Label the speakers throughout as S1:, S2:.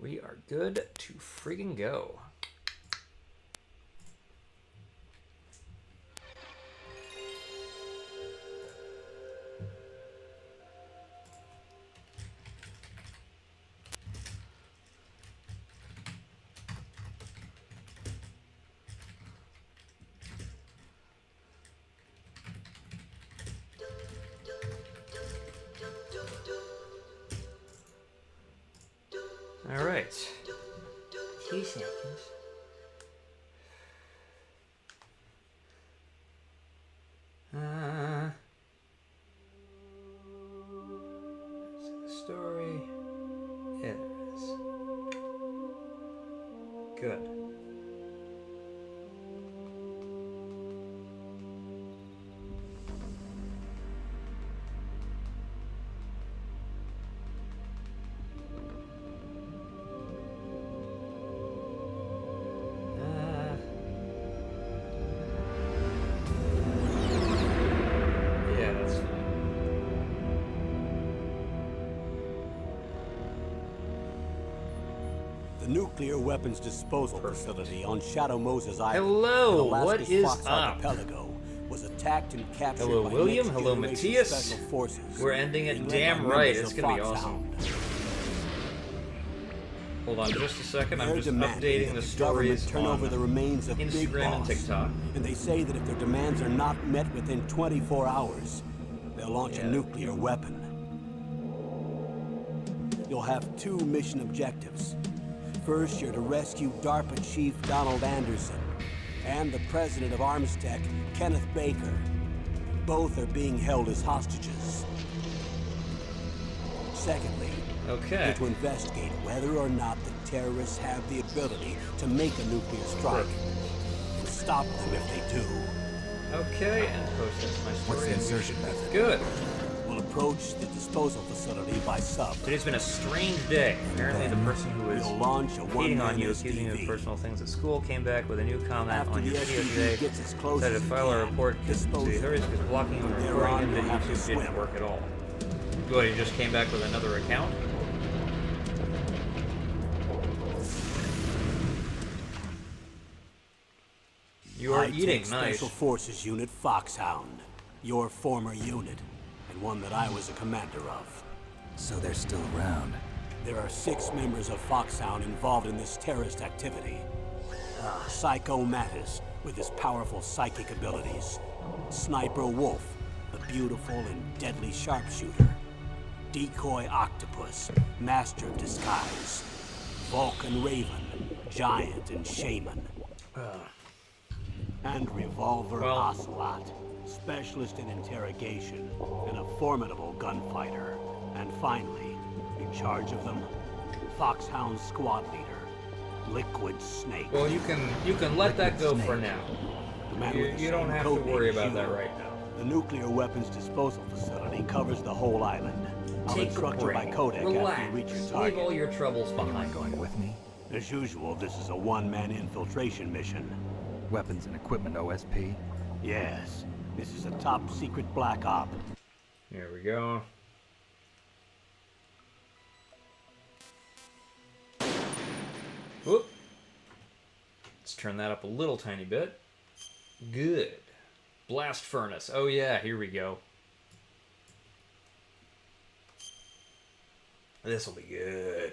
S1: We are good to friggin' go. All right.
S2: 2 seconds.
S1: The story is good. Yeah, that's fine.
S3: The nuclear weapons disposal facility on Shadow Moses Island.
S1: Hello,
S3: in Alaska's
S1: what is
S3: Fox
S1: up?
S3: Archipelago was attacked and captured
S1: Hello,
S3: by
S1: William.
S3: Next
S1: Hello,
S3: Generation
S1: Matthias.
S3: Special Forces.
S1: We're ending it
S3: being led
S1: damn
S3: by
S1: right.
S3: members
S1: It's
S3: of
S1: gonna be
S3: Foxhound.
S1: awesome. Hold on just a second. I'm
S3: They're
S1: just
S3: demanding
S1: updating
S3: that
S1: the
S3: the government
S1: stories
S3: turn over the
S1: on
S3: remains of Big
S1: Instagram and
S3: Boss.
S1: TikTok.
S3: And they say that if their demands are not met within 24 hours, they'll launch a nuclear weapon. You'll have 2 mission objectives. First, you're to rescue DARPA Chief Donald Anderson and the president of Armstech, Kenneth Baker. Both are being held as hostages. Secondly,
S1: Okay.
S3: you're to investigate whether or not the terrorists have the ability to make a nuclear strike and stop them if they do.
S1: Okay, and post it to my story.
S4: What's the insertion method?
S1: Good.
S3: We'll approach the disposal facility by sub.
S1: Today's been a strange day. Apparently, the person who was
S3: We'll launch a
S1: hating on
S3: one-man
S1: you, accusing you of
S3: SDV.
S1: personal things at school, came back with a new comment
S3: After
S1: on
S3: the
S1: your video
S3: SUV
S1: today.
S3: gets as close
S1: Decided
S3: as
S1: to
S3: it
S1: file a
S3: can,
S1: report to the
S3: dispose of
S1: authorities because blocking and
S3: From there
S1: recording
S3: on,
S1: into
S3: you'll have to
S1: YouTube didn't
S3: swim.
S1: work at all. What, he just came back with another account? You are eating,
S3: High-tech
S1: nice.
S3: Special Forces Unit Foxhound. Your former unit, and one that I was a commander of.
S4: So they're still around.
S3: There are 6 members of Foxhound involved in this terrorist activity. Psycho Mattis, with his powerful psychic abilities. Sniper Wolf, the beautiful and deadly sharpshooter. Decoy Octopus, master of disguise. Vulcan Raven, giant and shaman. And Revolver
S1: Well-
S3: Ocelot, specialist in interrogation and a formidable gunfighter. And finally, in charge of them, Foxhound squad leader, Liquid Snake.
S1: Well, you can let that go for now.
S3: The man
S1: You,
S3: with the
S1: you don't
S3: same
S1: have to
S3: code name
S1: worry
S3: as
S1: about
S3: you.
S1: that right now.
S3: The nuclear weapons disposal facility covers the whole island. I'll
S1: Take a
S3: instruct you by
S1: break.
S3: codec after
S1: Relax.
S3: you reach your
S1: Leave
S3: target.
S1: all your troubles
S4: Anyone
S1: behind.
S4: going with me?
S3: As usual, this is a one-man infiltration mission.
S4: Weapons and equipment OSP?
S3: Yes, this is a top-secret black op.
S1: Here we go. Whoop. Let's turn that up a little tiny bit. Good. Blast furnace. Oh yeah, here we go. This will be good.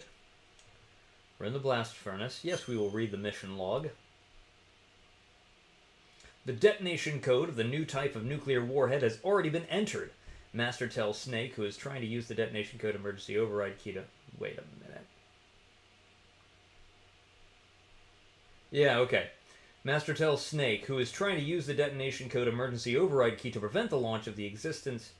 S1: We're in the blast furnace. Yes, we will read the mission log. The detonation code of the new type of nuclear warhead has already been entered. Master tells Snake, who is trying to use the detonation code emergency override key to... Wait a minute. Yeah, okay. Master tells Snake, who is trying to use the detonation code emergency override key to prevent the launch of the existence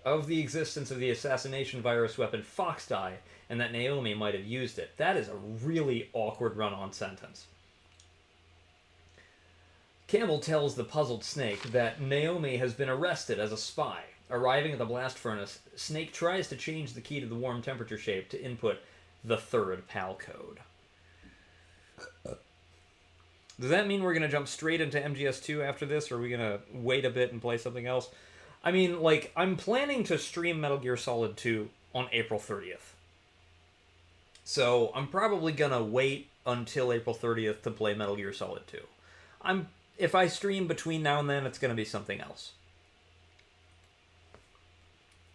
S1: of the assassination virus weapon Foxdie, and that Naomi might have used it. That is a really awkward run-on sentence. Campbell tells the puzzled Snake that Naomi has been arrested as a spy. Arriving at the blast furnace, Snake tries to change the key to the warm temperature shape to input the third PAL code. Does that mean we're going to jump straight into MGS2 after this, or are we going to wait a bit and play something else? I mean, like, I'm planning to stream Metal Gear Solid 2 on April 30th. So I'm probably gonna wait until April 30th to play Metal Gear Solid 2. If I stream between now and then, it's gonna be something else.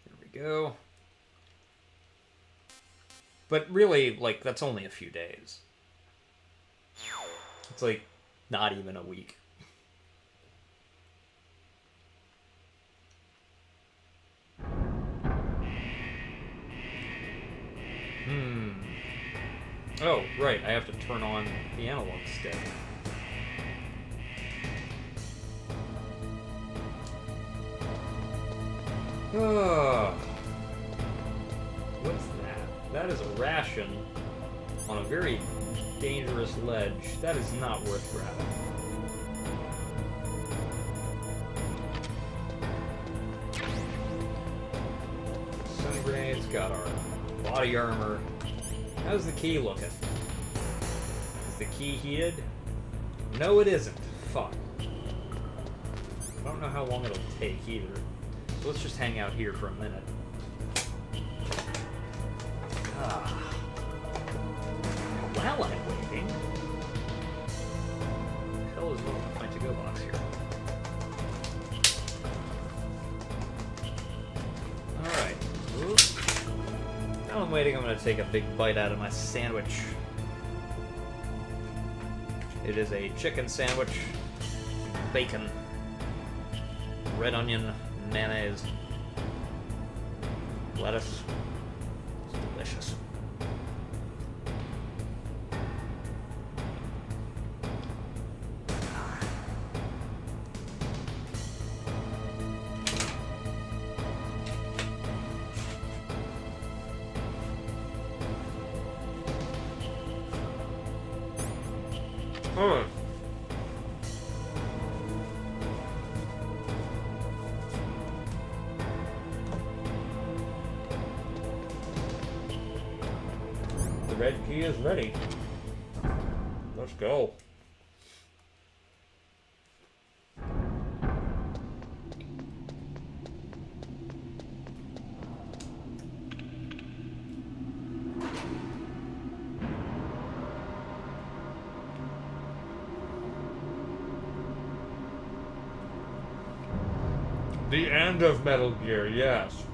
S1: There we go. But really, like, that's only a few days. It's like not even a week. Oh, right, I have to turn on the analog stick. Oh. What's that? That is a ration on a very dangerous ledge. That is not worth grabbing. Stun grenades, got our body armor. How's the key looking? Is the key heated? No, it isn't. Fuck. I don't know how long it'll take either. So let's just hang out here for a minute. While I'm waiting... What the hell is wrong with my to-go box here? Alright. While I'm waiting, I'm going to take a big bite out of my sandwich. It is a chicken sandwich, bacon, red onion, mayonnaise, lettuce. It's delicious. The red key is ready. Let's go. The end of Metal Gear, yes.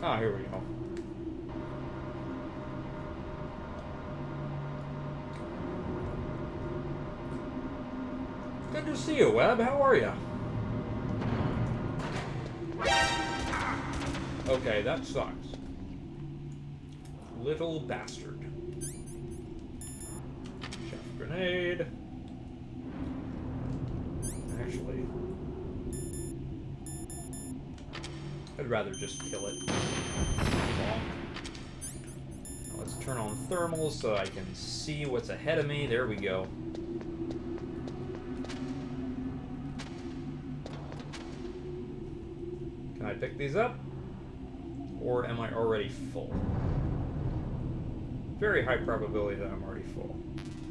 S1: Ah, here we go. Good to see you, Webb. How are you? Okay, that sucks. Little bastard. Chef grenade. Actually, I'd rather just kill it. Now let's turn on thermals so I can see what's ahead of me. There we go. Can I pick these up? Or am I already full? Very high probability that I'm already full.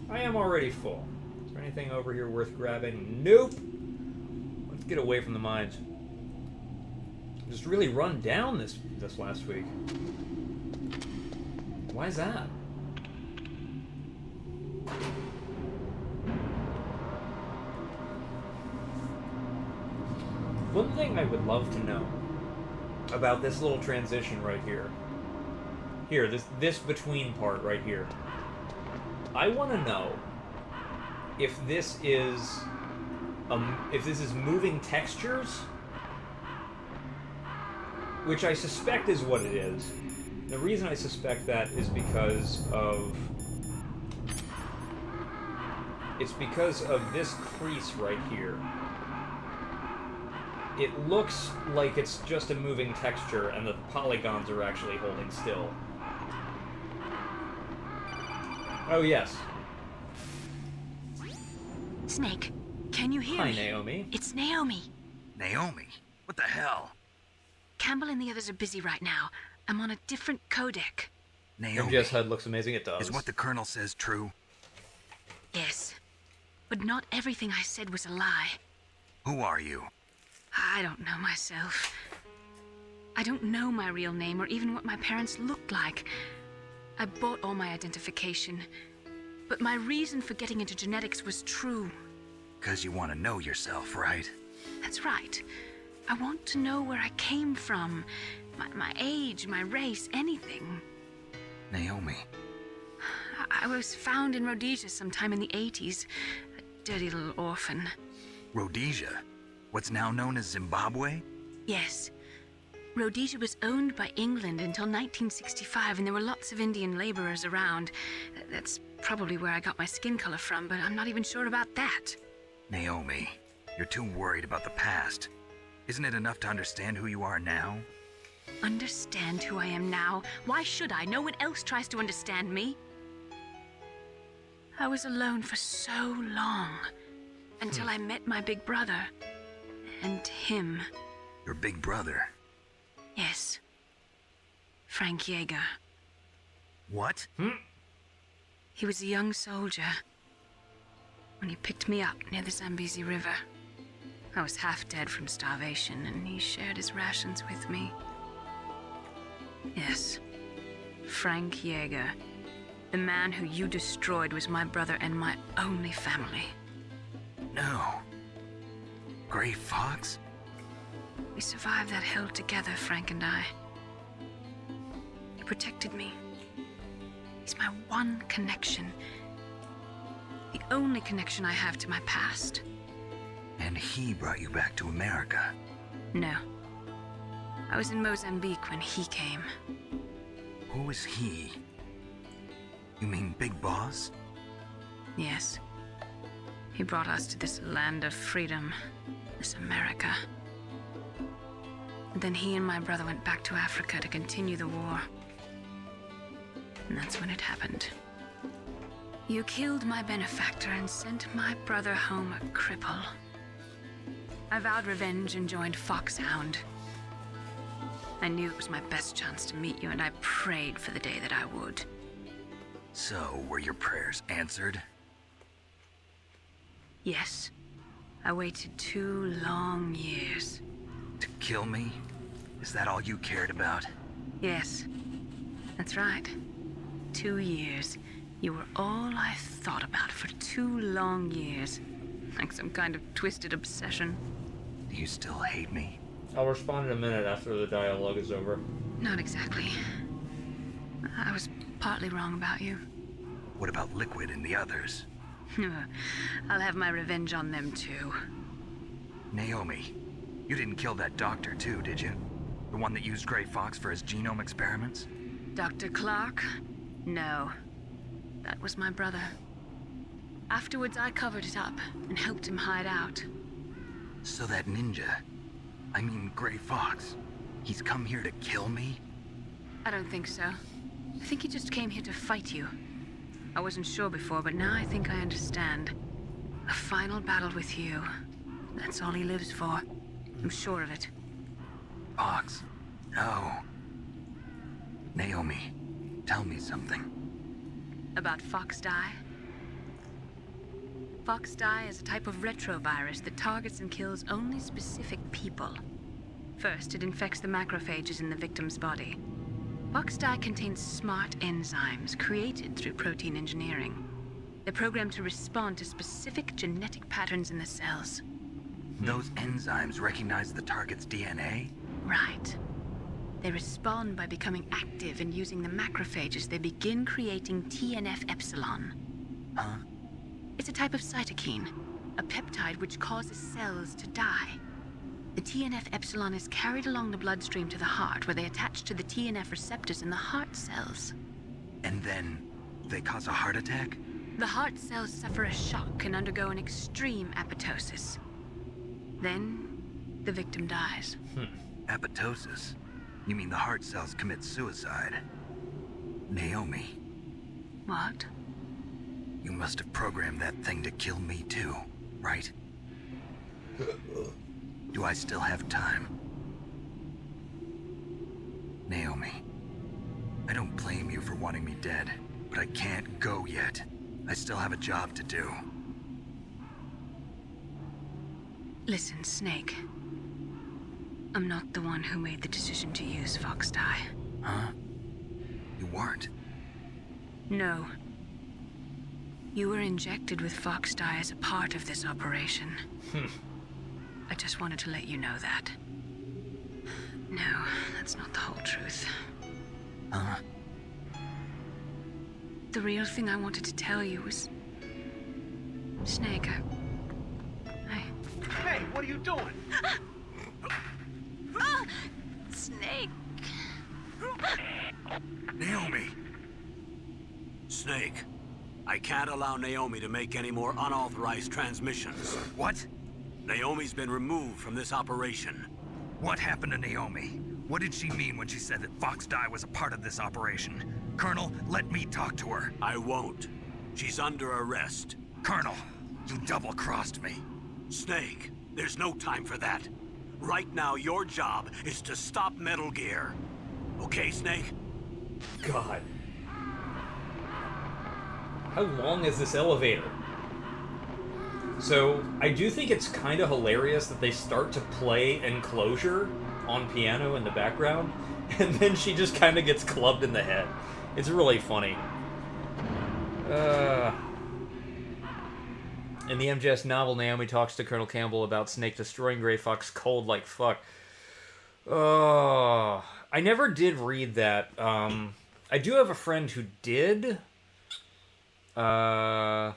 S1: I am already full. Is there anything over here worth grabbing? Nope! Let's get away from the mines. Just really run down this last week. Why is that? One thing I would love to know about this little transition right here. Here, this between part right here. I want to know if this is moving textures, which I suspect is what it is. The reason I suspect that is because of this crease right here. It looks like it's just a moving texture and the polygons are actually holding still. Oh, yes.
S2: Snake, can you hear
S1: Hi,
S2: me?
S1: Naomi.
S2: It's Naomi.
S4: Naomi? What the hell?
S2: Campbell and the others are busy right now. I'm on a different codec.
S4: Naomi,
S1: MGS HUD looks amazing. It does.
S4: is what the Colonel says true?
S2: Yes. But not everything I said was a lie.
S4: Who are you?
S2: I don't know myself. I don't know my real name or even what my parents looked like. I bought all my identification. But my reason for getting into genetics was true.
S4: 'Cause you want to know yourself, right?
S2: That's right. I want to know where I came from. My age, my race, anything.
S4: Naomi.
S2: I was found in Rhodesia sometime in the 80s. A dirty little orphan.
S4: Rhodesia? What's now known as Zimbabwe?
S2: Yes. Rhodesia was owned by England until 1965, and there were lots of Indian laborers around. That's probably where I got my skin color from, but I'm not even sure about that.
S4: Naomi, you're too worried about the past. Isn't it enough to understand who you are now?
S2: Understand who I am now? Why should I? No one else tries to understand me. I was alone for so long, until I met my big brother. And him.
S4: Your big brother?
S2: Yes. Frank Yeager.
S4: What?
S2: He was a young soldier when he picked me up near the Zambezi River. I was half dead from starvation, and he shared his rations with me. Yes, Frank Yeager. The man who you destroyed was my brother and my only family.
S4: No. Gray Fox?
S2: We survived that hell together, Frank and I. He protected me. He's my one connection. The only connection I have to my past.
S4: And he brought you back to America?
S2: No. I was in Mozambique when he came.
S4: Who is he? You mean Big Boss?
S2: Yes. He brought us to this land of freedom, this America. And then he and my brother went back to Africa to continue the war. And that's when it happened. You killed my benefactor and sent my brother home a cripple. I vowed revenge and joined Foxhound. I knew it was my best chance to meet you, and I prayed for the day that I would.
S4: So, were your prayers answered?
S2: Yes. I waited 2 long years.
S4: To kill me? Is that all you cared about?
S2: Yes. That's right. 2 years. You were all I thought about for 2 long years. Like some kind of twisted obsession.
S4: Do you still hate me?
S1: I'll respond in a minute after the dialogue is over.
S2: Not exactly. I was partly wrong about you.
S4: What about Liquid and the others?
S2: I'll have my revenge on them too.
S4: Naomi, you didn't kill that doctor too, did you? The one that used Gray Fox for his genome experiments?
S2: Dr. Clark? No. That was my brother. Afterwards, I covered it up and helped him hide out.
S4: So that ninja, I mean Gray Fox, he's come here to kill me?
S2: I don't think so. I think he just came here to fight you. I wasn't sure before, but now I think I understand. A final battle with you. That's all he lives for. I'm sure of it.
S4: Fox, no. Naomi, tell me something.
S2: About Fox Die? Fox Die is a type of retrovirus that targets and kills only specific people. First, it infects the macrophages in the victim's body. Fox Die contains smart enzymes created through protein engineering. They're programmed to respond to specific genetic patterns in the cells.
S4: Those enzymes recognize the target's DNA?
S2: Right. They respond by becoming active and using the macrophages. They begin creating TNF-epsilon.
S4: Huh?
S2: It's a type of cytokine, a peptide which causes cells to die. The TNF-epsilon is carried along the bloodstream to the heart, where they attach to the TNF receptors in the heart cells.
S4: And then they cause a heart attack?
S2: The heart cells suffer a shock and undergo an extreme apoptosis. Then, the victim dies.
S4: Apoptosis? You mean the heart cells commit suicide? Naomi,
S2: What?
S4: you must have programmed that thing to kill me too, right? Do I still have time? Naomi, I don't blame you for wanting me dead, but I can't go yet. I still have a job to do.
S2: Listen, Snake. I'm not the one who made the decision to use Fox dye.
S4: Huh? You weren't?
S2: No. You were injected with Fox dye as a part of this operation. I just wanted to let you know that. No, that's not the whole truth.
S4: Huh?
S2: The real thing I wanted to tell you was... Snake,
S5: Hey, what are you doing?
S2: Snake!
S4: Naomi!
S3: Snake, I can't allow Naomi to make any more unauthorized transmissions.
S4: What?
S3: Naomi's been removed from this operation.
S4: What happened to Naomi? What did she mean when she said that Fox dye was a part of this operation? Colonel, let me talk to her.
S3: I won't. She's under arrest.
S4: Colonel, you double-crossed me.
S3: Snake, there's no time for that. Right now, your job is to stop Metal Gear. Okay, Snake?
S1: God. How long is this elevator? So, I do think it's kind of hilarious that they start to play Enclosure on piano in the background, and then she just kind of gets clubbed in the head. It's really funny. In the MGS novel, Naomi talks to Colonel Campbell about Snake destroying Gray Fox cold like fuck. Oh, I never did read that. I do have a friend who did. But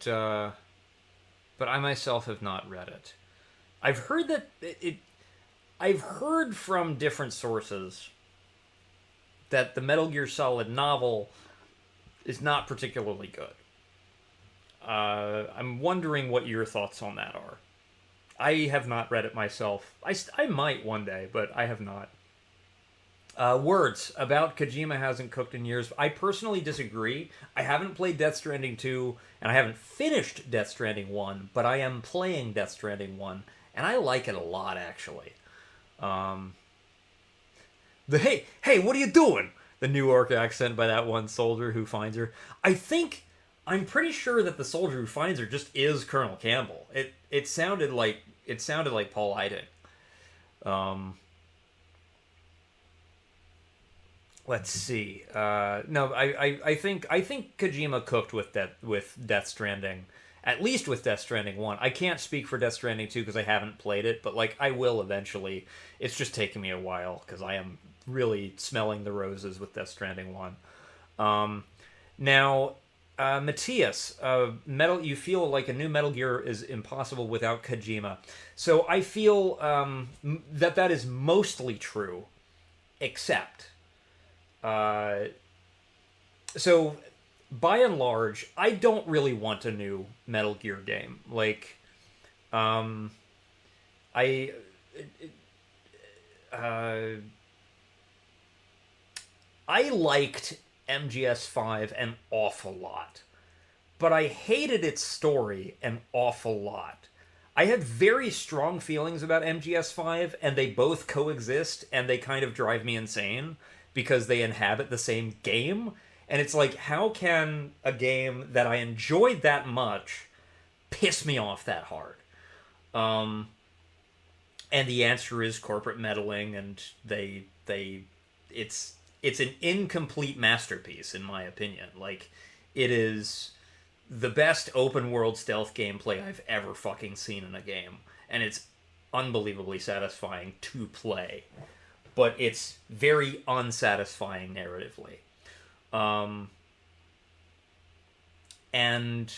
S1: I myself have not read it. I've heard that I've heard from different sources that the Metal Gear Solid novel is not particularly good. I'm wondering what your thoughts on that are. I have not read it myself. I might one day, but I have not. Words about Kojima hasn't cooked in years. I personally disagree. I haven't played Death Stranding 2, and I haven't finished Death Stranding 1, but I am playing Death Stranding 1, and I like it a lot, actually. Hey, what are you doing? The New York accent by that one soldier who finds her. I'm pretty sure that the soldier who finds her just is Colonel Campbell. It sounded like Paul Eiding. Let's see. No, I think Kojima cooked with Death Stranding, at least with Death Stranding 1. I can't speak for Death Stranding 2 because I haven't played it, but like I will eventually. It's just taking me a while because I am really smelling the roses with Death Stranding 1. Now, Matthias, you feel like a new Metal Gear is impossible without Kojima. So I feel that is mostly true, except. So, by and large, I don't really want a new Metal Gear game. Like, I liked MGS5 an awful lot, but I hated its story an awful lot. I had very strong feelings about MGS5, and they both coexist, and they kind of drive me insane, because they inhabit the same game. And it's like, how can a game that I enjoyed that much piss me off that hard? And the answer is corporate meddling, and it's an incomplete masterpiece, in my opinion. Like, it is the best open world stealth gameplay I've ever fucking seen in a game. And it's unbelievably satisfying to play. But it's very unsatisfying narratively. And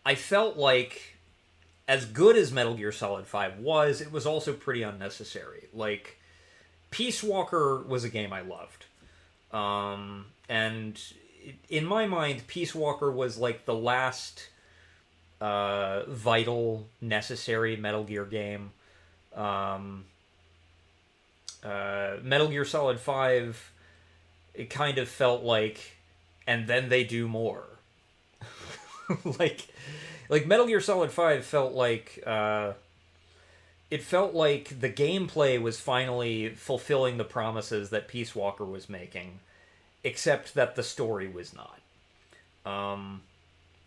S1: I felt like, as good as Metal Gear Solid 5 was, it was also pretty unnecessary. Like, Peace Walker was a game I loved. And in my mind, Peace Walker was like the last vital, necessary Metal Gear game. Metal Gear Solid 5, it kind of felt like, and then they do more. like Metal Gear Solid 5 felt like, it felt like the gameplay was finally fulfilling the promises that Peace Walker was making, except that the story was not.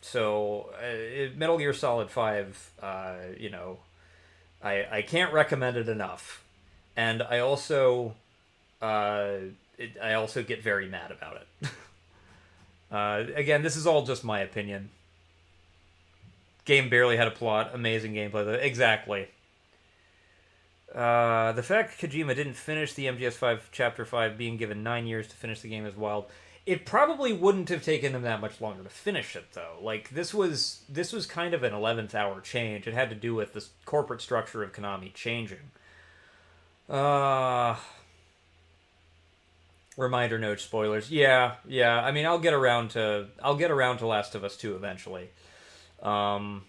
S1: So, Metal Gear Solid 5, I can't recommend it enough. And I also, I also get very mad about it. Again, this is all just my opinion. Game barely had a plot, amazing gameplay. Exactly. The fact Kojima didn't finish the MGS5 Chapter 5, being given 9 years to finish the game, is wild. It probably wouldn't have taken him that much longer to finish it, though. Like, this was kind of an 11th hour change. It had to do with the corporate structure of Konami changing. Reminder note, spoilers. Yeah. I mean, I'll get around to Last of Us 2 eventually. Right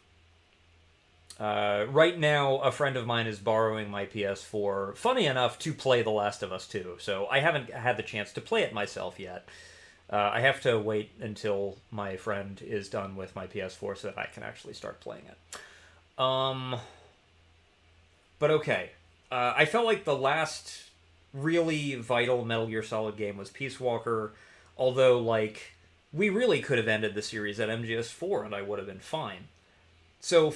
S1: now, a friend of mine is borrowing my PS4, funny enough, to play The Last of Us 2. So I haven't had the chance to play it myself yet. I have to wait until my friend is done with my PS4 so that I can actually start playing it. But okay. I felt like the last really vital Metal Gear Solid game was Peace Walker, although, like, we really could have ended the series at MGS4 and I would have been fine. So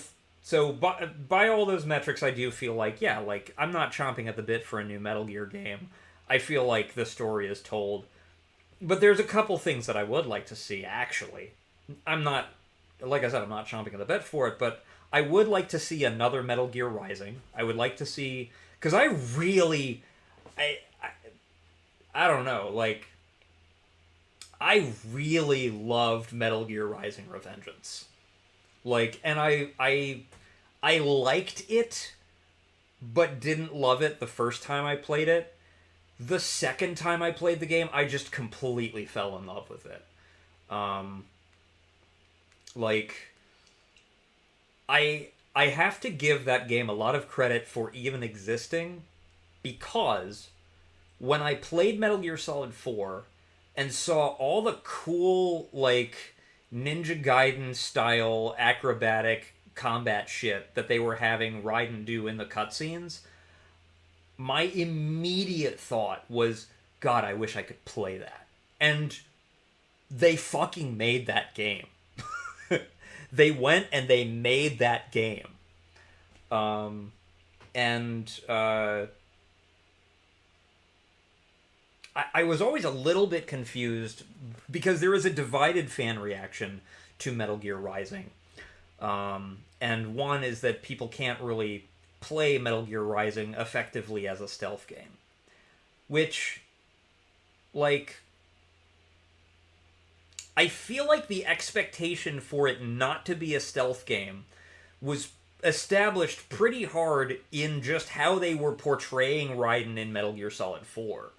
S1: by all those metrics, I do feel like, yeah, like, I'm not chomping at the bit for a new Metal Gear game. I feel like the story is told. But there's a couple things that I would like to see, actually. I'm not, like I said, I'm not chomping at the bit for it, but I would like to see another Metal Gear Rising. I would like to see, because I don't know, like, I really loved Metal Gear Rising: Revengeance. Like, and I liked it, but didn't love it the first time I played it. The second time I played the game, I just completely fell in love with it. I have to give that game a lot of credit for even existing, because when I played Metal Gear Solid 4 and saw all the cool, like, Ninja Gaiden style acrobatic combat shit that they were having Raiden do in the cutscenes, my immediate thought was, God, I wish I could play that. And they fucking made that game. They went and they made that game. I was always a little bit confused because there is a divided fan reaction to Metal Gear Rising. And one is that people can't really play Metal Gear Rising effectively as a stealth game. Which, like, I feel like the expectation for it not to be a stealth game was established pretty hard in just how they were portraying Raiden in Metal Gear Solid 4.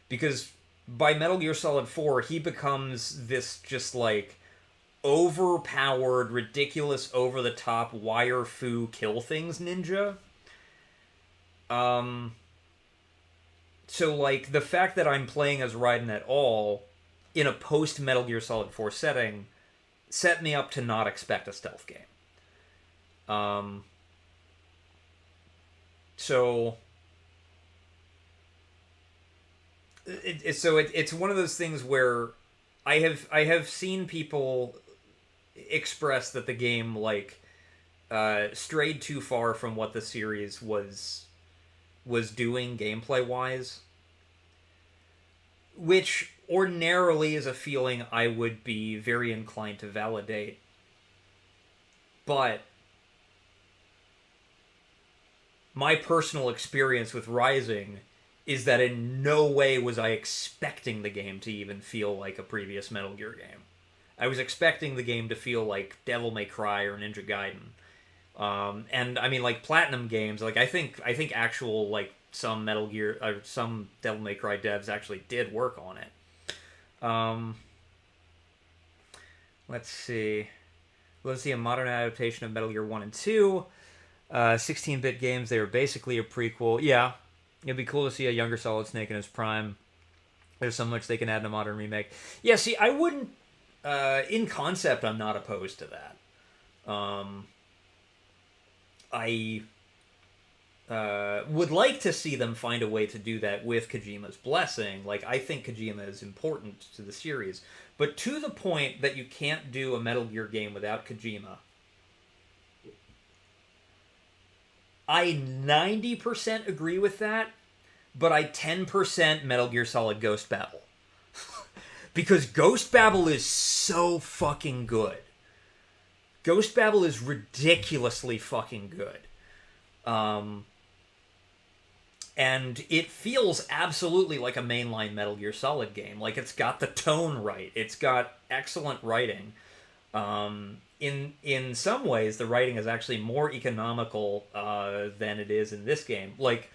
S1: Because by Metal Gear Solid 4, he becomes this just, like, overpowered, ridiculous, over-the-top, wire-foo kill-things ninja. So, like, the fact that I'm playing as Raiden at all in a post-Metal Gear Solid 4 setting set me up to not expect a stealth game. It's one of those things where I have seen people express that the game, like, strayed too far from what the series was doing gameplay wise, which ordinarily is a feeling I would be very inclined to validate. But my personal experience with Rising is that in no way was I expecting the game to even feel like a previous Metal Gear game. I was expecting the game to feel like Devil May Cry or Ninja Gaiden. And I mean, like, Platinum games, like, I think actual, like, some Metal Gear, or some Devil May Cry devs actually did work on it. Let's see a modern adaptation of Metal Gear 1 and 2. 16-bit games, they were basically a prequel. Yeah, it'd be cool to see a younger Solid Snake in his prime. There's so much they can add in a modern remake. Yeah, see, I wouldn't... in concept, I'm not opposed to that. would like to see them find a way to do that with Kojima's blessing. Like, I think Kojima is important to the series. But to the point that you can't do a Metal Gear game without Kojima, I 90% agree with that, but I 10% Metal Gear Solid Ghost Babel. Because Ghost Babel is so fucking good. Ghost Babel is ridiculously fucking good. And it feels absolutely like a mainline Metal Gear Solid game. Like, it's got the tone right. It's got excellent writing. In some ways, the writing is actually more economical than it is in this game. Like,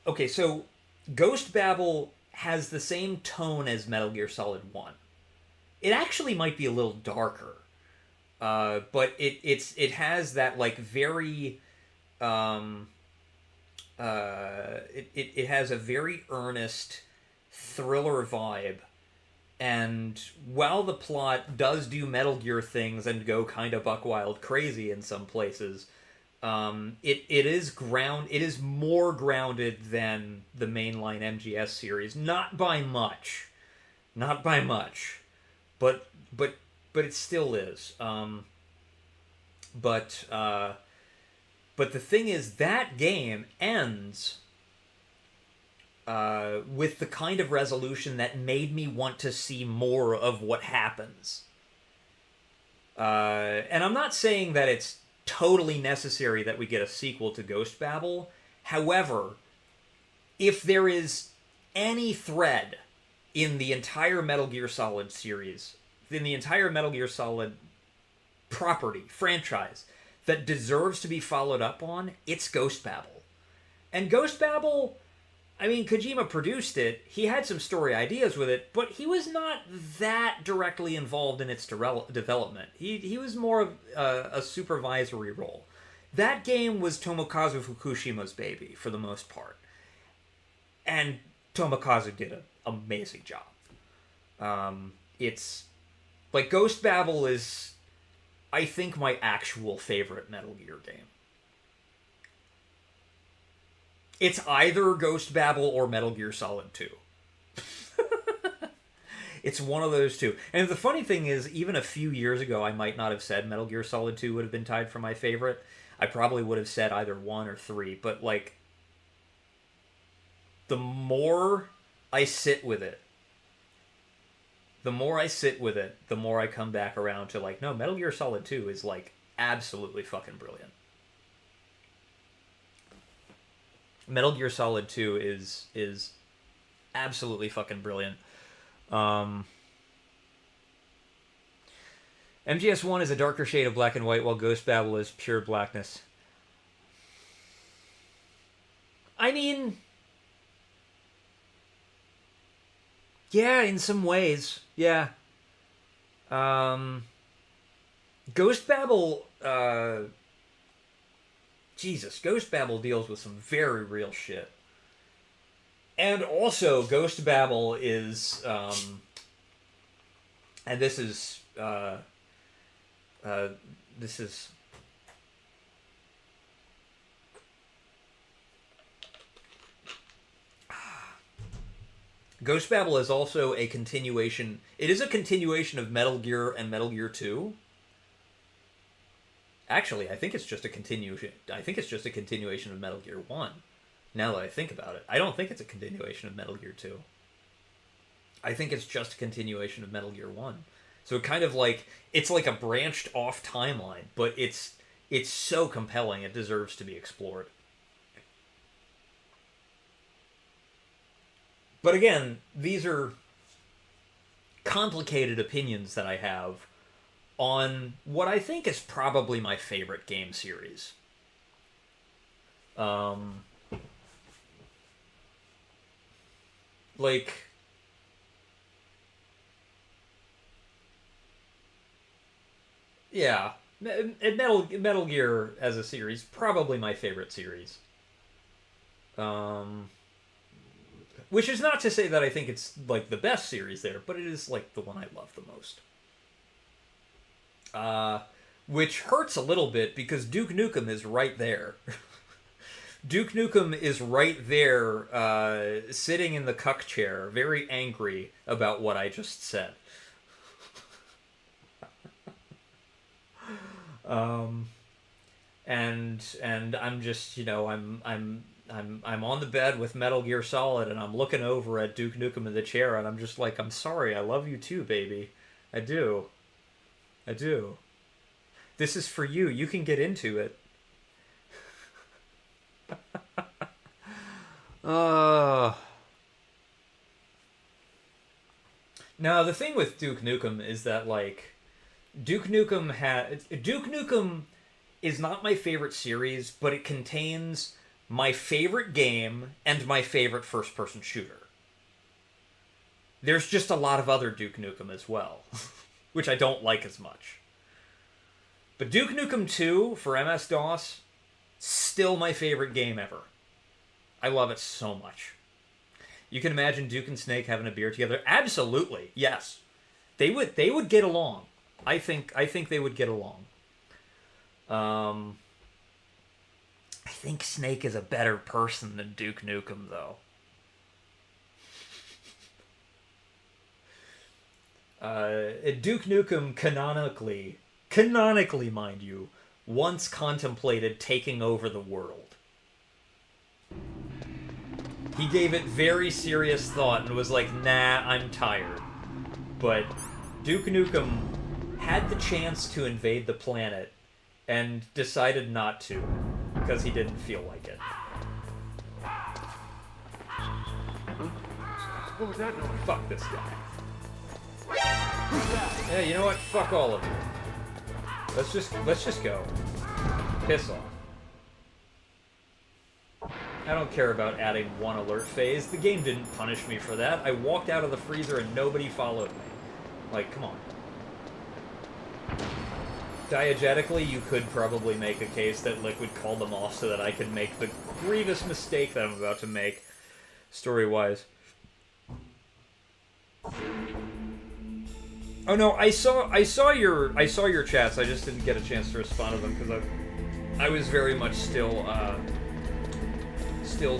S1: okay, so Ghost Babel has the same tone as Metal Gear Solid 1. It actually might be a little darker. But it has that, like, very... it has a very earnest thriller vibe, and while the plot does do Metal Gear things and go kind of buck wild crazy in some places, it is more grounded than the mainline MGS series, not by much, but it still is. But the thing is, that game ends with the kind of resolution that made me want to see more of what happens. And I'm not saying that it's totally necessary that we get a sequel to Ghost Babel. However, if there is any thread in the entire Metal Gear Solid series, in the entire Metal Gear Solid property, franchise, that deserves to be followed up on, it's Ghost Babel. And Ghost Babel, I mean, Kojima produced it, he had some story ideas with it, but he was not that directly involved in its development. He was more of a supervisory role. That game was Tomokazu Fukushima's baby, for the most part. And Tomokazu did an amazing job. It's... like, Ghost Babel is... I think my actual favorite Metal Gear game. It's either Ghost Babel or Metal Gear Solid 2. It's one of those two. And the funny thing is, even a few years ago, I might not have said Metal Gear Solid 2 would have been tied for my favorite. I probably would have said either 1 or 3. But, like, the more I sit with it, the more I come back around to, like, no, Metal Gear Solid 2 is, like, absolutely fucking brilliant. Metal Gear Solid 2 is absolutely fucking brilliant. MGS1 is a darker shade of black and white, while Ghost Babel is pure blackness. I mean... yeah, in some ways. Yeah. Ghost Babel, Ghost Babel deals with some very real shit. And also, Ghost Babel is, and this is Ghost Babel is also a continuation. It is a continuation of Metal Gear and Metal Gear 2. Actually, I think it's just a continuation. I think it's just a continuation of Metal Gear 1. Now that I think about it, I don't think it's a continuation of Metal Gear 2. I think it's just a continuation of Metal Gear 1. So it kind of like, it's like a branched off timeline, but it's so compelling it deserves to be explored. But again, these are complicated opinions that I have on what I think is probably my favorite game series. Like... yeah. Metal Gear as a series, probably my favorite series. Which is not to say that I think it's, like, the best series there, but it is, like, the one I love the most. Which hurts a little bit, because Duke Nukem is right there. Duke Nukem is right there, sitting in the cuck chair, very angry about what I just said. And I'm just, I'm on the bed with Metal Gear Solid, and I'm looking over at Duke Nukem in the chair, and I'm just like, I'm sorry, I love you too, baby. I do. This is for you. You can get into it. Now, the thing with Duke Nukem is that, like, Duke Nukem is not my favorite series, but it contains my favorite game and my favorite first-person shooter. There's just a lot of other Duke Nukem as well, which I don't like as much. But Duke Nukem 2 for MS-DOS, still my favorite game ever. I love it so much. You can imagine Duke and Snake having a beer together? Absolutely, yes. They would get along. I think they would get along. I think Snake is a better person than Duke Nukem, though. Duke Nukem canonically, mind you, once contemplated taking over the world. He gave it very serious thought and was like, nah, I'm tired. But Duke Nukem had the chance to invade the planet and decided not to because he didn't feel like it.
S5: What was that noise?
S1: Fuck this guy. Yeah, you know what? Fuck all of you. Let's just go. Piss off. I don't care about adding one alert phase. The game didn't punish me for that. I walked out of the freezer and nobody followed me. Like, come on. Diegetically, you could probably make a case that Liquid called them off so that I could make the grievous mistake that I'm about to make, story-wise. Oh no, I saw your chats. I just didn't get a chance to respond to them because I was very much still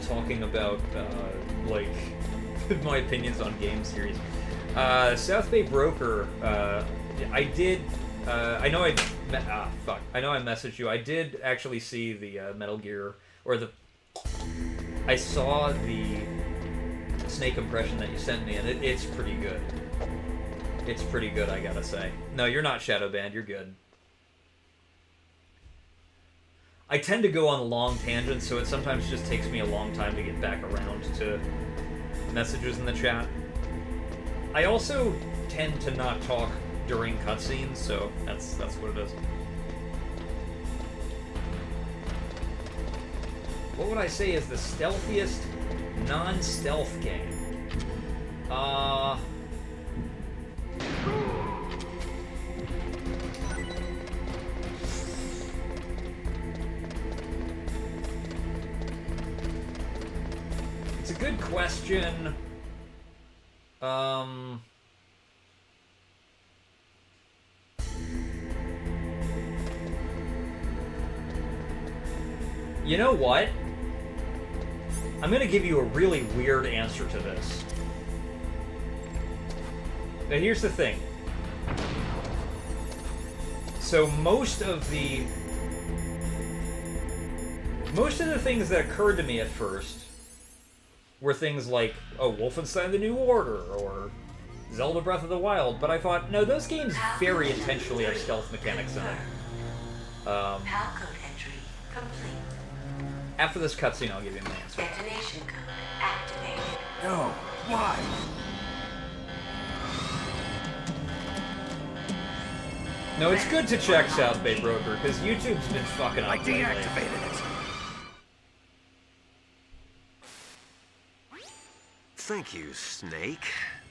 S1: talking about like my opinions on game series. South Bay Broker. I know I messaged you. I did actually see the Metal Gear I saw the Snake impression that you sent me, and it's pretty good. It's pretty good, I gotta say. No, you're not Shadowbanned. You're good. I tend to go on long tangents, so it sometimes just takes me a long time to get back around to messages in the chat. I also tend to not talk during cutscenes, so that's what it is. What would I say is the stealthiest non-stealth game? It's a good question. You know what? I'm gonna give you a really weird answer to this. Now here's the thing. So most of the things that occurred to me at first were things like, oh, Wolfenstein the New Order, or Zelda Breath of the Wild, but I thought, no, those games very intentionally have stealth mechanics in it.
S6: PAL code entry complete.
S1: After this cutscene, I'll give you my answer.
S6: Detonation code activated.
S3: No, why?
S1: No, it's good to check South Bay Broker, because YouTube's been fucking up
S3: I
S1: lately.
S3: deactivated it.
S5: Thank you, Snake.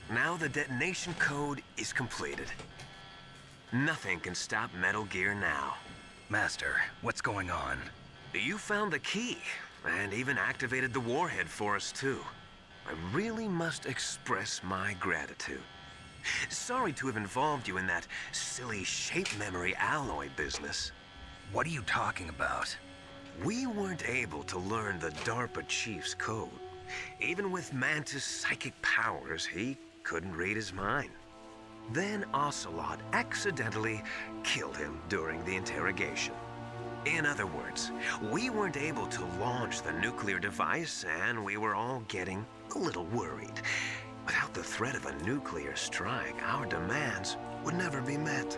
S5: Now the detonation code is completed. Nothing can stop Metal Gear now.
S4: Master, what's going on?
S5: You found the key, and even activated the warhead for us, too. I really must express my gratitude. Sorry to have involved you in that silly shape memory alloy business.
S4: What are you talking about?
S5: We weren't able to learn the DARPA chief's code. Even with Mantis' psychic powers, he couldn't read his mind. Then Ocelot accidentally killed him during the interrogation. In other words, we weren't able to launch the nuclear device, and we were all getting a little worried. Without the threat of a nuclear strike, our demands would never be met.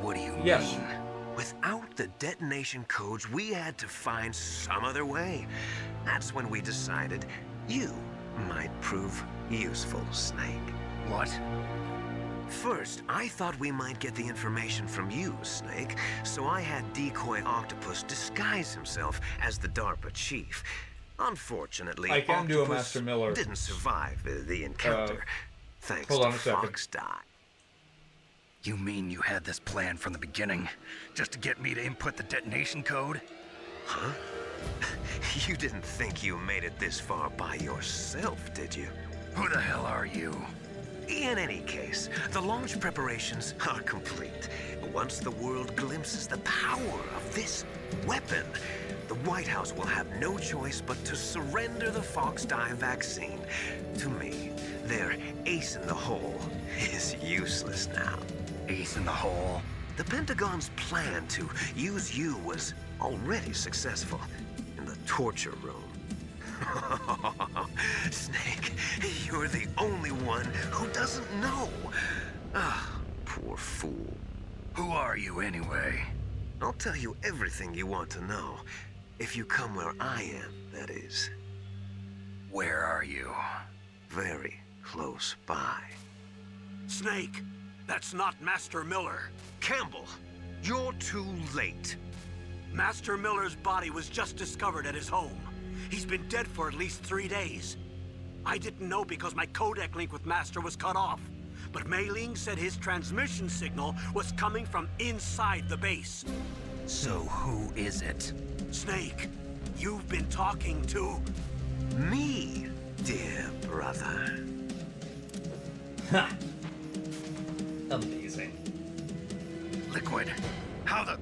S4: What do you
S1: Yes.
S4: mean?
S5: Without the detonation codes, we had to find some other way. That's when we decided you might prove useful, Snake.
S4: What?
S5: First, I thought we might get the information from you, Snake, so I had Decoy Octopus disguise himself as the DARPA chief. Unfortunately,
S1: I can do a
S5: Octopus
S1: Master Miller.
S5: didn't survive the encounter, thanks
S1: hold
S5: to
S1: on a second.
S5: Fox Die.
S4: You mean you had this plan from the beginning? Just to get me to input the detonation code?
S5: Huh? You didn't think you made it this far by yourself, did you?
S4: Who the hell are you?
S5: In any case, the launch preparations are complete. Once the world glimpses the power of this weapon, the White House will have no choice but to surrender the Fox Die vaccine to me. Their ace in the hole is useless now.
S4: Ace in the hole?
S5: The Pentagon's plan to use you was already successful in the torture room. Snake, you're the only one who doesn't know. Ah, poor fool.
S4: Who are you anyway?
S5: I'll tell you everything you want to know. If you come where I am, that is.
S4: Where are you?
S5: Very close by.
S3: Snake, that's not Master Miller.
S5: Campbell, you're too late.
S3: Master Miller's body was just discovered at his home. He's been dead for at least 3 days. I didn't know because my codec link with Master was cut off. But Mei Ling said his transmission signal was coming from inside the base.
S4: So who is it?
S3: Snake, you've been talking to...
S5: Me, dear brother.
S1: Ha! Amazing.
S4: Liquid. How the...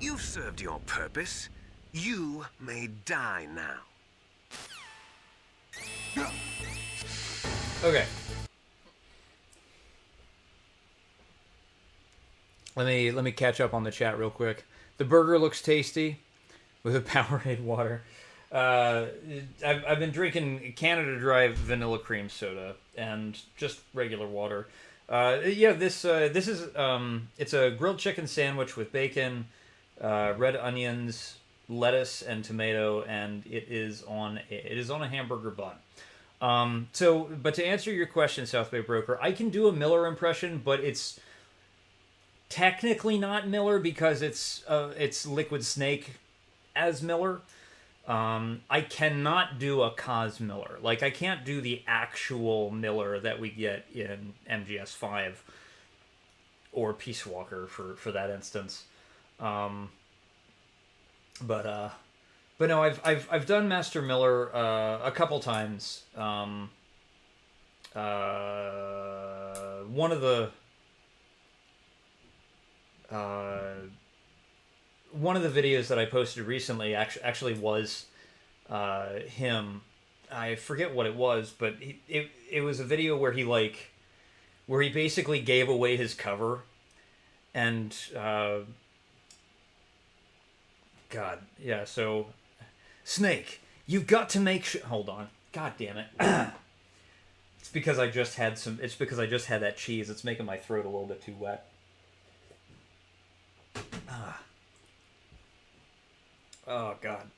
S5: You've served your purpose. You may die now.
S1: Okay. Let me catch up on the chat real quick. The burger looks tasty with a Powerade water. I've been drinking Canada Dry vanilla cream soda and just regular water. Yeah, this is it's a grilled chicken sandwich with bacon, red onions, lettuce, and tomato, and it is on a hamburger bun. But to answer your question, South Bay Broker, I can do a Miller impression, but it's technically not Miller because it's Liquid Snake as Miller. I cannot do a Cos Miller. Like, I can't do the actual Miller that we get in MGS5 or Peace Walker for that instance. But no, I've done Master Miller a couple times. One of the videos that I posted recently actually was him. I forget what it was, but it was a video where he basically gave away his cover, and God, yeah. So, Snake, you've got to make sure. Hold on. God damn it. It's because I just had that cheese. It's making my throat a little bit too wet. Oh, God.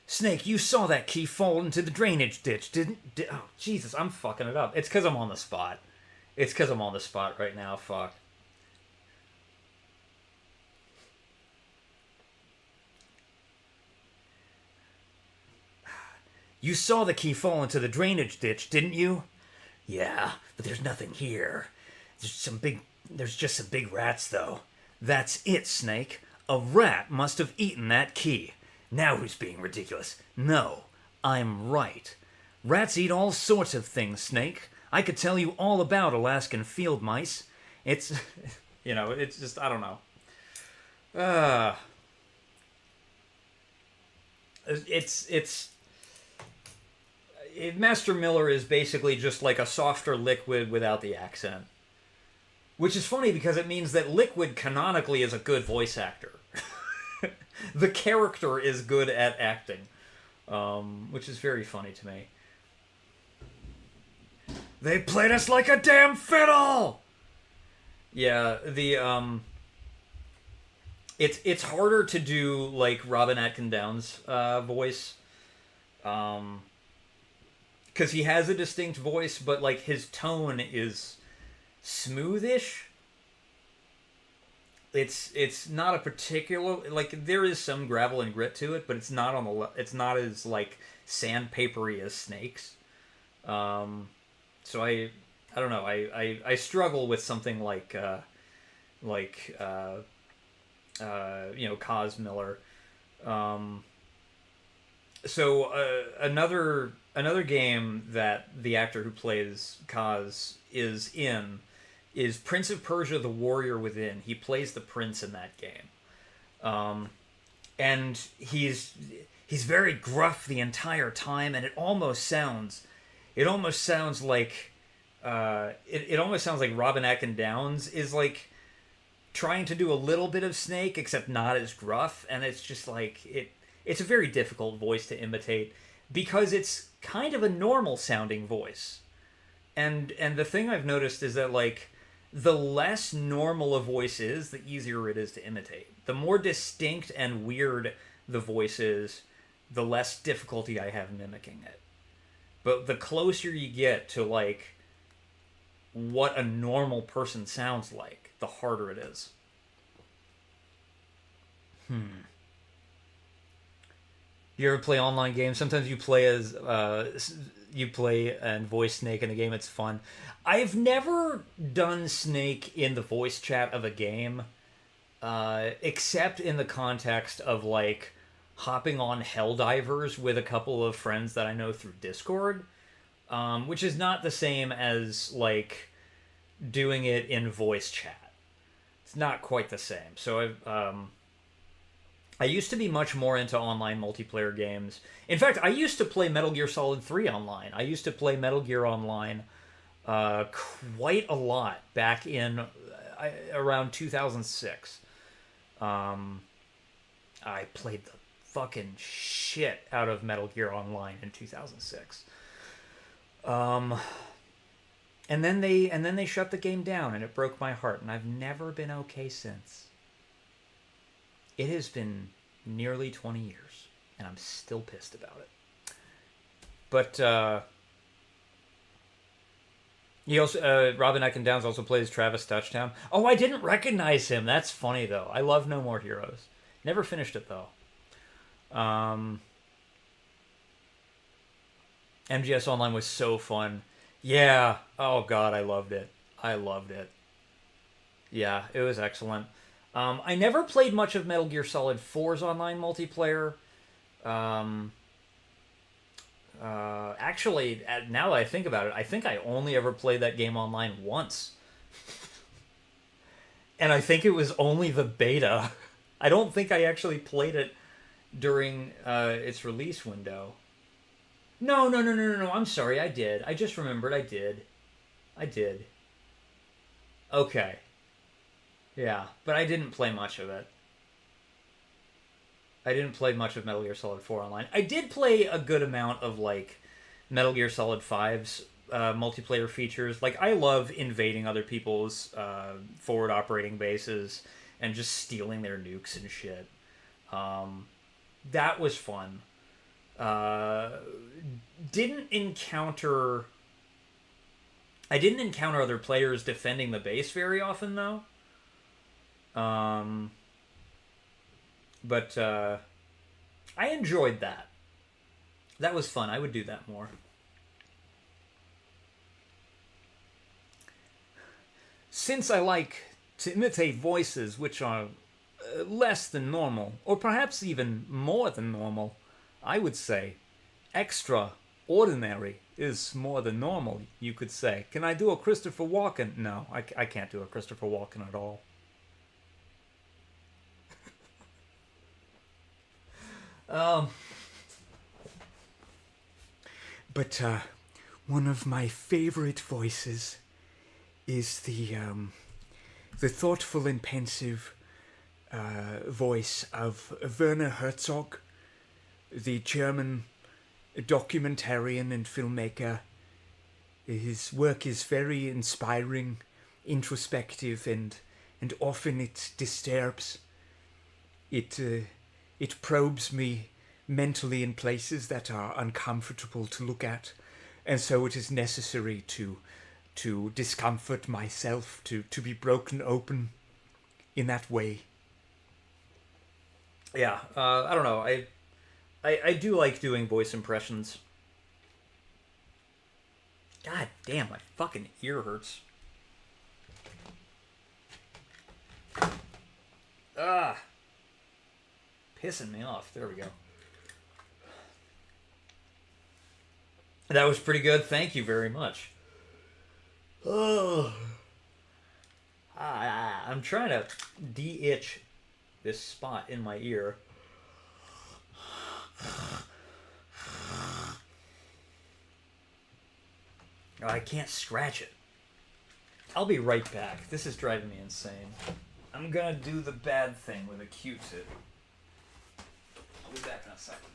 S1: Snake, you saw that key fall into the drainage ditch, didn't? Oh, Jesus, I'm fucking it up. It's because I'm on the spot. It's because I'm on the spot right now. Fuck. You saw the key fall into the drainage ditch, didn't you? Yeah, but there's nothing here. There's just some big rats, though. That's it, Snake. A rat must have eaten that key. Now who's being ridiculous? No, I'm right. Rats eat all sorts of things, Snake. I could tell you all about Alaskan field mice. It's, it's just, I don't know. Master Miller is basically just like a softer Liquid without the accent. Which is funny because it means that Liquid canonically is a good voice actor. The character is good at acting. Which is very funny to me. They played us like a damn fiddle! Yeah, it's harder to do, like, Robin Atkin Downes' voice. Because he has a distinct voice, but, like, his tone is smoothish. It's not a particular, like, there is some gravel and grit to it, but it's not it's not as, like, sandpapery as Snake's. So I don't know. I struggle with something like Kaz Miller. Another game that the actor who plays Kaz is in is Prince of Persia: The Warrior Within. He plays the prince in that game, and he's very gruff the entire time, and it almost sounds like it almost sounds like Robin Atkin Downes is like trying to do a little bit of Snake, except not as gruff, and it's just like it's a very difficult voice to imitate because it's kind of a normal sounding voice. And the thing I've noticed is that, like, the less normal a voice is, the easier it is to imitate. The more distinct and weird the voice is, the less difficulty I have mimicking it. But the closer you get to, like, what a normal person sounds like, the harder it is. You ever play online games? Sometimes you play and voice Snake in a game. It's fun. I've never done Snake in the voice chat of a game, except in the context of, like, hopping on Helldivers with a couple of friends that I know through Discord, which is not the same as, like, doing it in voice chat. It's not quite the same. So I used to be much more into online multiplayer games. In fact, I used to play Metal Gear Solid 3 online. I used to play Metal Gear Online quite a lot back in around 2006. I played the fucking shit out of Metal Gear Online in 2006. And then they shut the game down, and it broke my heart, and I've never been okay since. It has been nearly 20 years, and I'm still pissed about it. But he also Robin Atkin Downes also plays Travis Touchdown. Oh, I didn't recognize him. That's funny though. I love No More Heroes. Never finished it though. MGS Online was so fun. Yeah. Oh god, I loved it. Yeah, it was excellent. I never played much of Metal Gear Solid 4's online multiplayer. Actually, now that I think about it, I think I only ever played that game online once. And I think it was only the beta. I don't think I actually played it during its release window. No. I'm sorry, I did. I just remembered I did. Okay. Yeah, but I didn't play much of it. I didn't play much of Metal Gear Solid 4 online. I did play a good amount of, like, Metal Gear Solid 5's multiplayer features. Like, I love invading other people's forward operating bases and just stealing their nukes and shit. That was fun. Didn't encounter other players defending the base very often, though. But I enjoyed that. That was fun. I would do that more. Since I like to imitate voices which are less than normal, or perhaps even more than normal, I would say extra ordinary is more than normal, you could say. Can I do a Christopher Walken? No, I can't do a Christopher Walken at all. But one of my favorite voices is the thoughtful and pensive voice of Werner Herzog, the German documentarian and filmmaker. His work is very inspiring, introspective, and often it disturbs. It probes me mentally in places that are uncomfortable to look at, and so it is necessary to discomfort myself, to be broken open in that way. Yeah, I don't know. I do like doing voice impressions. God damn, my fucking ear hurts. Ah. Pissing me off. There we go. That was pretty good. Thank you very much. Oh. I'm trying to de-itch this spot in my ear. Oh, I can't scratch it. I'll be right back. This is driving me insane. I'm gonna do the bad thing with a Q-tip. I'll be back in a second.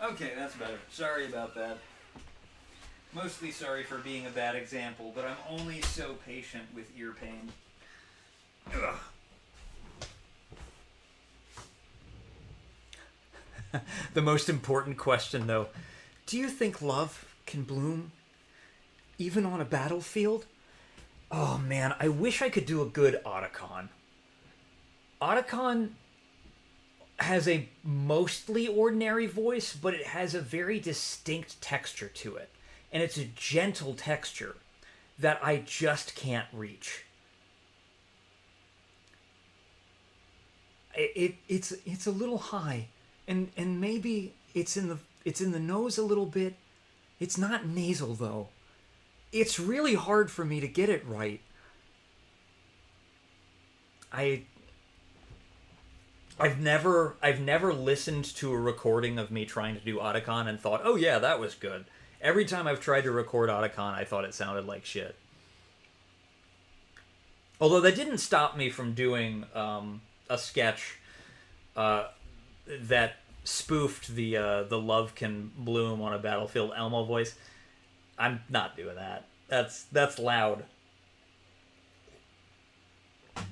S1: Okay, that's better. Sorry about that. Mostly sorry for being a bad example, but I'm only so patient with ear pain. Ugh. The most important question, though. Do you think love can bloom even on a battlefield? Oh, man, I wish I could do a good Otacon. Otacon has a mostly ordinary voice, but it has a very distinct texture to it. And it's a gentle texture that I just can't reach. It's a little high, and maybe it's in the nose a little bit. It's not nasal though. It's really hard for me to get it right. I've never listened to a recording of me trying to do Otacon and thought, oh yeah, that was good. Every time I've tried to record Otacon, I thought it sounded like shit. Although that didn't stop me from doing a sketch that spoofed the Love Can Bloom on a Battlefield Elmo voice. I'm not doing that. That's loud.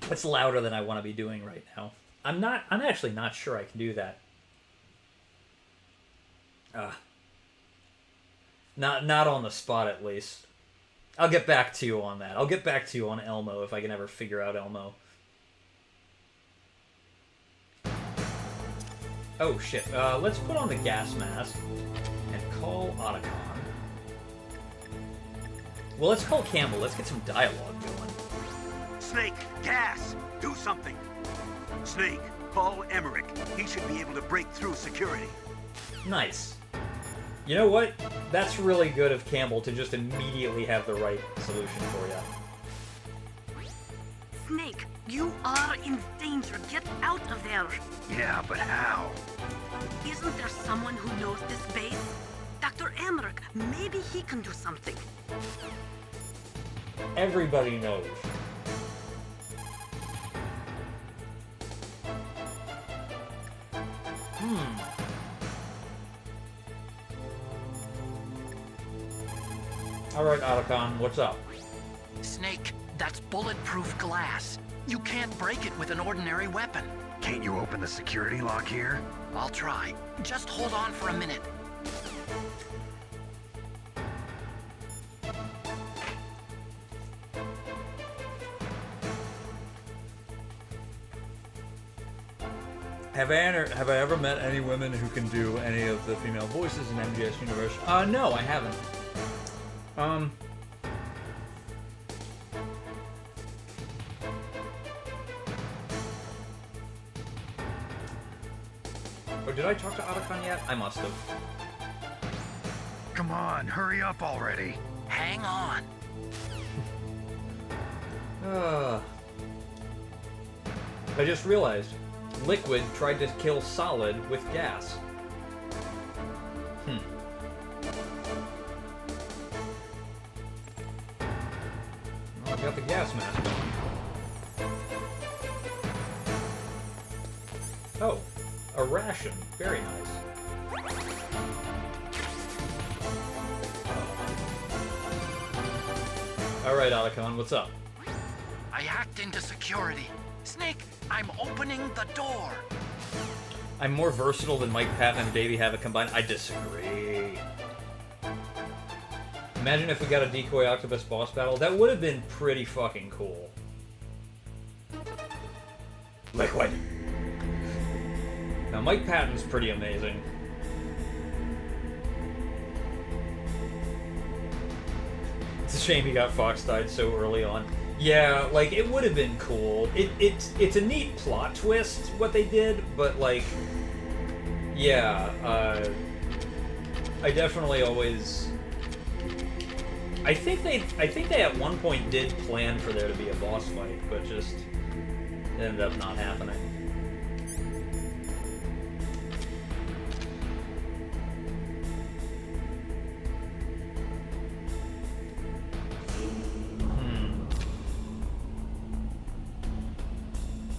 S1: That's louder than I want to be doing right now. I'm actually not sure I can do that. Not on the spot, at least. I'll get back to you on that. I'll get back to you on Elmo if I can ever figure out Elmo. Oh shit. Let's put on the gas mask and call Otacon. Well, let's call Campbell. Let's get some dialogue going.
S5: Snake, gas! Do something! Snake, call Emmerich. He should be able to break through security.
S1: Nice. You know what? That's really good of Campbell to just immediately have the right solution for you.
S7: Snake, you are in danger. Get out of there.
S4: Yeah, but how?
S7: Isn't there someone who knows this base? Dr. Emmerich, maybe he can do something.
S1: Everybody knows. Alright, Otacon, what's up?
S8: Snake, that's bulletproof glass. You can't break it with an ordinary weapon.
S4: Can't you open the security lock here?
S8: I'll try. Just hold on for a minute.
S1: Have I ever met any women who can do any of the female voices in MGS Universe? No, I haven't. Oh, did I talk to Otacon yet? I must have.
S4: Come on, hurry up already.
S8: Hang on.
S1: I just realized, Liquid tried to kill Solid with gas. Well, I've got the gas mask on. Oh, a ration. Very nice. Alright, Otacon, what's up?
S8: I hacked into security. Snake, I'm opening the door.
S1: I'm more versatile than Mike Patton and Baby Havoc combined. I disagree. Imagine if we got a Decoy Octopus boss battle. That would have been pretty fucking cool. Liquid. Now, Mike Patton's pretty amazing. It's a shame he got Fox died so early on. Yeah, like, it would have been cool. It's a neat plot twist, what they did, but, like, yeah, I definitely always... I think they at one point did plan for there to be a boss fight, but just ended up not happening.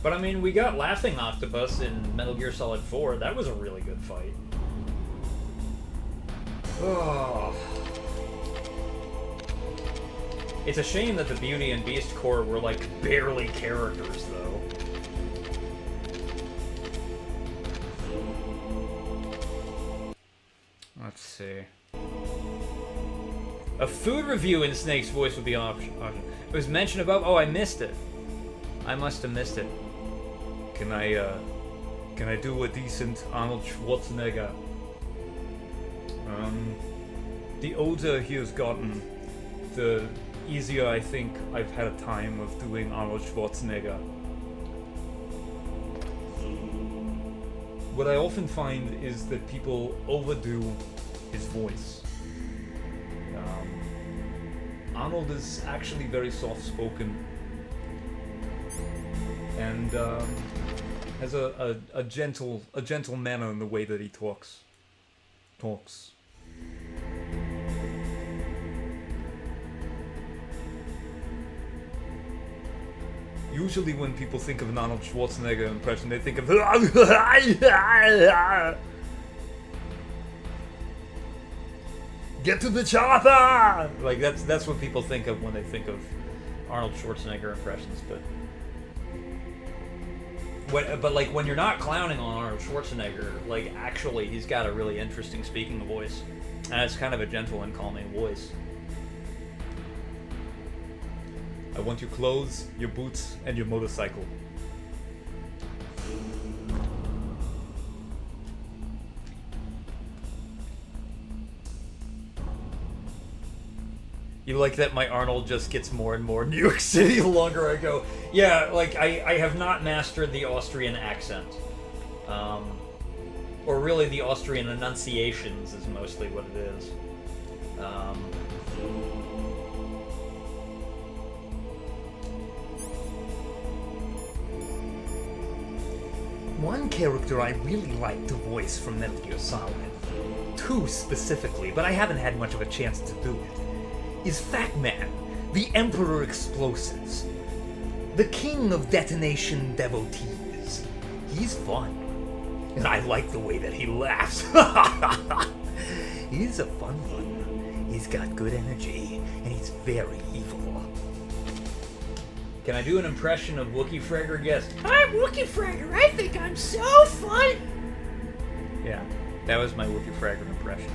S1: But I mean, we got Laughing Octopus in Metal Gear Solid 4. That was a really good fight. Oh. It's a shame that the Beauty and Beast Corps were like barely characters, though. Let's see. A food review in Snake's voice would be option. It was mentioned above. Oh, I missed it. I must have missed it. Can I do a decent Arnold Schwarzenegger? The older he has gotten, the easier I think I've had a time of doing Arnold Schwarzenegger. What I often find is that people overdo his voice. Arnold is actually very soft-spoken and has a gentle manner in the way that he talks. Usually when people think of an Arnold Schwarzenegger impression, they think of get to the chopper! Like that's what people think of when they think of Arnold Schwarzenegger impressions, but like when you're not clowning on Arnold Schwarzenegger, like actually he's got a really interesting speaking voice, and it's kind of a gentle and calming voice. I want your clothes, your boots, and your motorcycle. You like that my Arnold just gets more and more New York City the longer I go. Yeah, like, I have not mastered the Austrian accent. Or really the Austrian enunciations is mostly what it is. One character I really like to voice from Metal Gear Solid, 2 specifically, but I haven't had much of a chance to do it, is Fat Man, the Emperor Explosives, the king of detonation devotees. He's fun, and I like the way that he laughs. He's a fun one. He's got good energy, and he's very evil. Can I do an impression of Wookie Fragger? Yes.
S9: I'm Wookie Fragger. I think I'm so fun.
S1: Yeah, that was my Wookie Fragger impression.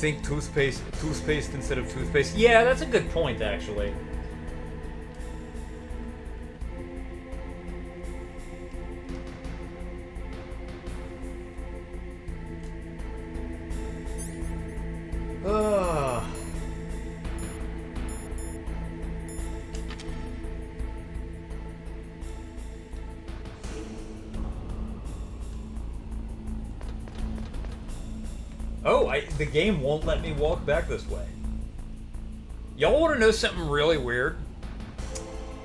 S1: Think toothpaste instead of toothpaste. Yeah, that's a good point, actually. Oh, the game won't let me walk back this way. Y'all want to know something really weird?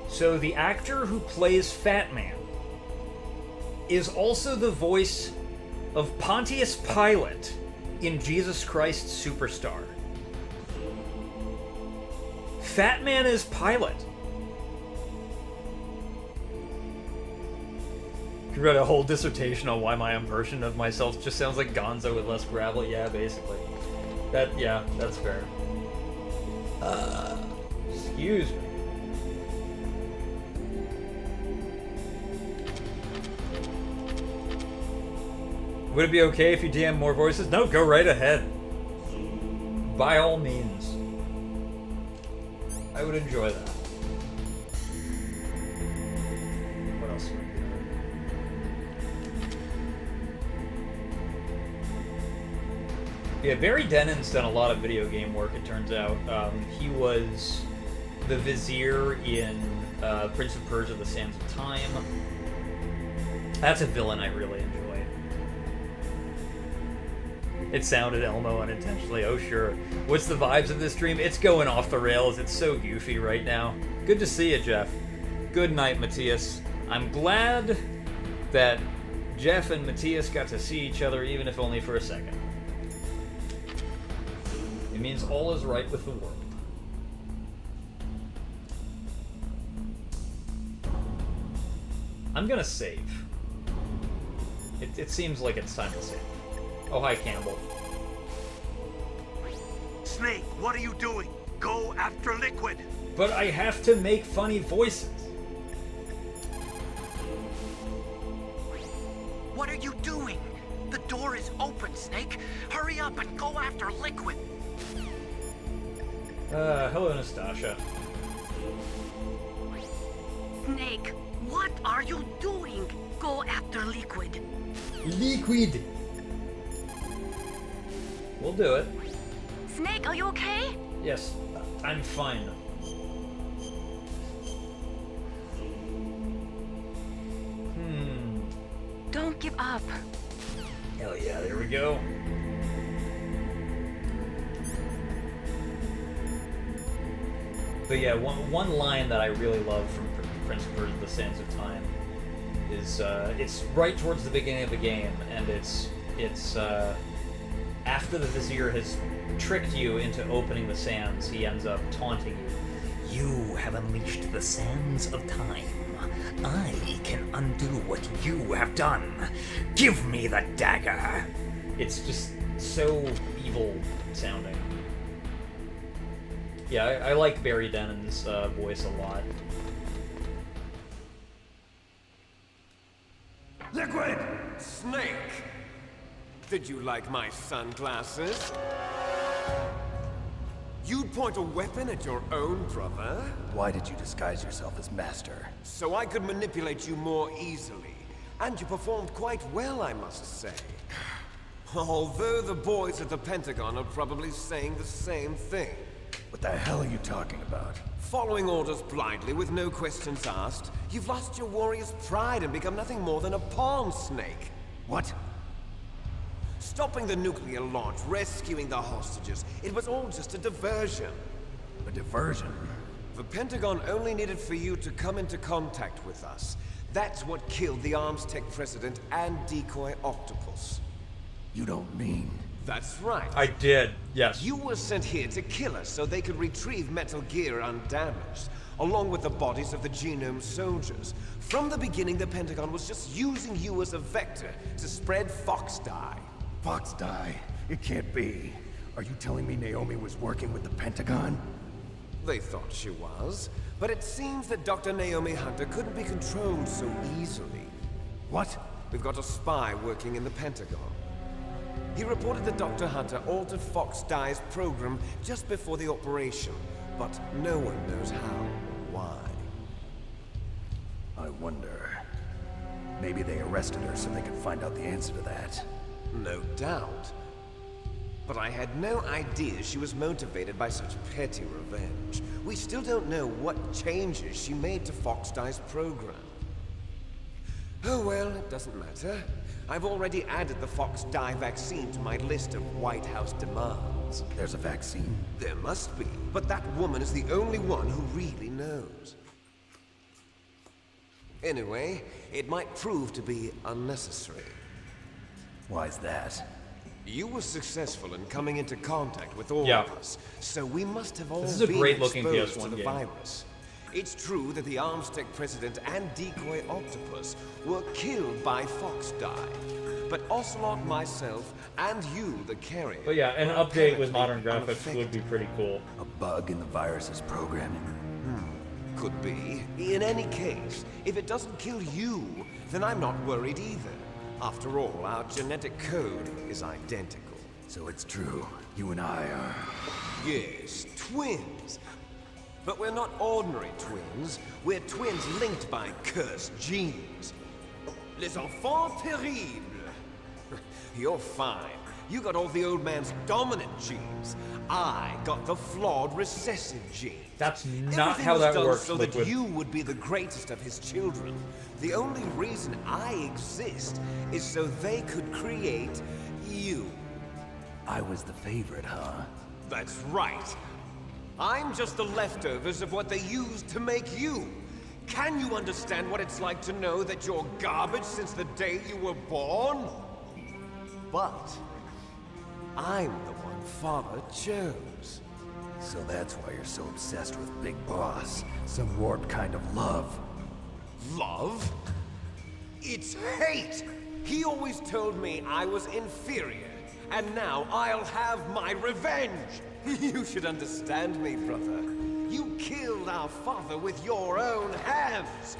S1: So the actor who plays Fat Man is also the voice of Pontius Pilate in Jesus Christ Superstar. Fat Man is Pilate. You read a whole dissertation on why my impression of myself just sounds like Gonzo with less gravel. Yeah, basically. Yeah, that's fair. Excuse me. Would it be okay if you DM more voices? No, go right ahead. By all means. I would enjoy that. What else? Yeah, Barry Denon's done a lot of video game work, it turns out. He was the Vizier in Prince of Persia: The Sands of Time. That's a villain I really enjoy. It sounded Elmo unintentionally. Oh, sure. What's the vibes of this stream? It's going off the rails. It's so goofy right now. Good to see you, Jeff. Good night, Matthias. I'm glad that Jeff and Matthias got to see each other, even if only for a second. It means all is right with the world. I'm gonna save. It seems like it's time to save. Oh, hi, Campbell.
S5: Snake, what are you doing? Go after Liquid!
S1: But I have to make funny voices.
S8: What are you doing? The door is open, Snake. Hurry up and go after Liquid.
S1: Hello, Nastasha.
S7: Snake, what are you doing? Go after Liquid.
S1: Liquid! We'll do it.
S7: Snake, are you okay?
S1: Yes, I'm fine.
S2: Don't give up.
S1: Hell yeah, there we go. But yeah, one line that I really love from Prince of Persia: The Sands of Time is it's right towards the beginning of the game, and it's after the Vizier has tricked you into opening the sands, he ends up taunting you. You have unleashed the sands of time. I can undo what you have done. Give me the dagger. It's just so evil sounding. Yeah, I like Barry Denon's voice a lot.
S5: Liquid! Snake! Did you like my sunglasses? You'd point a weapon at your own brother?
S10: Why did you disguise yourself as Master?
S5: So I could manipulate you more easily. And you performed quite well, I must say. Although the boys at the Pentagon are probably saying the same thing.
S10: What the hell are you talking about?
S5: Following orders blindly with no questions asked, you've lost your warrior's pride and become nothing more than a pawn, Snake.
S10: What?
S5: Stopping the nuclear launch, rescuing the hostages, it was all just a diversion.
S10: A diversion?
S5: The Pentagon only needed for you to come into contact with us. That's what killed the Arms Tech president and decoy octopus.
S10: You don't mean...
S5: That's right.
S1: I did, yes.
S5: You were sent here to kill us so they could retrieve Metal Gear undamaged, along with the bodies of the Genome soldiers. From the beginning, the Pentagon was just using you as a vector to spread Fox dye.
S10: Fox dye? It can't be. Are you telling me Naomi was working with the Pentagon?
S5: They thought she was, but it seems that Dr. Naomi Hunter couldn't be controlled so easily.
S10: What?
S5: We've got a spy working in the Pentagon. He reported that Dr. Hunter altered Fox Dye's program just before the operation, but no one knows how or why.
S10: I wonder... Maybe they arrested her so they could find out the answer to that.
S5: No doubt. But I had no idea she was motivated by such petty revenge. We still don't know what changes she made to Fox Dye's program. Oh well, it doesn't matter. I've already added the Fox Dye vaccine to my list of White House demands.
S10: There's a vaccine?
S5: There must be, but that woman is the only one who really knows. Anyway, it might prove to be unnecessary.
S10: Why's that?
S5: You were successful in coming into contact with all
S1: Yeah.
S5: of us, so we must have all
S1: This is a
S5: been
S1: great-looking
S5: exposed
S1: PS1
S5: to the
S1: game.
S5: virus. It's true that the Armstech president and decoy octopus were killed by Fox Dye, but Ocelot, myself, and you, the carrier.
S1: But yeah, an
S5: were
S1: update with
S5: apparently
S1: modern graphics
S5: unaffected.
S1: would be pretty cool.
S10: A bug in the virus's programming?
S5: Could be. In any case, if it doesn't kill you, then I'm not worried either. After all, our genetic code is identical.
S10: So it's true. You and I are...
S5: Yes, twins. But we're not ordinary twins. We're twins linked by cursed genes. Les enfants terribles. You're fine. You got all the old man's dominant genes. I got the flawed recessive genes.
S1: That's not
S5: Everything
S1: how
S5: was
S1: that
S5: done
S1: works,
S5: so
S1: Liquid.
S5: that you would be the greatest of his children. The only reason I exist is so they could create you.
S10: I was the favorite, huh?
S5: That's right. I'm just the leftovers of what they used to make you. Can you understand what it's like to know that you're garbage since the day you were born? But I'm the one Father chose.
S10: So that's why you're so obsessed with Big Boss. Some warped kind of love.
S5: Love? It's hate! He always told me I was inferior, and now I'll have my revenge! You should understand me, brother. You killed our father with your own hands!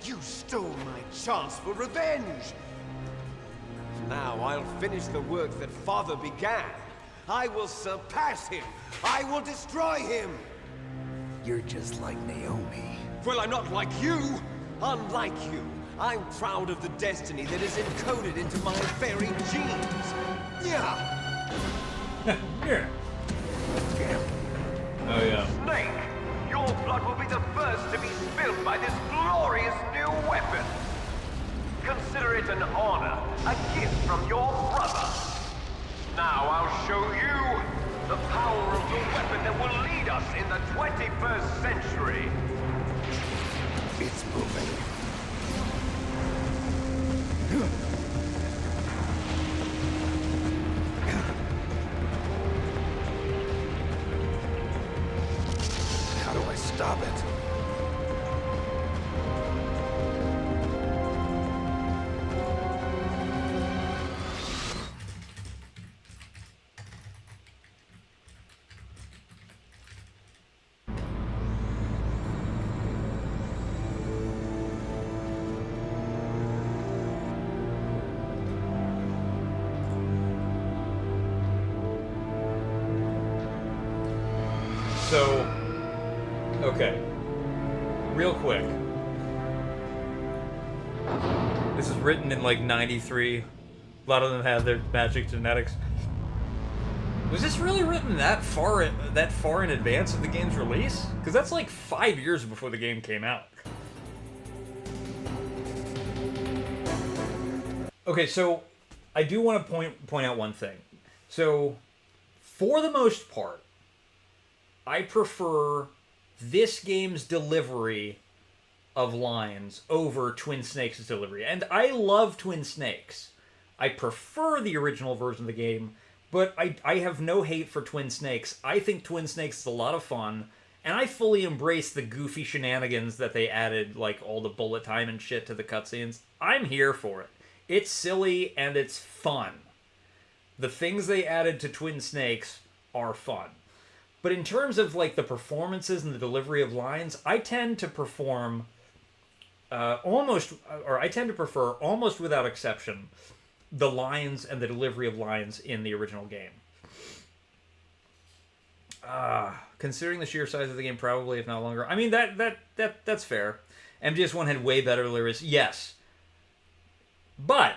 S5: You stole my chance for revenge! Now I'll finish the work that Father began. I will surpass him! I will destroy him!
S10: You're just like Naomi.
S5: Well, I'm not like you! Unlike you, I'm proud of the destiny that is encoded into my very genes! Yeah!
S1: Here. Oh yeah.
S5: Snake, your blood will be the first to be spilled by this glorious new weapon! Consider it an honor, a gift from your brother! Now I'll show you the power of the weapon that will lead us in the 21st century!
S10: It's moving. How do I stop it?
S1: So, okay. Real quick. This is written in like 93. A lot of them have their magic genetics. Was this really written that far in advance of the game's release? Because that's like 5 years before the game came out. Okay, so I do want to point out one thing. So, for the most part, I prefer this game's delivery of lines over Twin Snakes' delivery. And I love Twin Snakes. I prefer the original version of the game, but I have no hate for Twin Snakes. I think Twin Snakes is a lot of fun, and I fully embrace the goofy shenanigans that they added, like all the bullet time and shit to the cutscenes. I'm here for it. It's silly and it's fun. The things they added to Twin Snakes are fun. But in terms of like the performances and the delivery of lines, I tend to prefer almost without exception the lines and the delivery of lines in the original game. Considering the sheer size of the game, probably, if not longer. I mean, that's fair. MGS1 had way better lyrics, yes. But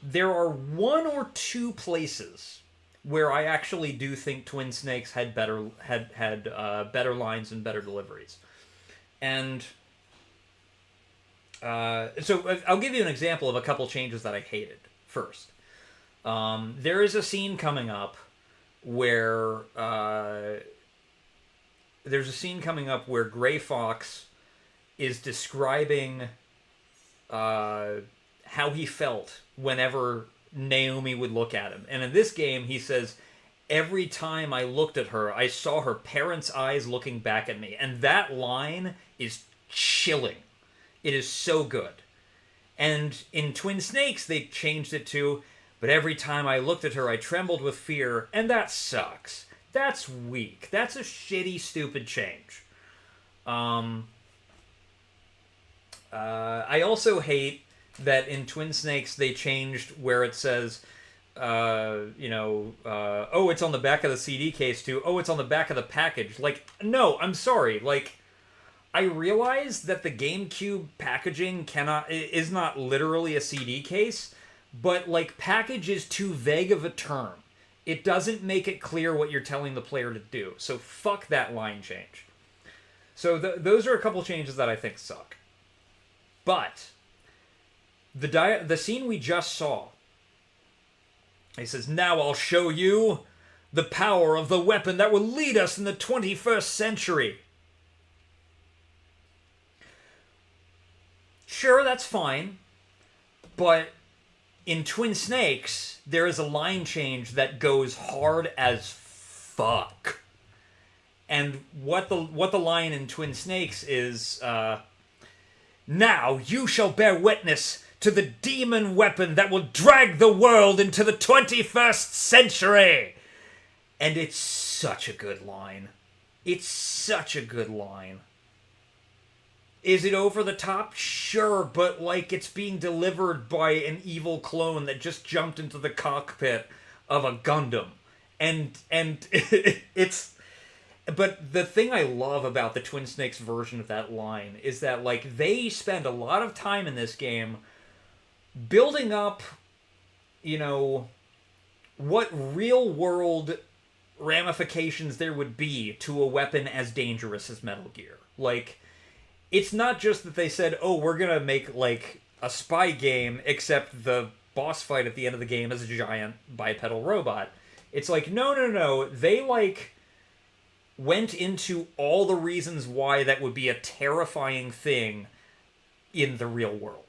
S1: there are one or two places where I actually do think Twin Snakes had better lines and better deliveries. And so I'll give you an example of a couple changes that I hated first. There is a scene coming up where Gray Fox is describing how he felt whenever Naomi would look at him. And in this game, he says, every time I looked at her, I saw her parents' eyes looking back at me. And that line is chilling. It is so good. And in Twin Snakes, they changed it to, but every time I looked at her, I trembled with fear. And that sucks. That's weak. That's a shitty, stupid change. I also hate that in Twin Snakes they changed where it says, oh, it's on the back of the CD case to, oh, it's on the back of the package. Like, no, I'm sorry. Like, I realize that the GameCube packaging is not literally a CD case, but, like, package is too vague of a term. It doesn't make it clear what you're telling the player to do. So fuck that line change. So those are a couple changes that I think suck. But the scene we just saw, he says, now I'll show you the power of the weapon that will lead us in the 21st century. Sure, that's fine. But in Twin Snakes, there is a line change that goes hard as fuck. And what the line in Twin Snakes is, now you shall bear witness to the demon weapon that will drag the world into the 21st century. And it's such a good line. It's such a good line. Is it over the top? Sure, but like it's being delivered by an evil clone that just jumped into the cockpit of a Gundam. And it's... But the thing I love about the Twin Snakes version of that line is that, like, they spend a lot of time in this game building up, what real-world ramifications there would be to a weapon as dangerous as Metal Gear. Like, it's not just that they said, oh, we're gonna make, like, a spy game, except the boss fight at the end of the game is a giant bipedal robot. It's like, no. They, like, went into all the reasons why that would be a terrifying thing in the real world.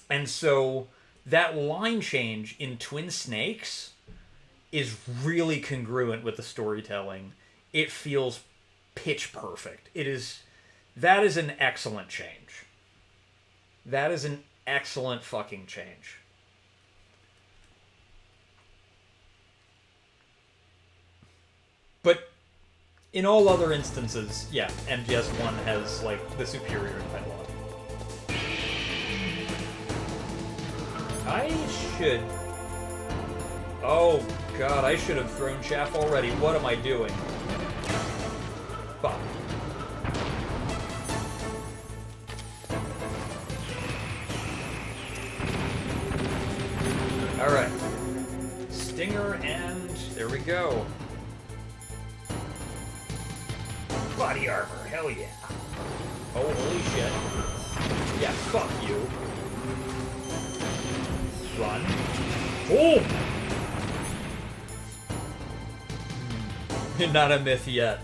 S1: And so that line change in Twin Snakes is really congruent with the storytelling. It feels pitch perfect. That is an excellent change. That is an excellent fucking change. But in all other instances, yeah, MGS1 has, like, the superior dialogue. Oh, God, I should have thrown chaff already. What am I doing? Fuck. Alright. Stinger and... there we go. Body armor, hell yeah. Oh, holy shit. Yeah, fuck you. Run. Boom! You're not a myth yet.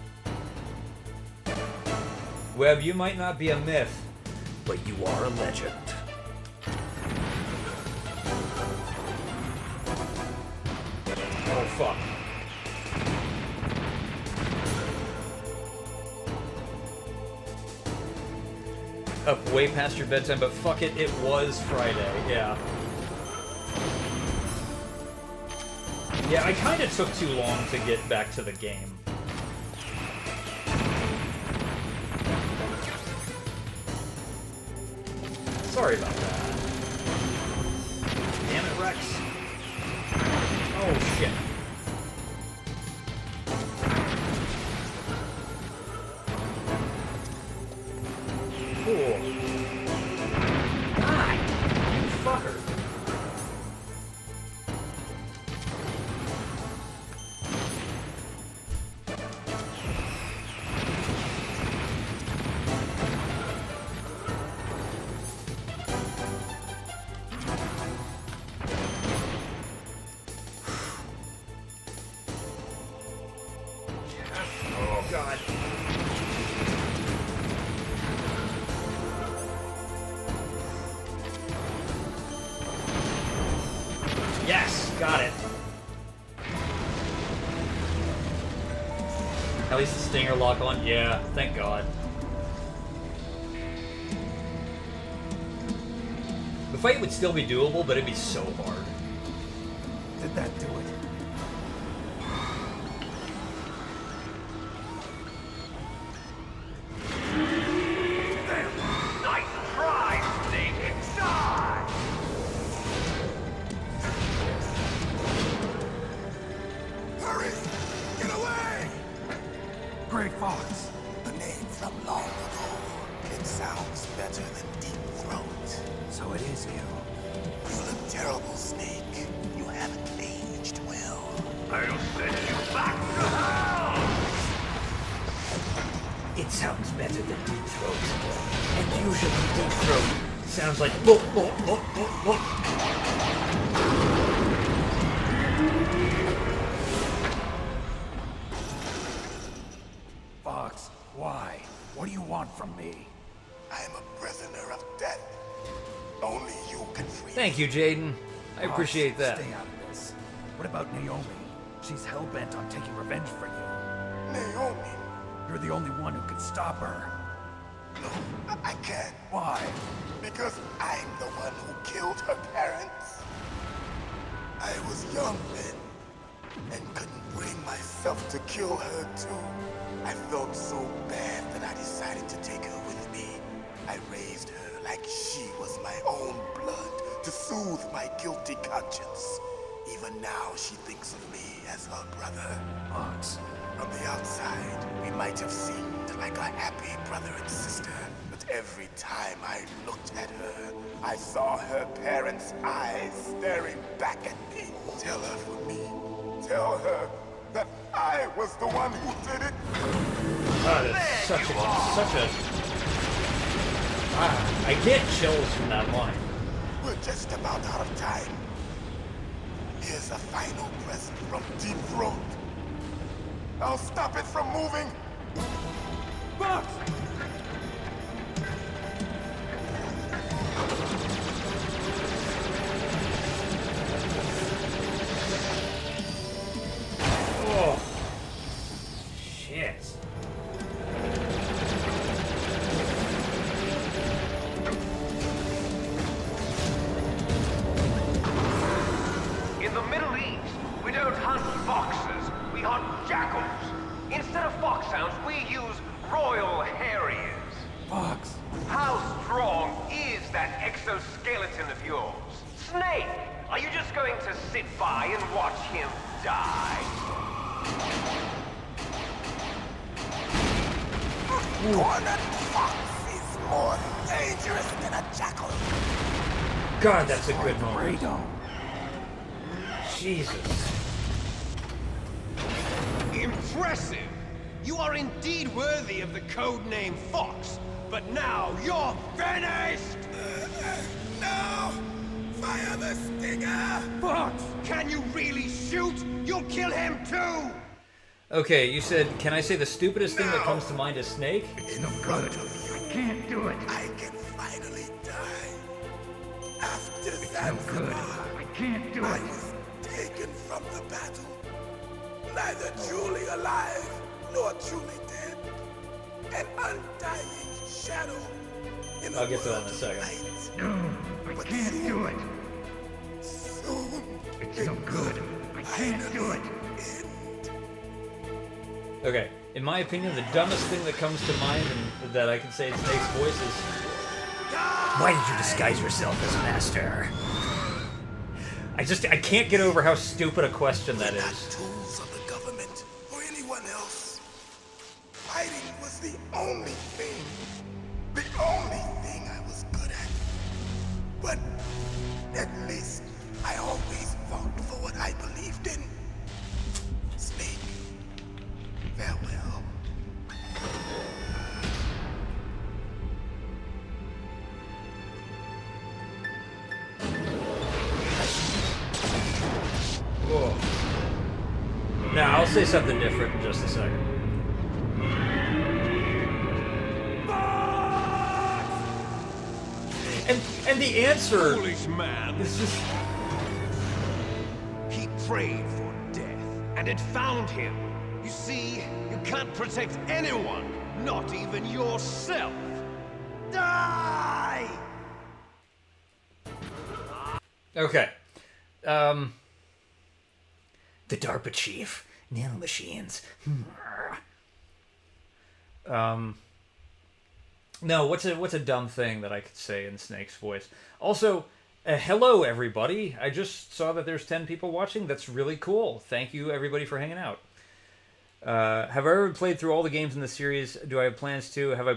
S1: Webb, you might not be a myth, but you are a legend. Oh, fuck. Up way past your bedtime, but fuck it, it was Friday, yeah. Yeah, I kinda took too long to get back to the game. Sorry about that. Yes, got it. At least the stinger lock on. Yeah, thank God. The fight would still be doable, but it'd be so hard.
S10: Did that do it?
S5: Nice try, Snake! Die!
S10: Hurry! Get away! Gray Fox.
S3: A name from long ago. It sounds better than Deep Throat.
S10: So it is you.
S3: You look terrible, Snake. You haven't aged well.
S5: I'll send you back to hell!
S1: It sounds better than Deep Throat. And usually Deep Throat sounds like look.
S10: Fox, why? What do you want from me?
S3: I am a prisoner of death. Only you can free
S1: Thank you, Jaden. I appreciate
S10: Fox,
S1: that.
S10: Stay out of this. What about Naomi? She's hell-bent on taking revenge for you.
S3: Naomi.
S10: You're the only one who can stop her.
S3: No, I can't.
S10: Why?
S3: Because I'm the one who killed her parents. I was young then, and couldn't bring myself to kill her too. I felt so bad that I decided to take her with me. I raised her like she was my own blood to soothe my guilty conscience. Even now, she thinks of me as her brother.
S10: Fox.
S3: From the outside, we might have seemed like a happy brother and sister, but every time I looked at her, I saw her parents' eyes staring back at me. Tell her for me. Tell her that I was the one who did it.
S1: God, it's such a. I get chills from that line.
S3: We're just about out of time. Here's a final present from Deep Throat. I'll stop it from moving.
S10: Fox!
S1: Oh. Shit.
S5: In the Middle East, we don't hunt foxes, we hunt jackals. Instead of foxhounds, we use royal harriers.
S10: Fox!
S5: How strong is that exoskeleton of yours? Snake, are you just going to sit by and watch him die?
S3: Cornered fox is more dangerous than a jackal.
S1: God, that's a good moment.
S10: Freedom.
S1: Jesus.
S11: Impressive! You are indeed worthy of the code name Fox, but now you're finished!
S3: No! Fire the stinger!
S11: Fox! Can you really shoot? You'll kill him too!
S1: Okay, you said, can I say the stupidest thing that
S3: No.
S1: comes to mind is Snake?
S3: In front of you,
S10: I can't do it.
S3: I can finally die. After
S10: No
S3: Zanzibar,
S10: good. I can't do
S3: I
S10: it.
S3: was taken from the battle. Neither truly alive nor truly dead. An undying shadow. In
S1: I'll get to that in a second.
S10: No, I can't do it.
S3: Soon,
S10: It's no good. I can't do it.
S1: Okay, in my opinion, the dumbest thing that comes to mind and that I can say in Snake's voice is, why did you disguise yourself as master? I can't get over how stupid a question that
S3: Not
S1: is.
S3: tools of the government or anyone else. Fighting was the only thing I was good at. But at least I always fought for what I believed in. Snake, farewell.
S1: Whoa. Now, I'll say something different in just a second. And the answer
S11: Foolish man!
S1: is just...
S11: prayed for death, and it found him. You see, you can't protect anyone, not even yourself. Die!
S1: Okay. The DARPA chief. Nanomachines. No, what's a dumb thing that I could say in Snake's voice? Also, hello everybody. I just saw that there's 10 people watching. That's really cool. Thank you everybody for hanging out. Have I ever played through all the games in the series? Do I have plans to? Have I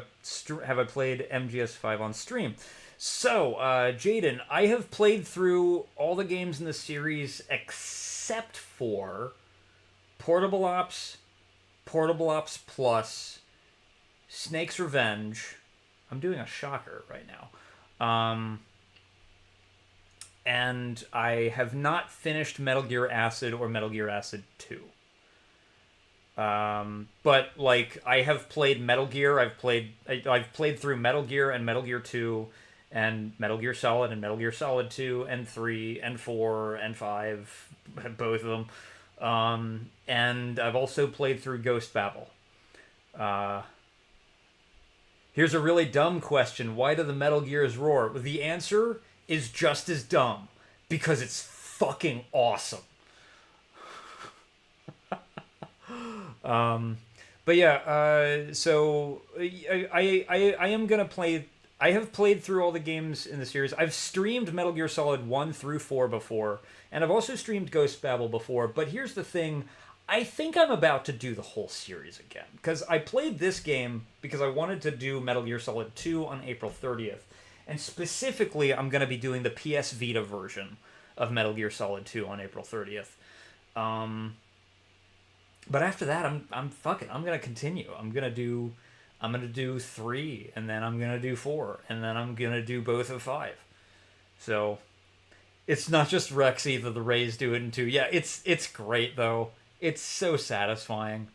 S1: played MGS5 on stream? So, Jaden, I have played through all the games in the series except for Portable Ops Plus, Snake's Revenge. I'm doing a shocker right now. And I have not finished Metal Gear Acid or Metal Gear Acid 2. But like I have played Metal Gear. I've played through Metal Gear and Metal Gear 2 and Metal Gear Solid and Metal Gear Solid 2 and 3 and 4 and 5, both of them. And I've also played through Ghost Babel. Here's a really dumb question. Why do the Metal Gears roar? The answer is just as dumb. Because it's fucking awesome. But yeah, so I am gonna play. I have played through all the games in the series. I've streamed Metal Gear Solid 1 through 4 before, and I've also streamed Ghost Babel before. But here's the thing. I think I'm about to do the whole series again. Because I played this game because I wanted to do Metal Gear Solid 2 on April 30th. And specifically, I'm going to be doing the PS Vita version of Metal Gear Solid 2 on April 30th. But after that, I'm fucking. I'm going to continue. I'm going to do 3, and then I'm going to do 4, and then I'm going to do both of 5. So, it's not just Rex either. The Rays do it in 2. Yeah, it's great, though. It's so satisfying.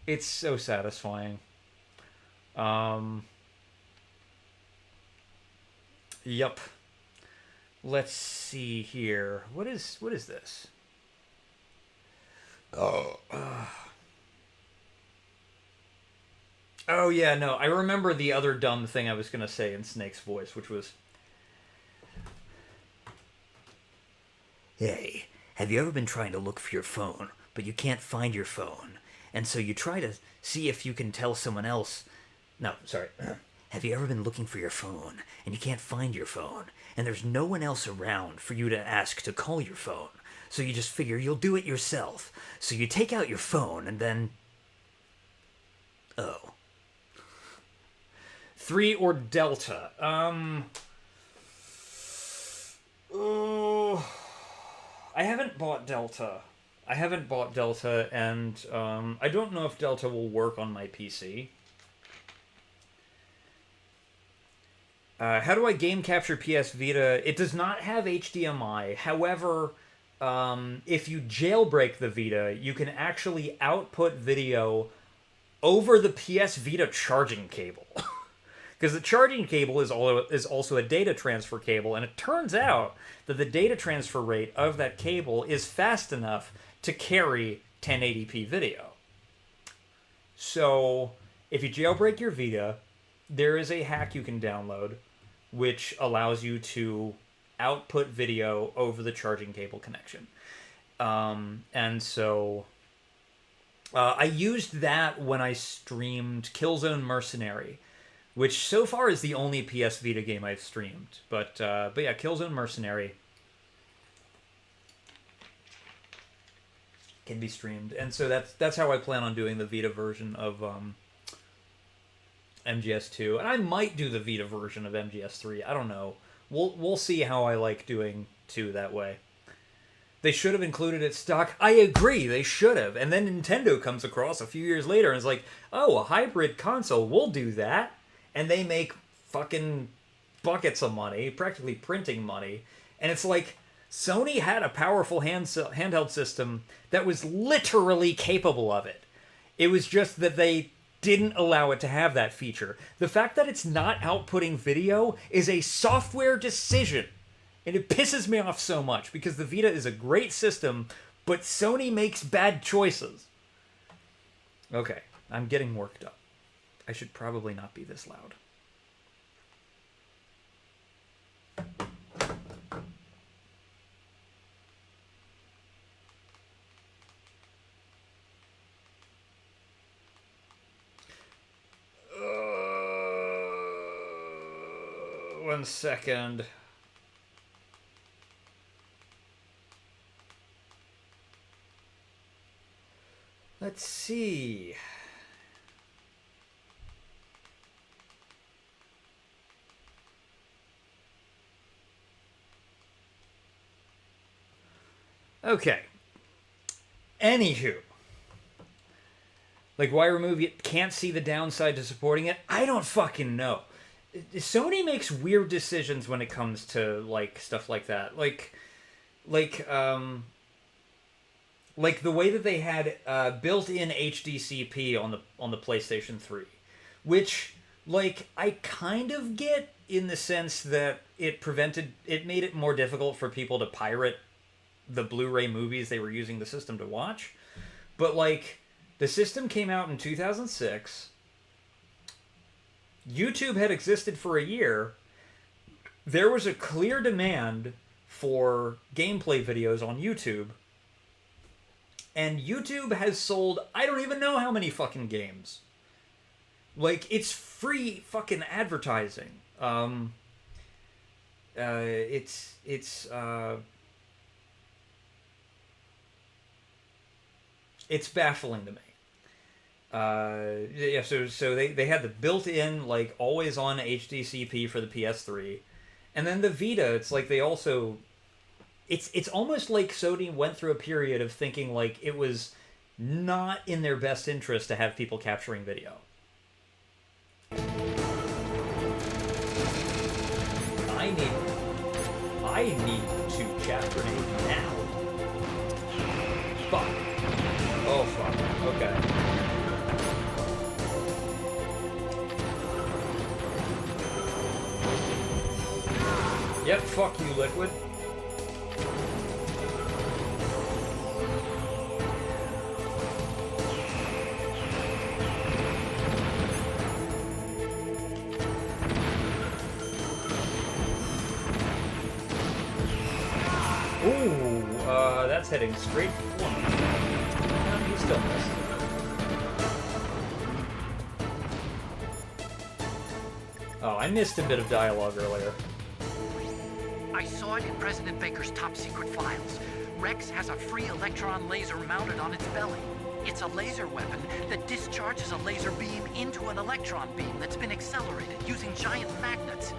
S1: It's so satisfying. Yup. Let's see here. What is this? Oh yeah, no. I remember the other dumb thing I was going to say in Snake's voice, which was, "Hey, have you ever been trying to look for your phone, but you can't find your phone? And so you try to see if you can tell someone else... No, sorry. Have you ever been looking for your phone, and you can't find your phone, and there's no one else around for you to ask to call your phone, so you just figure you'll do it yourself. So you take out your phone, and then... Oh. 3 or Delta? Oh... I haven't bought Delta. And I don't know if Delta will work on my PC. How do I game capture PS Vita? It does not have HDMI. However, if you jailbreak the Vita, you can actually output video over the PS Vita charging cable. Because the charging cable is also a data transfer cable, and it turns out that the data transfer rate of that cable is fast enough to carry 1080p video. So, if you jailbreak your Vita, there is a hack you can download which allows you to output video over the charging cable connection. And so I used that when I streamed Killzone Mercenary, which so far is the only PS Vita game I've streamed. But yeah, Killzone Mercenary can be streamed, and so that's how I plan on doing the Vita version of MGS2, and I might do the Vita version of MGS3. I don't know. We'll see how I like doing 2 that way. They should have included it stock. I agree, they should have. And then Nintendo comes across a few years later and is like, "Oh, a hybrid console, we'll do that." And they make fucking buckets of money, practically printing money. And it's like, Sony had a powerful handheld system that was literally capable of it. It was just that they didn't allow it to have that feature. The fact that it's not outputting video is a software decision. And it pisses me off so much, because the Vita is a great system, but Sony makes bad choices. Okay, I'm getting worked up. I should probably not be this loud. One second. Let's see. Okay. Anywho. Like, why remove it? Can't see the downside to supporting it? I don't fucking know. Sony makes weird decisions when it comes to, like, stuff like that. Like the way that they had built-in HDCP on the PlayStation 3, which, like, I kind of get in the sense that it made it more difficult for people to pirate the Blu-ray movies they were using the system to watch. But, like, the system came out in 2006. YouTube had existed for a year. There was a clear demand for gameplay videos on YouTube. And YouTube has sold I don't even know how many fucking games. Like, it's free fucking advertising. It's baffling to me. Yeah, so they had the built-in, like, always-on HDCP for the PS3. And then the Vita, it's like they also... It's almost like Sony went through a period of thinking, like, it was not in their best interest to have people capturing video. I need to chat grenade now. Fuck. Oh, fuck. Okay. Yep, fuck you, Liquid. Ooh, that's heading straight for me. He still missed. Oh, I missed a bit of dialogue earlier.
S8: I saw it in President Baker's top secret files. Rex has a free electron laser mounted on its belly. It's a laser weapon that discharges a laser beam into an electron beam that's been accelerated using giant magnets.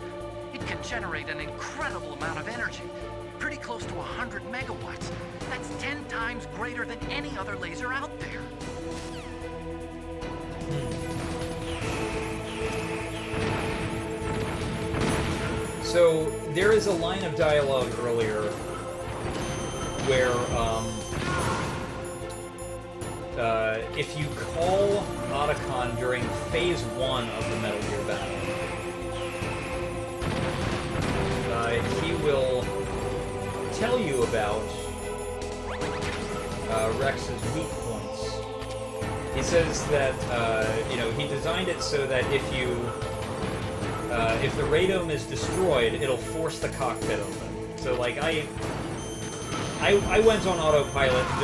S8: It can generate an incredible amount of energy, pretty close to 100 megawatts. That's 10 times greater than any other laser out there.
S1: So, there is a line of dialogue earlier where, if you call Otacon during Phase 1 of the Metal Gear battle, he will tell you about Rex's weak points. He says that, he designed it so that if the radome is destroyed, it'll force the cockpit open. So, like, I went on autopilot and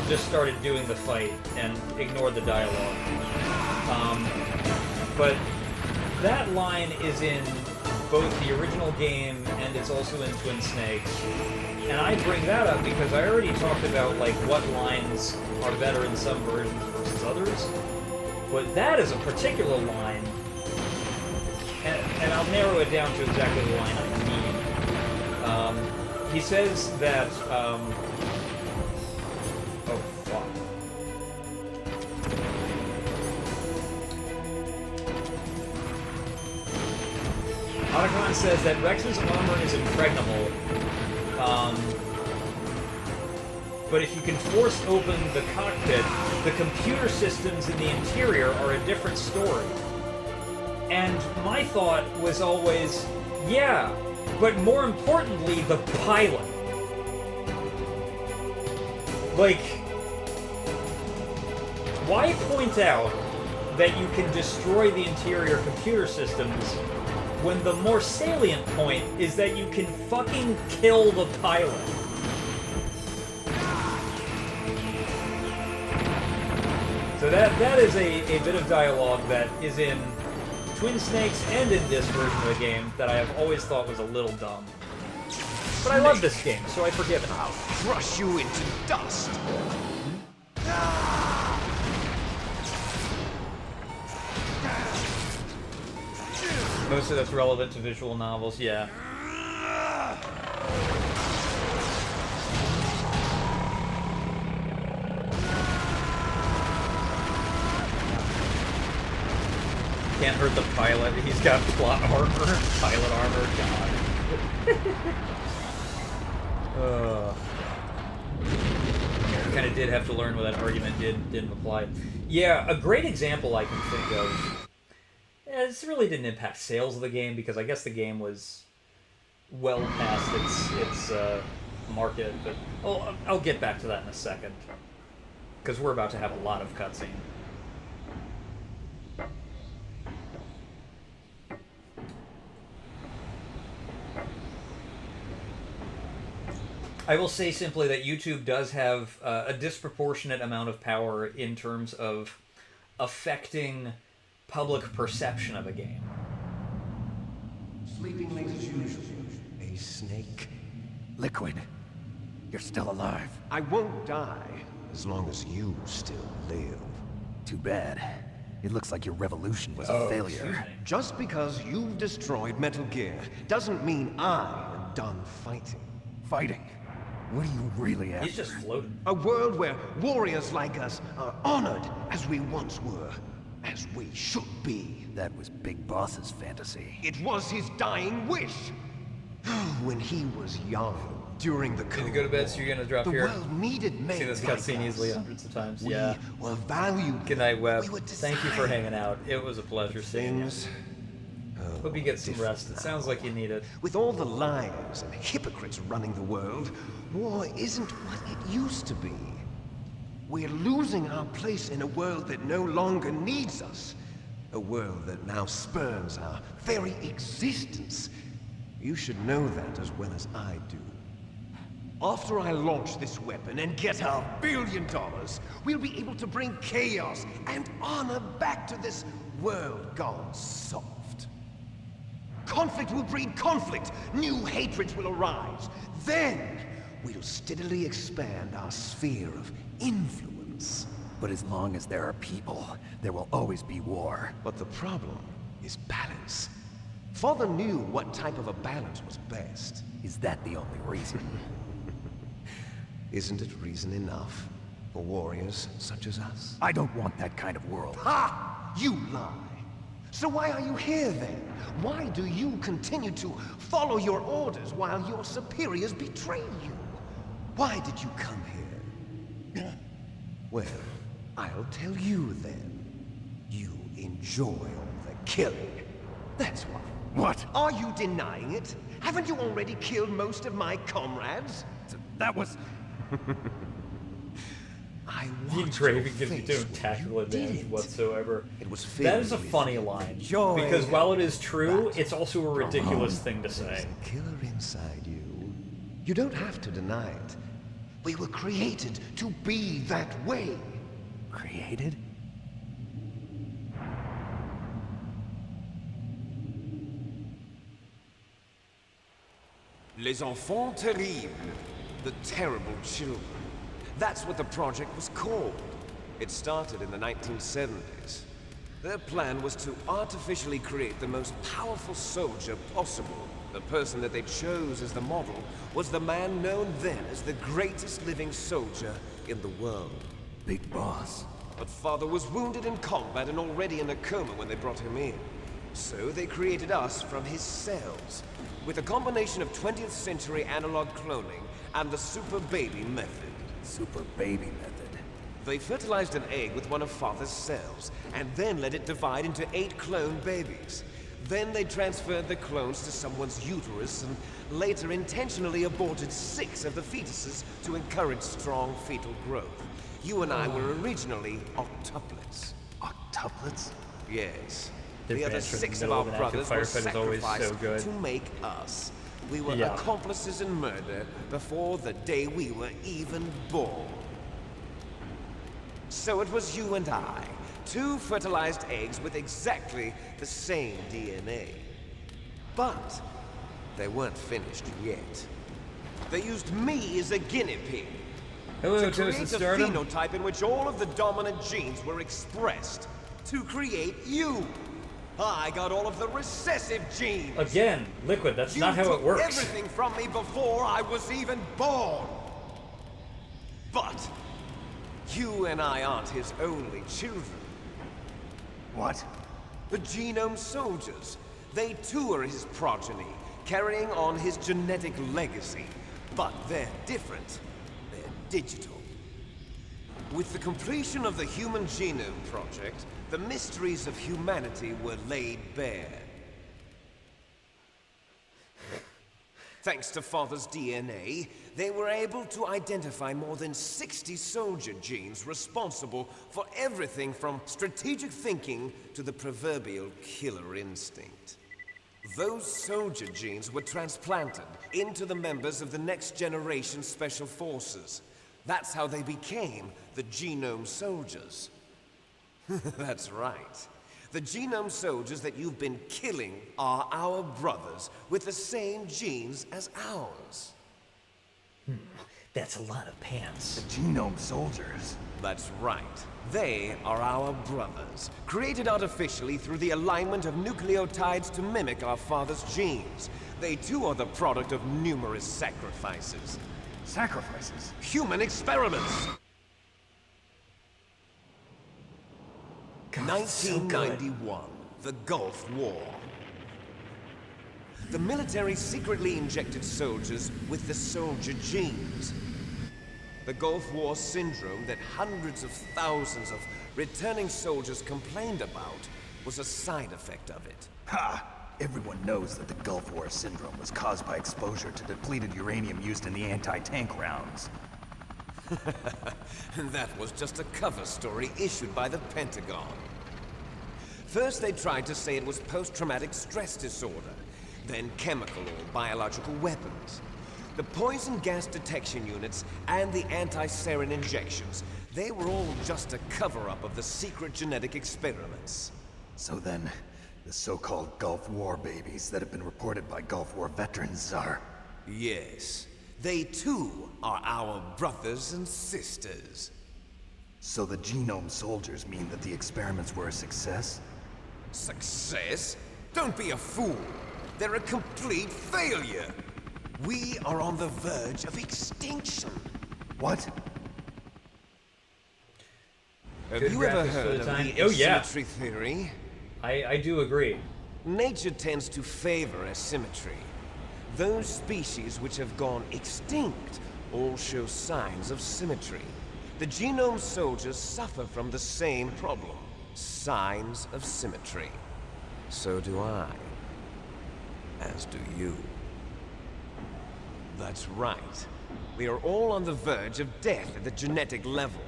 S1: just started doing the fight and ignored the dialogue. But that line is in both the original game and it's also in Twin Snakes. And I bring that up because I already talked about, like, what lines are better in some versions versus others. But that is a particular line. And I'll narrow it down to exactly the line I mean. He says that, oh, fuck. Otacon says that Rex's armor is impregnable, but if you can force open the cockpit, the computer systems in the interior are a different story. And my thought was always, yeah, but more importantly, the pilot. Like, why point out that you can destroy the interior computer systems when the more salient point is that you can fucking kill the pilot? So that is a bit of dialogue that is in Twin Snakes and in this version of the game that I have always thought was a little dumb. But I love this game, so I forgive it.
S11: I'll crush you into dust.
S1: Mostly that's relevant to visual novels, yeah. Can't hurt the pilot. He's got plot armor, pilot armor. God. Kind of did have to learn what that argument didn't apply. Yeah, a great example I can think of. This really didn't impact sales of the game because I guess the game was well past its market. But I'll get back to that in a second because we're about to have a lot of cutscene. I will say simply that YouTube does have a disproportionate amount of power in terms of affecting public perception of a game.
S11: Sleeping late as usual. A snake.
S10: Liquid, you're still alive.
S11: I won't die as long as you still live.
S10: Too bad. It looks like your revolution was a failure.
S11: Just because you've destroyed Metal Gear doesn't mean I am done fighting.
S10: Fighting? What do you really have?
S1: He's just floating.
S11: A world where warriors like us are honored as we once were, as we should be.
S10: That was Big Boss's fantasy.
S11: It was his dying wish. When he was young, during the
S1: Need
S11: Cold
S1: to go to bed,
S11: War,
S1: so you're gonna drop
S11: the
S1: here.
S11: world needed men
S1: See this
S11: like
S1: cutscene
S11: us.
S1: easily hundreds of times.
S11: We
S1: Yeah.
S11: were valued.
S1: Good night, Webb.
S11: We were
S1: Thank you for
S11: desired.
S1: hanging out. It was a pleasure seeing you.
S11: Things
S1: Hope you get some rest. It sounds like you need it.
S11: With all the liars and hypocrites running the world, war isn't what it used to be. We're losing our place in a world that no longer needs us. A world that now spurns our very existence. You should know that as well as I do. After I launch this weapon and get our $1 billion, we'll be able to bring chaos and honor back to this world gone soft. Conflict will breed conflict. New hatreds will arise. Then, we'll steadily expand our sphere of influence.
S10: But as long as there are people, there will always be war.
S11: But the problem is balance. Father knew what type of a balance was best.
S10: Is that the only reason?
S11: Isn't it reason enough for warriors such as us?
S10: I don't want that kind of world.
S11: Ha! You lie. So why are you here then? Why do you continue to follow your orders while your superiors betray you? Why did you come here? Well, I'll tell you then. You enjoy all the killing. That's why.
S10: What?
S11: Are you denying it? Haven't you already killed most of my comrades?
S10: That was...
S11: I
S1: The
S11: want
S1: engraving
S11: your
S1: gives you
S11: face
S1: no
S11: when
S1: tactical
S11: you
S1: advantage
S11: did it.
S1: whatsoever.
S11: It was
S1: That is a
S11: filled
S1: funny
S11: with
S1: line.
S11: joy,
S1: Because while it is true,
S11: but
S1: it's also a ridiculous thing to
S11: There's
S1: say.
S11: a killer inside you. You don't have to deny it. We were created to be that way.
S10: Created?
S5: Les enfants terribles. The terrible children. That's what the project was called. It started in the 1970s. Their plan was to artificially create the most powerful soldier possible. The person that they chose as the model was the man known then as the greatest living soldier in the world.
S10: Big Boss.
S5: But Father was wounded in combat and already in a coma when they brought him in. So they created us from his cells, with a combination of 20th century analog cloning and the super baby method.
S10: Super baby method.
S5: They fertilized an egg with one of Father's cells, and then let it divide into 8 clone babies. Then they transferred the clones to someone's uterus and later intentionally aborted 6 of the fetuses to encourage strong fetal growth. You and I were originally octuplets.
S10: Octuplets?
S5: Yes.
S1: The
S5: The other
S1: adventure in the
S5: 6 of
S1: middle
S5: our
S1: of an active
S5: brothers were
S1: firefight is always so
S5: sacrificed
S1: good.
S5: to make us. We were
S1: Yeah.
S5: accomplices in murder before the day we were even born. So it was you and I, 2 fertilized eggs with exactly the same DNA. But they weren't finished yet. They used me as a guinea pig.
S1: Hello,
S5: to
S1: Toast and
S5: create a
S1: Stardom.
S5: phenotype in which all of the dominant genes were expressed. To create you. I got all of the recessive genes.
S1: Again, Liquid, that's
S5: You
S1: not how
S5: took
S1: it works.
S5: everything from me before I was even born. But you and I aren't his only children.
S10: What?
S5: The Genome Soldiers. They too are his progeny, carrying on his genetic legacy. But they're different. They're digital. With the completion of the Human Genome Project, the mysteries of humanity were laid bare. Thanks to Father's DNA, they were able to identify more than 60 soldier genes responsible for everything from strategic thinking to the proverbial killer instinct. Those soldier genes were transplanted into the members of the next generation Special Forces. That's how they became the Genome Soldiers. That's right. The Genome Soldiers that you've been killing are our brothers with the same genes as ours.
S1: That's a lot of pants.
S10: The Genome Soldiers?
S5: That's right. They are our brothers, created artificially through the alignment of nucleotides to mimic our father's genes. They too are the product of numerous sacrifices.
S10: Sacrifices?
S5: Human experiments!
S1: God,
S5: 1991, the Gulf War. The military secretly injected soldiers with the soldier genes. The Gulf War syndrome that hundreds of thousands of returning soldiers complained about was a side effect of it.
S10: Ha! Everyone knows that the Gulf War syndrome was caused by exposure to depleted uranium used in the anti-tank rounds.
S5: That was just a cover story issued by the Pentagon. First they tried to say it was post-traumatic stress disorder, then chemical or biological weapons. The poison gas detection units and the anti-sarin injections, they were all just a cover-up of the secret genetic experiments.
S10: So then, the so-called Gulf War babies that have been reported by Gulf War veterans are...
S5: Yes. They too are our brothers and sisters.
S10: So the Genome Soldiers mean that the experiments were a success?
S5: Success? Don't be a fool. They're a complete failure. We are on the verge of extinction.
S10: What?
S5: Have
S1: Good
S5: you ever
S1: graphics for
S5: heard
S1: the
S5: of
S1: time.
S5: the
S1: Oh, yeah.
S5: asymmetry theory?
S1: I do agree.
S5: Nature tends to favor asymmetry. Those species which have gone extinct all show signs of symmetry. The Genome Soldiers suffer from the same problem. Signs of symmetry. So do I. As do you. That's right. We are all on the verge of death at the genetic level.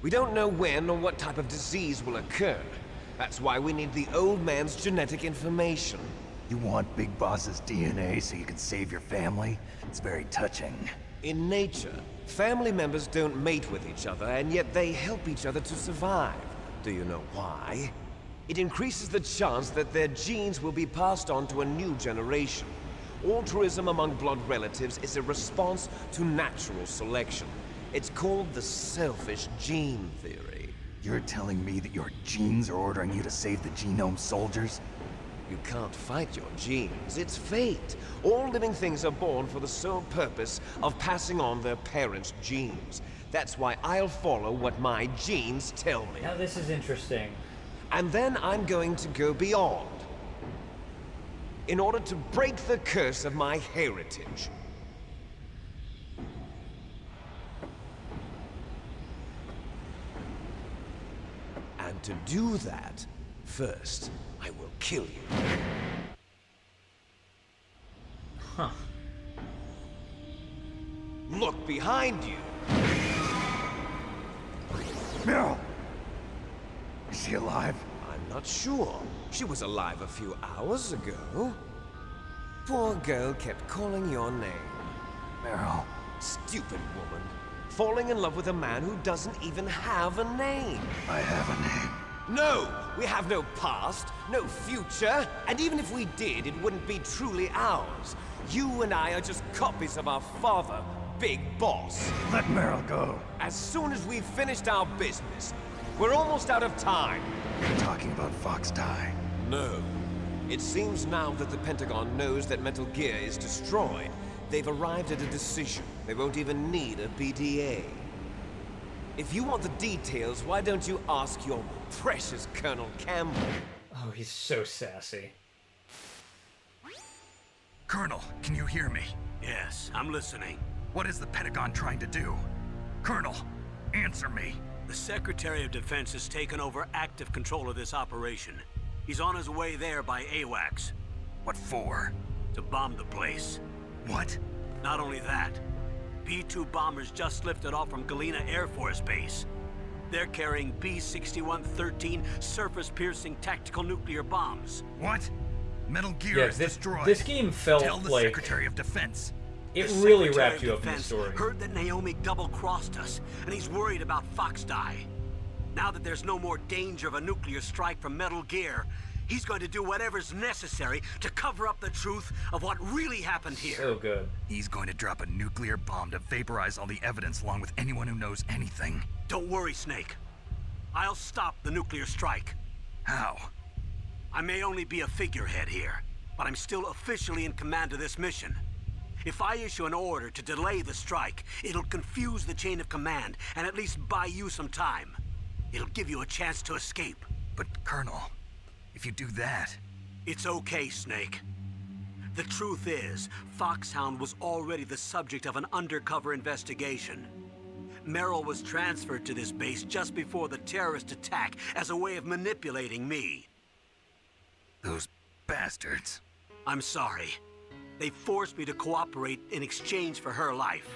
S5: We don't know when or what type of disease will occur. That's why we need the old man's genetic information.
S10: You want Big Boss's DNA so you can save your family? It's very touching.
S5: In nature, family members don't mate with each other, and yet they help each other to survive. Do you know why? It increases the chance that their genes will be passed on to a new generation. Altruism among blood relatives is a response to natural selection. It's called the selfish gene theory.
S10: You're telling me that your genes are ordering you to save the Genome Soldiers?
S5: You can't fight your genes. It's fate. All living things are born for the sole purpose of passing on their parents' genes. That's why I'll follow what my genes tell me.
S1: Now this is interesting.
S5: And then I'm going to go beyond. In order to break the curse of my heritage. And to do that, first, I will kill you.
S11: behind you.
S10: Meryl! Is she alive?
S11: I'm not sure. She was alive a few hours ago. Poor girl kept calling your name.
S10: Meryl.
S11: Stupid woman. Falling in love with a man who doesn't even have a name.
S10: I have a name.
S11: No! We have no past, no future, and even if we did, it wouldn't be truly ours. You and I are just copies of our father, Big Boss.
S10: Let Meryl go.
S11: As soon as we've finished our business, we're almost out of time.
S10: You're talking about Fox Die.
S11: No. It seems now that the Pentagon knows that Metal Gear is destroyed. They've arrived at a decision. They won't even need a BDA. If you want the details, why don't you ask your precious Colonel Campbell?
S1: Oh, he's so sassy.
S4: Colonel, can you hear me?
S3: Yes, I'm listening.
S4: What is the Pentagon trying to do? Colonel, answer me.
S3: The Secretary of Defense has taken over active control of this operation. He's on his way there by AWACS.
S4: What for?
S3: To bomb the place.
S4: What?
S3: Not only that, B-2 bombers just lifted off from Galena Air Force Base. They're carrying B-6113 surface-piercing tactical nuclear bombs.
S4: What? Metal Gear
S1: Yeah,
S4: is destroyed.
S1: this game felt
S4: Tell the
S1: like
S4: Secretary of Defense.
S1: it
S3: The
S1: really
S3: Secretary
S1: wrapped
S3: of
S1: you up in the
S3: Defense
S1: story.
S3: heard that Naomi double-crossed us, and he's worried about Fox Die. Now that there's no more danger of a nuclear strike from Metal Gear, he's going to do whatever's necessary to cover up the truth of what really happened here.
S1: So good.
S4: He's going to drop a nuclear bomb to vaporize all the evidence along with anyone who knows anything.
S3: Don't worry, Snake. I'll stop the nuclear strike.
S4: How?
S3: I may only be a figurehead here, but I'm still officially in command of this mission. If I issue an order to delay the strike, it'll confuse the chain of command and at least buy you some time. It'll give you a chance to escape.
S4: But, Colonel, if you do that...
S3: It's okay, Snake. The truth is, Foxhound was already the subject of an undercover investigation. Meryl was transferred to this base just before the terrorist attack as a way of manipulating me.
S4: Those bastards.
S3: I'm sorry. They forced me to cooperate in exchange for her life.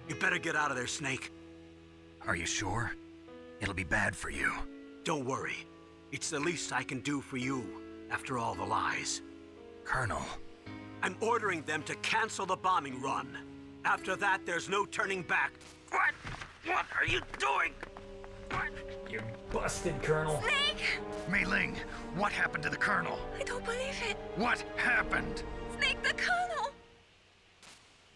S3: You better get out of there, Snake.
S4: Are you sure? It'll be bad for you.
S3: Don't worry. It's the least I can do for you, after all the lies.
S4: Colonel.
S3: I'm ordering them to cancel the bombing run. After that, there's no turning back. What? What are you doing? What?
S1: You're busted, Colonel.
S2: Snake!
S4: Mei Ling, what happened to the Colonel?
S2: I don't believe it.
S4: What happened?
S2: Snake, the Colonel!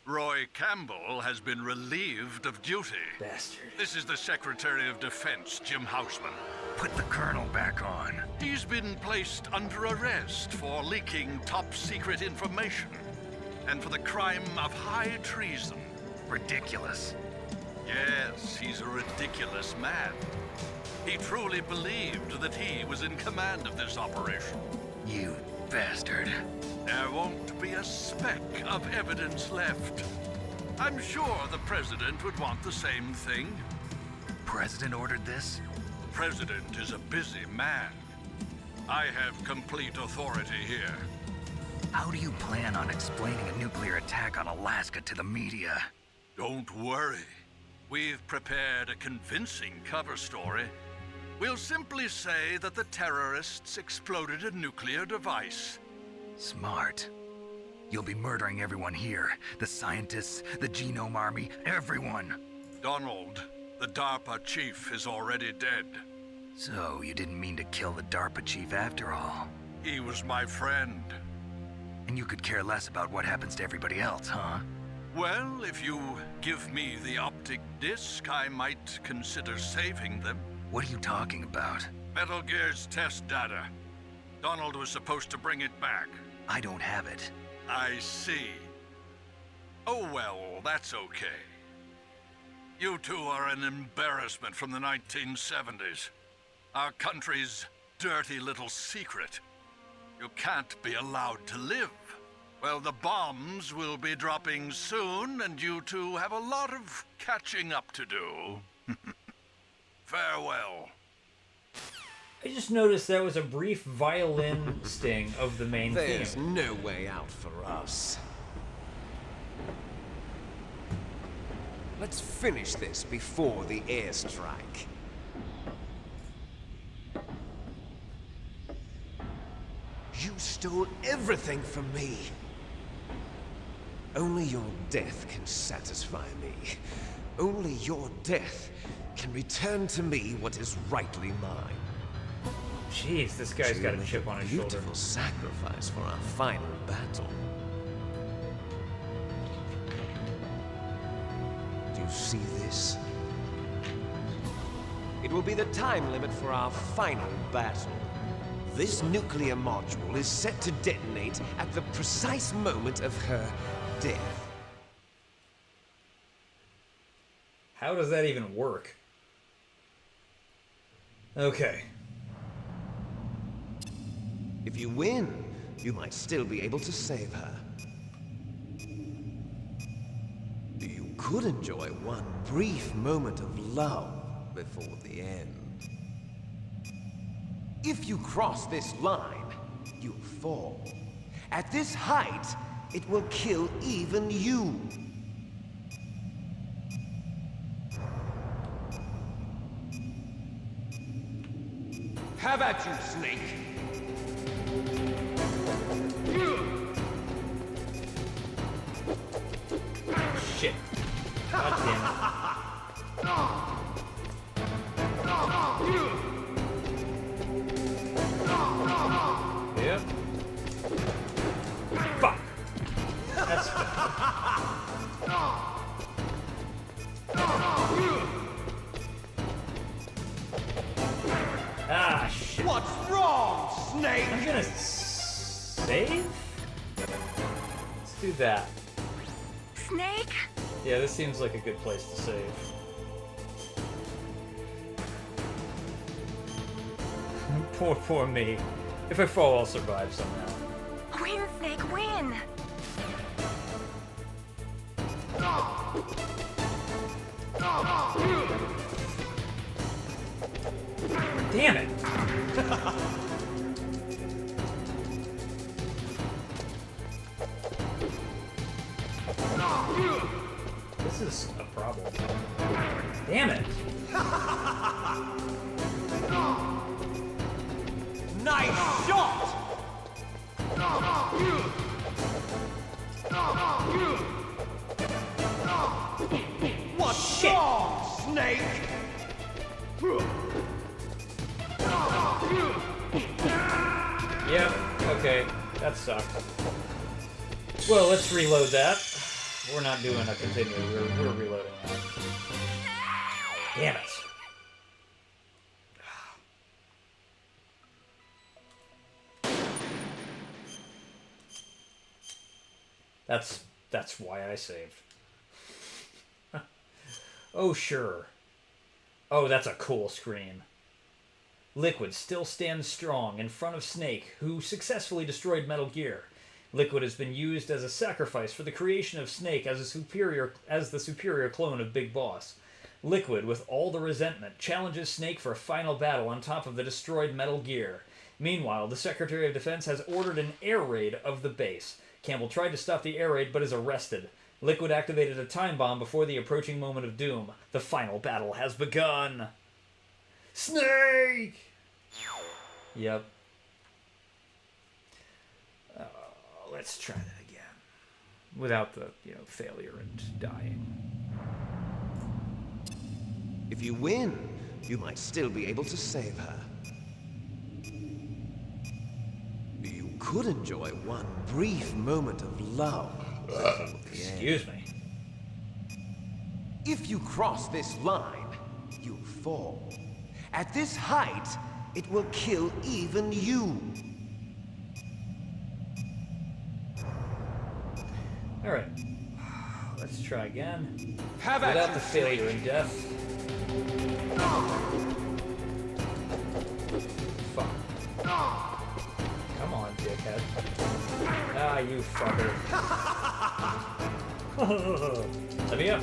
S12: Roy Campbell has been relieved of duty.
S1: Bastard.
S12: This is the Secretary of Defense, Jim Houseman.
S4: Put the Colonel back on.
S12: He's been placed under arrest for leaking top-secret information and for the crime of high treason.
S4: Ridiculous.
S12: Yes, he's a ridiculous man. He truly believed that he was in command of this operation.
S4: You bastard.
S12: There won't be a speck of evidence left. I'm sure the President would want the same thing.
S4: President ordered this?
S12: President is a busy man. I have complete authority here.
S4: How do you plan on explaining a nuclear attack on Alaska to the media?
S12: Don't worry. We've prepared a convincing cover story. We'll simply say that the terrorists exploded a nuclear device.
S4: Smart. You'll be murdering everyone here. The scientists, the Genome Army, everyone.
S12: Donald, the DARPA chief, is already dead.
S4: So, you didn't mean to kill the DARPA chief after all.
S12: He was my friend.
S4: And you could care less about what happens to everybody else, huh?
S12: Well, if you give me the optic disc, I might consider saving them.
S4: What are you talking about?
S12: Metal Gear's test data. Donald was supposed to bring it back.
S4: I don't have it.
S12: I see. Oh well, that's okay. You two are an embarrassment from the 1970s. Our country's dirty little secret. You can't be allowed to live. Well, the bombs will be dropping soon, and you two have a lot of catching up to do. Farewell.
S1: I just noticed there was a brief violin sting of the main
S11: There's
S1: theme.
S11: no way out for us. Let's finish this before the airstrike. You stole everything from me. Only your death can satisfy me. Only your death can return to me what is rightly mine.
S1: Jeez, this guy's got a chip on his shoulder.
S11: Beautiful sacrifice for our final battle. Do you see this? It will be the time limit for our final battle. This nuclear module is set to detonate at the precise moment of her death.
S1: How does that even work? Okay.
S11: If you win, you might still be able to save her. You could enjoy one brief moment of love before the end. If you cross this line, you'll fall. At this height, it will kill even you. Have at you, Snake!
S1: Shit. God damn it. Yep. Fuck. That's ah, shit.
S11: What's wrong, Snake?
S1: I'm gonna save? Let's do that.
S2: Snake?
S1: Yeah, this seems like a good place to save. Poor me. If I fall, I'll survive somehow.
S2: Win, Snake, win!
S1: Damn it! This is a problem. Damn it!
S11: Nice shot! What's wrong, Snake?
S1: Yep, okay, that sucked. Well, let's reload that. We're not doing a continue, we're reloading that. Damn it. That's why I saved. Oh, sure. Oh, that's a cool screen. Liquid still stands strong in front of Snake, who successfully destroyed Metal Gear. Liquid has been used as a sacrifice for the creation of Snake as the superior clone of Big Boss. Liquid, with all the resentment, challenges Snake for a final battle on top of the destroyed Metal Gear. Meanwhile, the Secretary of Defense has ordered an air raid of the base. Campbell tried to stop the air raid, but is arrested. Liquid activated a time bomb before the approaching moment of doom. The final battle has begun. Snake! Yep. Let's try that again. Without the, failure and dying.
S11: If you win, you might still be able to save her. You could enjoy one brief moment of love.
S1: Excuse me.
S11: If you cross this line, you'll fall. At this height, it will kill even you.
S1: Alright. Let's try again.
S11: Have at
S1: Without
S11: you,
S1: the failure and death. Fuck. Come on, dickhead. Ah, you fucker. Let me up,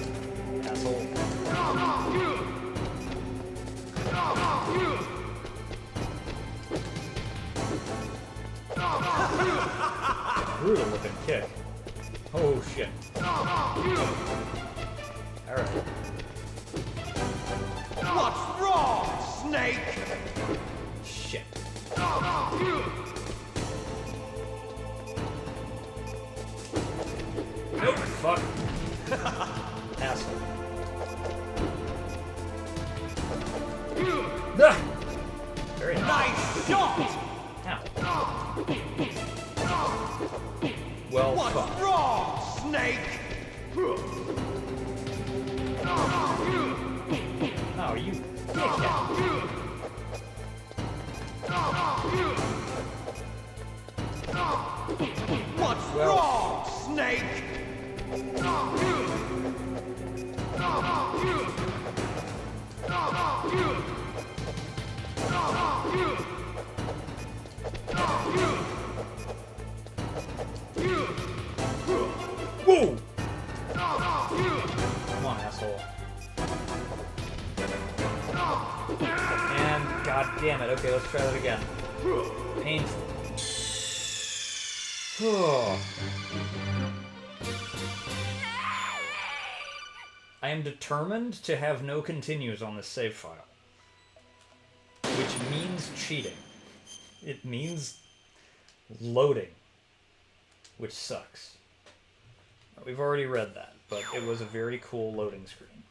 S1: asshole. Brutal looking kick. Oh shit. Alright. Alright.
S11: What's wrong, Snake?
S1: Shit. Oh, fuck. Asshole. Ah! Very
S11: nice shot!
S1: Ow. Well,
S11: what's
S1: fuck.
S11: wrong, Snake?
S1: Oh, you dickhead.
S11: What's wrong, Snake?
S1: Whoa! Come on, asshole. And, god damn it. Okay, let's try that again. Painful. I am determined to have no continues on this save file. Which means cheating. It means loading. Which sucks. We've already read that, but it was a very cool loading screen.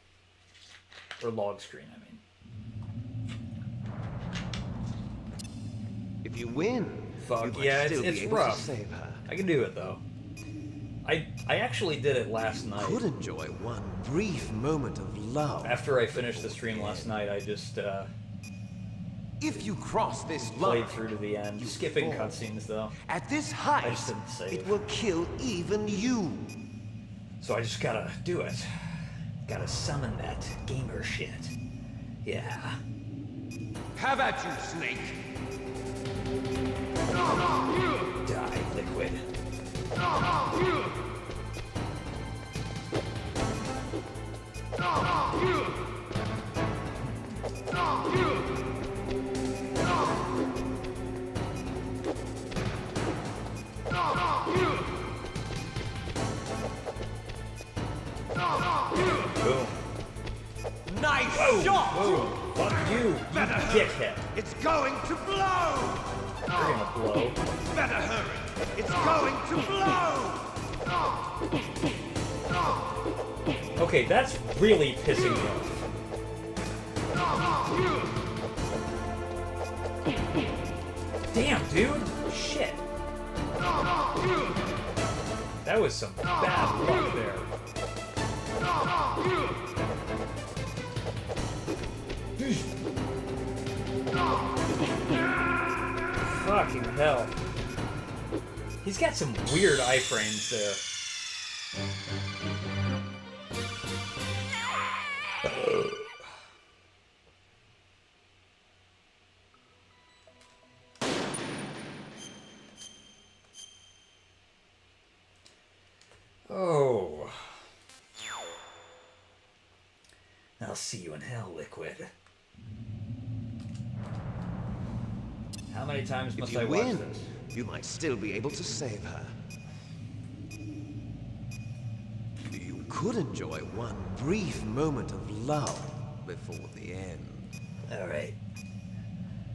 S1: Or log screen, I mean.
S11: If you win,
S1: fuck,
S11: you
S1: yeah,
S11: might still
S1: it's
S11: be able
S1: rough.
S11: to save her.
S1: I can do it, though. I actually did it last night.
S11: Could enjoy one brief moment of love.
S1: After I finished the stream last night, I just,
S11: if you cross this
S1: played
S11: line,
S1: through to the end, skipping cutscenes, though.
S11: At this height,
S1: I just didn't save.
S11: it will kill even you.
S1: So I just gotta do it. Gotta summon that gamer shit. Yeah.
S11: Have at you, Snake.
S1: Die, Liquid. Boom.
S11: Nice
S1: Whoa,
S11: shot!
S1: Whoa, fuck you, you dickhead.
S11: It's going to blow!
S1: You're gonna blow.
S11: Better hurry! It's going to blow!
S1: Okay, that's really pissing me off. Damn, dude. Shit. That was some bad luck there. Fucking hell. He's got some weird iframes there. Oh. I'll see you in hell, Liquid. How many times must
S11: If you
S1: I watch
S11: win,
S1: this?
S11: you might still be able to save her. You could enjoy one brief moment of love before the end.
S1: Alright.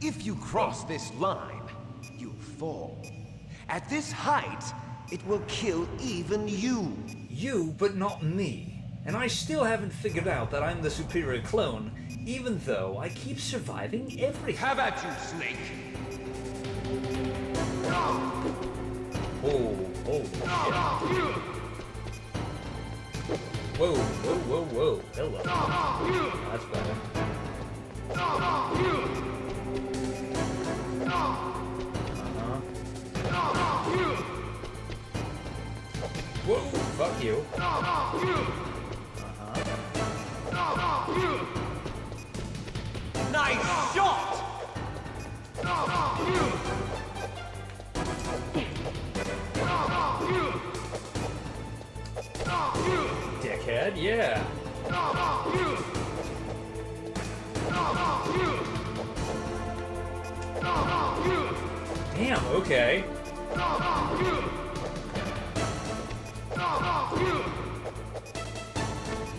S11: If you cross this line, you fall. At this height, it will kill even you.
S1: You, but not me. And I still haven't figured out that I'm the superior clone, even though I keep surviving everything.
S11: Have at you, Snake.
S1: Oh, holy shit. Whoa, whoa, whoa, whoa. Hello. That's better. Whoa, fuck you.
S11: Nice shot!
S1: Dickhead, yeah. Damn, okay.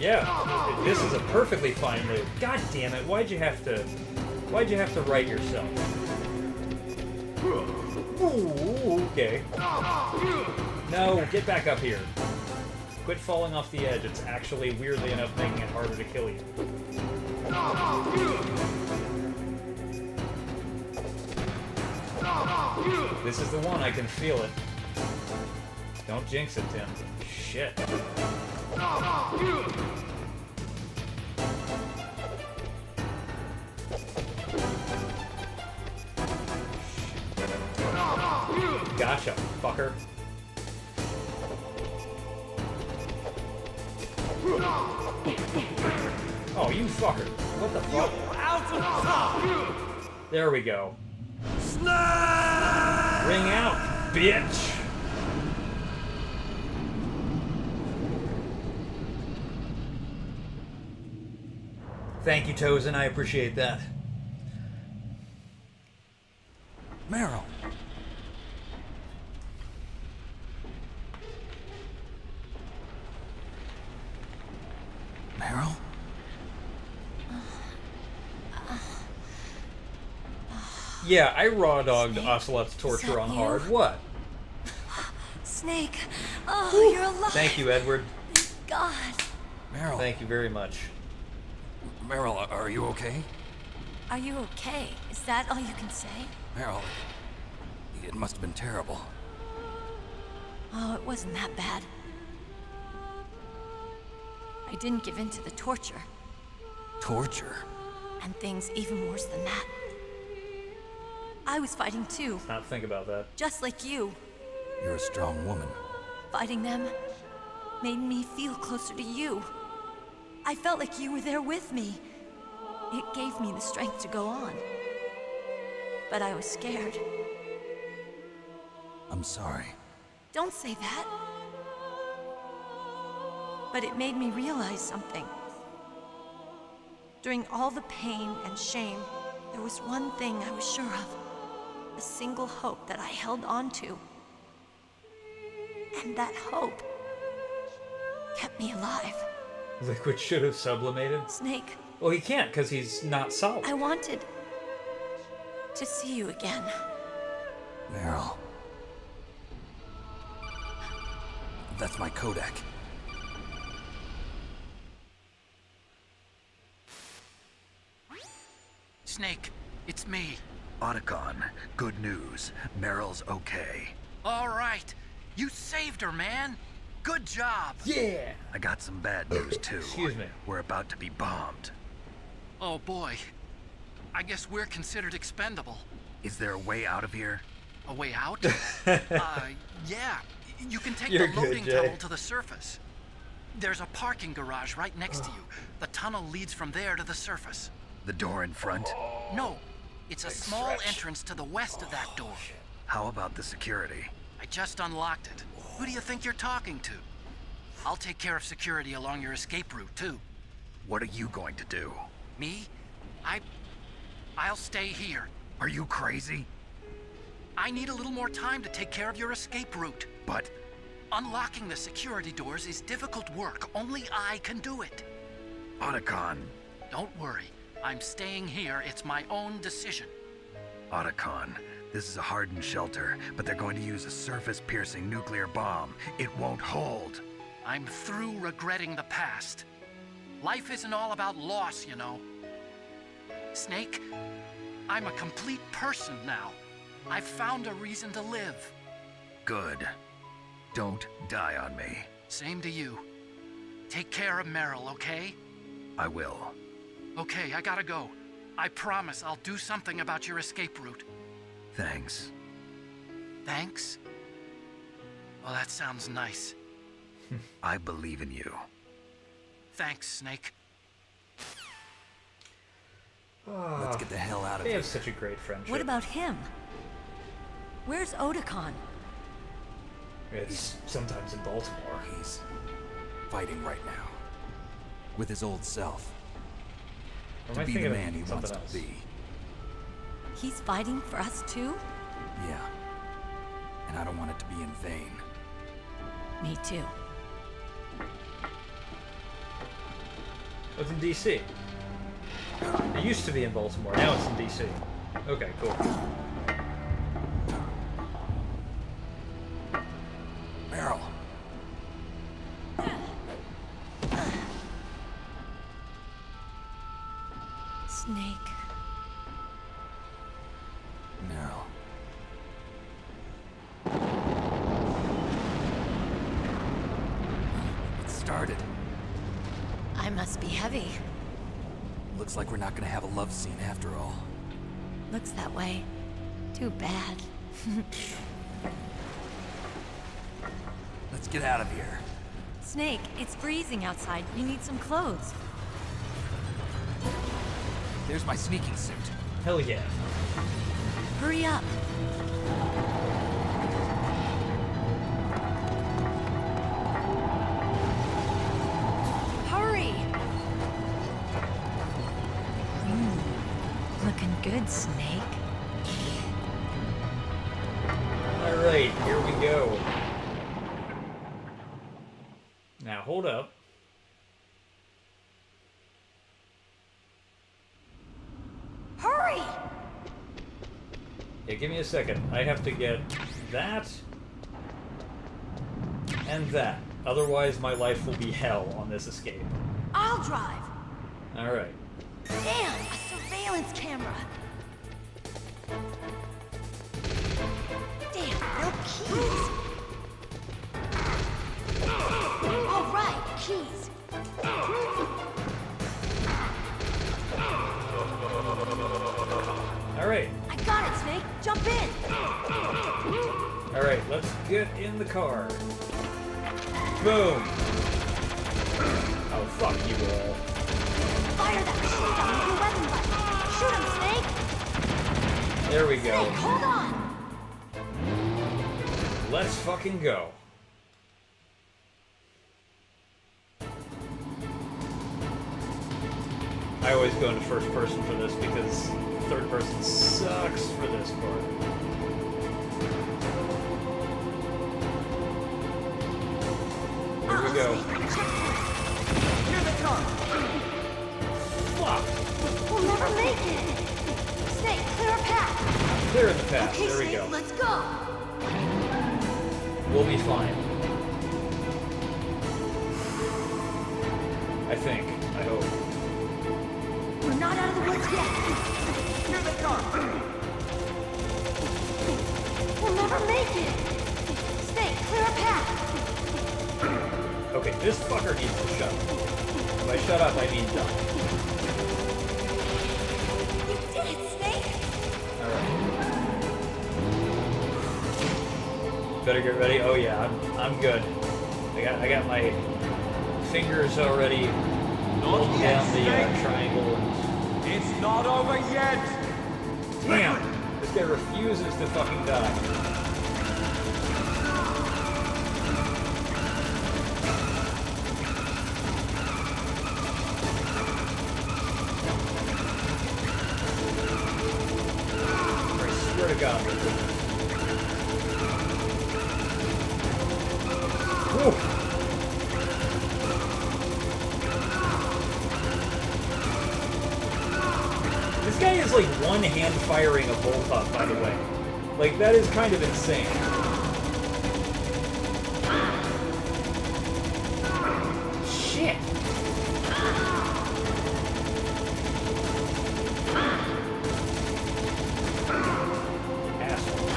S1: Yeah, this is a perfectly fine move. God damn it! Why'd you have to write yourself? Ooh, okay. No, get back up here. Quit falling off the edge. It's actually, weirdly enough, making it harder to kill you. This is the one. I can feel it. Don't jinx it, Tim. Shit. Gotcha, fucker. Oh, you fucker. What the fuck? There we go. Ring out, bitch! Thank you, Tozen. I appreciate that.
S10: Meryl. Meryl?
S1: Yeah, I raw-dogged Ocelot's torture on hard. What?
S13: Snake. Oh, you're alive.
S1: Thank you, Edward.
S13: God.
S10: Meryl.
S1: Thank you very much.
S10: Meryl, are you okay?
S13: Are you okay? Is that all you can say?
S10: Meryl, it must have been terrible.
S13: Oh, it wasn't that bad. I didn't give in to the torture.
S10: Torture?
S13: And things even worse than that. I was fighting too.
S1: Let's not think about that.
S13: Just like you.
S10: You're a strong woman.
S13: Fighting them made me feel closer to you. I felt like you were there with me. It gave me the strength to go on. But I was scared.
S10: I'm sorry.
S13: Don't say that. But it made me realize something. During all the pain and shame, there was one thing I was sure of. A single hope that I held on to. And that hope kept me alive.
S1: Liquid should have sublimated.
S13: Snake.
S1: Well, he can't because he's not solid.
S13: I wanted to see you again.
S10: Meryl. That's my Kodak.
S8: Snake, it's me.
S4: Otacon, good news. Meryl's okay.
S8: All right. You saved her, man. Good job.
S1: Yeah.
S4: I got some bad news, too.
S1: Excuse me.
S4: We're about to be bombed.
S8: Oh, boy. I guess we're considered expendable.
S4: Is there a way out of here?
S8: A way out? Yeah. You can take
S1: You're
S8: the
S1: good,
S8: loading
S1: Jay.
S8: tunnel to the surface. There's a parking garage right next to you. The tunnel leads from there to the surface.
S4: The door in front?
S8: No. It's a small entrance to the west of that door.
S4: How about the security?
S8: I just unlocked it. Who do you think you're talking to? I'll take care of security along your escape route, too.
S4: What are you going to do?
S8: Me? I'll stay here.
S4: Are you crazy?
S8: I need a little more time to take care of your escape route.
S4: But
S8: unlocking the security doors is difficult work. Only I can do it.
S4: Otacon.
S8: Don't worry. I'm staying here. It's my own decision.
S4: Otacon, this is a hardened shelter, but they're going to use a surface-piercing nuclear bomb. It won't hold.
S8: I'm through regretting the past. Life isn't all about loss, you know. Snake, I'm a complete person now. I've found a reason to live.
S4: Good. Don't die on me.
S8: Same to you. Take care of Meryl, okay?
S4: I will.
S8: Okay, I gotta go. I promise I'll do something about your escape route.
S4: Thanks.
S8: Thanks? Well, that sounds nice.
S4: I believe in you.
S8: Thanks, Snake.
S10: Let's get the hell out of
S1: They
S10: here.
S1: have such a great friendship.
S13: What about him? Where's Otacon?
S1: It's sometimes in Baltimore.
S10: He's fighting right now. With his old self.
S1: Or am
S10: To
S1: I
S10: be
S1: thinking
S10: the
S1: of
S10: man he wants
S1: something else?
S10: to be.
S13: He's fighting for us too?
S10: Yeah. And I don't want it to be in vain.
S13: Me too.
S1: It's in DC. It used to be in Baltimore, now it's in DC. Okay, cool.
S10: Meryl.
S13: Snake.
S10: Meryl. It started.
S13: I must be heavy.
S10: Looks like we're not gonna have a love scene after all.
S13: Looks that way. Too bad.
S10: Let's get out of here.
S13: Snake, it's freezing outside. You need some clothes.
S10: There's my sneaking suit.
S1: Hell yeah.
S13: Hurry up. Hurry! Looking good, Snake.
S1: Alright, here we go. Now, hold up.
S13: Hurry!
S1: Yeah, give me a second. I have to get that and that. Otherwise, my life will be hell on this escape.
S13: I'll drive.
S1: Alright.
S13: Damn, a surveillance camera. Damn, no keys. All right, keys.
S1: Alright.
S13: I got it, Snake. Jump in.
S1: Alright, let's get in the car. Boom. Oh, fuck you all.
S13: Fire that machine gun with your weapon button. Shoot him, Snake.
S1: There we go.
S13: Snake, hold on.
S1: Let's fucking go. I always go into first person for this because third person sucks for this part. Here we go.
S13: Here they come.
S1: Fuck!
S13: We'll never make it. Snake, clear a path.
S1: Clear the path.
S13: Okay,
S1: There we
S13: Snake,
S1: go.
S13: let's go.
S1: We'll be fine. I think. I hope.
S13: We're not out of the woods yet. Here they come. We'll never make it. Snake, clear a path.
S1: Okay, this fucker needs to shut up. By shut up, I mean done.
S13: You did it, Snake.
S1: Alright. Better get ready. Oh yeah, I'm good. I got my fingers already holding down the triangle.
S14: It's not over yet.
S1: Damn! This guy refuses to fucking die. I swear to God. Whew. This guy is like one hand firing a bullpup, by the way. Like, that is kind of insane. Shit. Asshole.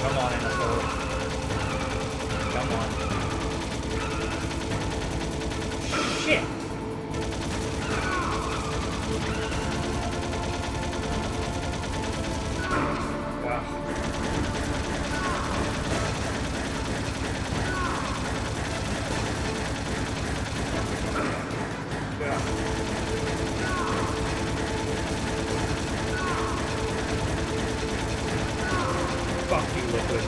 S1: Come on, asshole. Come on. Shit. Fuck you, Liquid.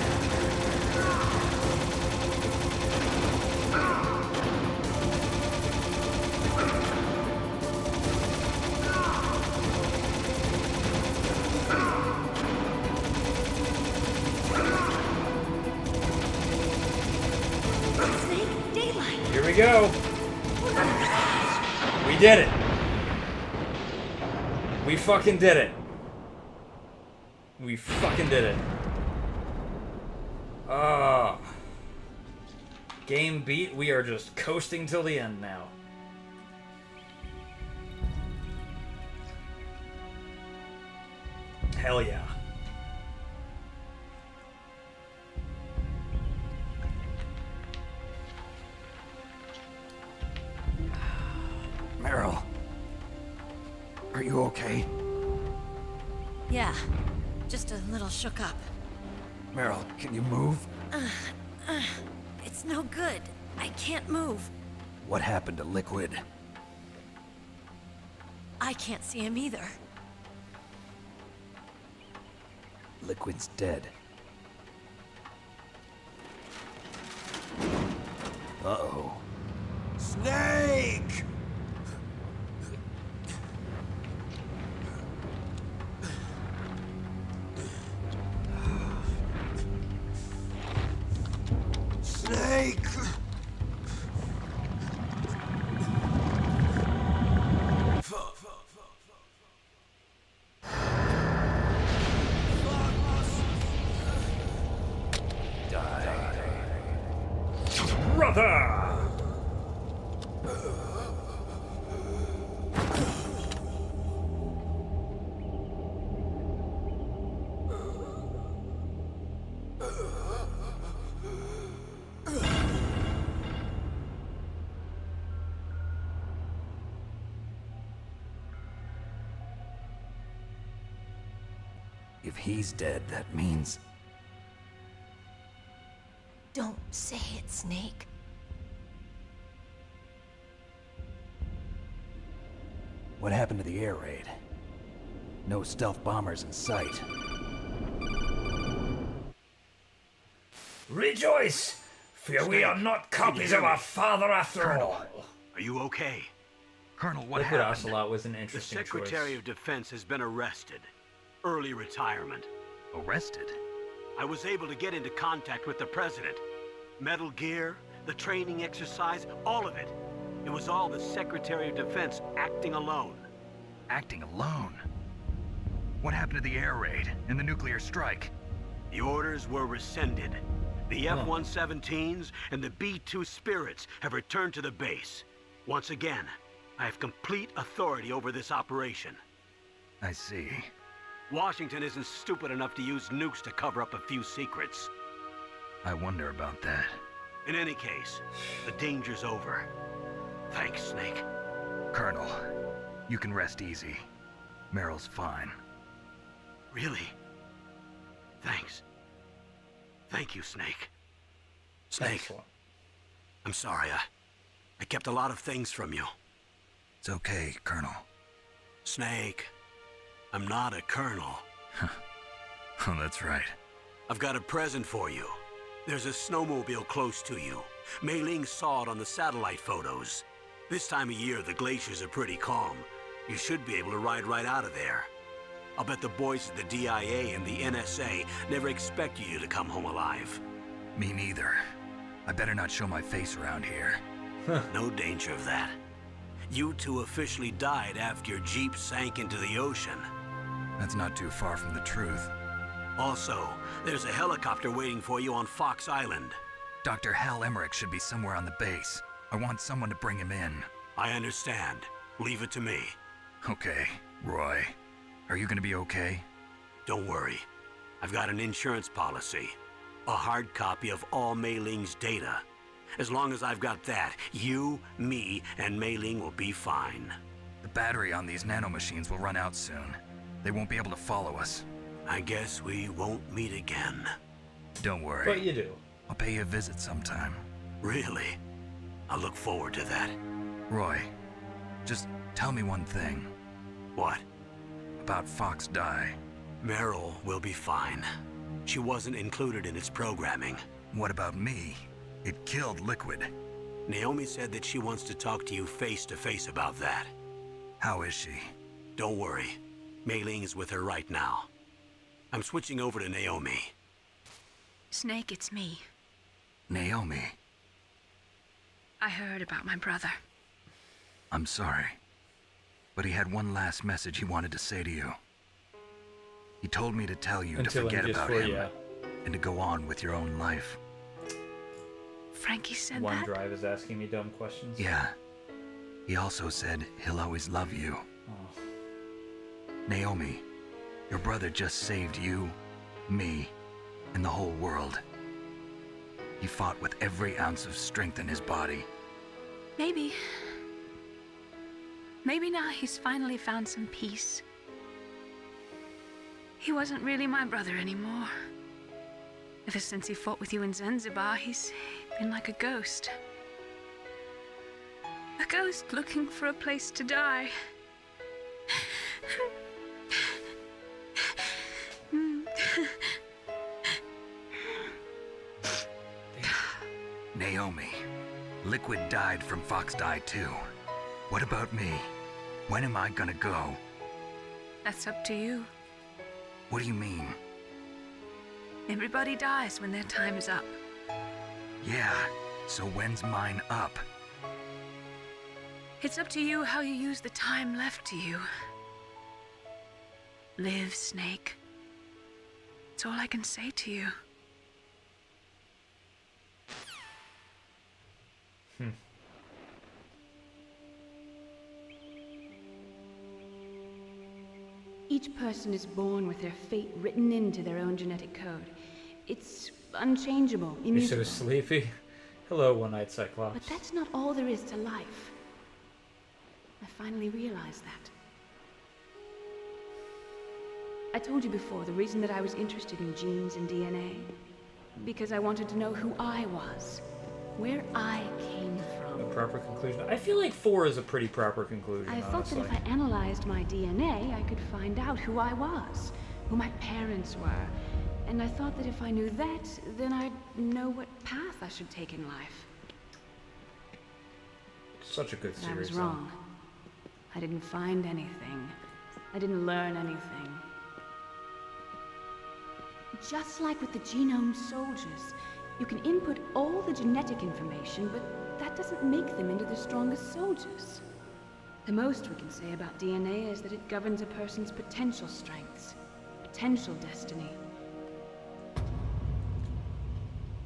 S1: Here we go. We did it. We fucking did it. We fucking did it. Game beat. We are just coasting till the end now. Hell yeah.
S10: Meryl. Are you okay?
S13: Yeah, just a little shook up.
S10: Meryl, can you move?
S13: It's no good. I can't move.
S10: What happened to Liquid?
S13: I can't see him either.
S10: Liquid's dead. Uh-oh.
S11: Snake! Snake!
S1: Brother!
S10: If he's dead, that means...
S13: Don't say it, Snake.
S10: What happened to the air raid? No stealth bombers in sight.
S1: Rejoice! For we are not copies of our father after all.
S5: Are you okay?
S4: Colonel, what
S1: Liquid
S4: happened?
S1: Ocelot was an
S5: The
S1: interesting
S5: Secretary
S1: choice.
S5: of Defense has been arrested. Early retirement.
S4: Arrested?
S5: I was able to get into contact with the President. Metal Gear, the training exercise, all of it. It was all the Secretary of Defense acting alone.
S4: Acting alone? What happened to the air raid and the nuclear strike?
S5: The orders were rescinded. The F-117s and the B-2 Spirits have returned to the base. Once again, I have complete authority over this operation.
S4: I see.
S5: Washington isn't stupid enough to use nukes to cover up a few secrets.
S4: I wonder about that.
S5: In any case, the danger's over. Thanks, Snake.
S4: Colonel, you can rest easy. Meryl's fine.
S5: Really? Thanks. Thank you, Snake. Snake,
S1: Excellent.
S5: I'm sorry. I kept a lot of things from you.
S4: It's okay, Colonel.
S5: Snake, I'm not a colonel.
S4: Oh, that's right.
S5: I've got a present for you. There's a snowmobile close to you. Mei Ling saw it on the satellite photos. This time of year, the glaciers are pretty calm. You should be able to ride right out of there. I'll bet the boys at the DIA and the NSA never expected you to come home alive.
S4: Me neither. I better not show my face around here.
S5: No danger of that. You two officially died after your Jeep sank into the ocean.
S4: That's not too far from the truth.
S5: Also, there's a helicopter waiting for you on Fox Island.
S4: Dr. Hal Emmerich should be somewhere on the base. I want someone to bring him in.
S5: I understand. Leave it to me.
S4: Okay, Roy. Are you gonna be okay?
S5: Don't worry. I've got an insurance policy. A hard copy of all Mei Ling's data. As long as I've got that, you, me, and Mei Ling will be fine.
S4: The battery on these nanomachines will run out soon. They won't be able to follow us.
S5: I guess we won't meet again.
S4: Don't worry.
S1: But you do.
S4: I'll pay you a visit sometime.
S5: Really? I'll look forward to that.
S4: Roy, just tell me one thing.
S5: What?
S4: About Fox Die.
S5: Meryl will be fine. She wasn't included in its programming.
S4: What about me? It killed Liquid.
S5: Naomi said that she wants to talk to you face to face about that.
S4: How is she?
S5: Don't worry. Mei Ling is with her right now. I'm switching over to Naomi.
S2: Snake, it's me.
S4: Naomi.
S2: I heard about my brother.
S4: I'm sorry, but he had one last message he wanted to say to you. He told me to tell you to forget about him and to go on with your own life.
S2: Frankie said that?
S1: OneDrive is asking me dumb questions.
S4: Yeah. He also said he'll always love you.
S1: Oh.
S4: Naomi, your brother just saved you, me, and the whole world. He fought with every ounce of strength in his body.
S2: Maybe. Maybe now he's finally found some peace. He wasn't really my brother anymore. Ever since he fought with you in Zanzibar, he's been like a ghost. A ghost looking for a place to die.
S4: Naomi, Liquid died from Fox Die too. What about me? When am I gonna go?
S2: That's up to you.
S4: What do you mean?
S2: Everybody dies when their time is up.
S4: Yeah, so when's mine up?
S2: It's up to you how you use the time left to you. Live, Snake. That's all I can say to you.
S15: Each person is born with their fate written into their own genetic code. It's unchangeable,
S1: You're
S15: immutable.
S1: so sleepy. Hello, One-Eyed Cyclops.
S15: But that's not all there is to life. I finally realized that. I told you before the reason that I was interested in genes and DNA. Because I wanted to know who I was. Where I came from.
S1: A proper conclusion. I feel like 4 is a pretty proper conclusion,
S15: I thought
S1: honestly.
S15: that if I analyzed my DNA, I could find out who I was, who my parents were. And I thought that if I knew that, then I'd know what path I should take in life.
S1: Such a good
S15: But
S1: series.
S15: I was
S1: though.
S15: wrong. I didn't find anything. I didn't learn anything. Just like with the genome soldiers, you can input all the genetic information, but that doesn't make them into the strongest soldiers. The most we can say about DNA is that it governs a person's potential strengths, potential destiny.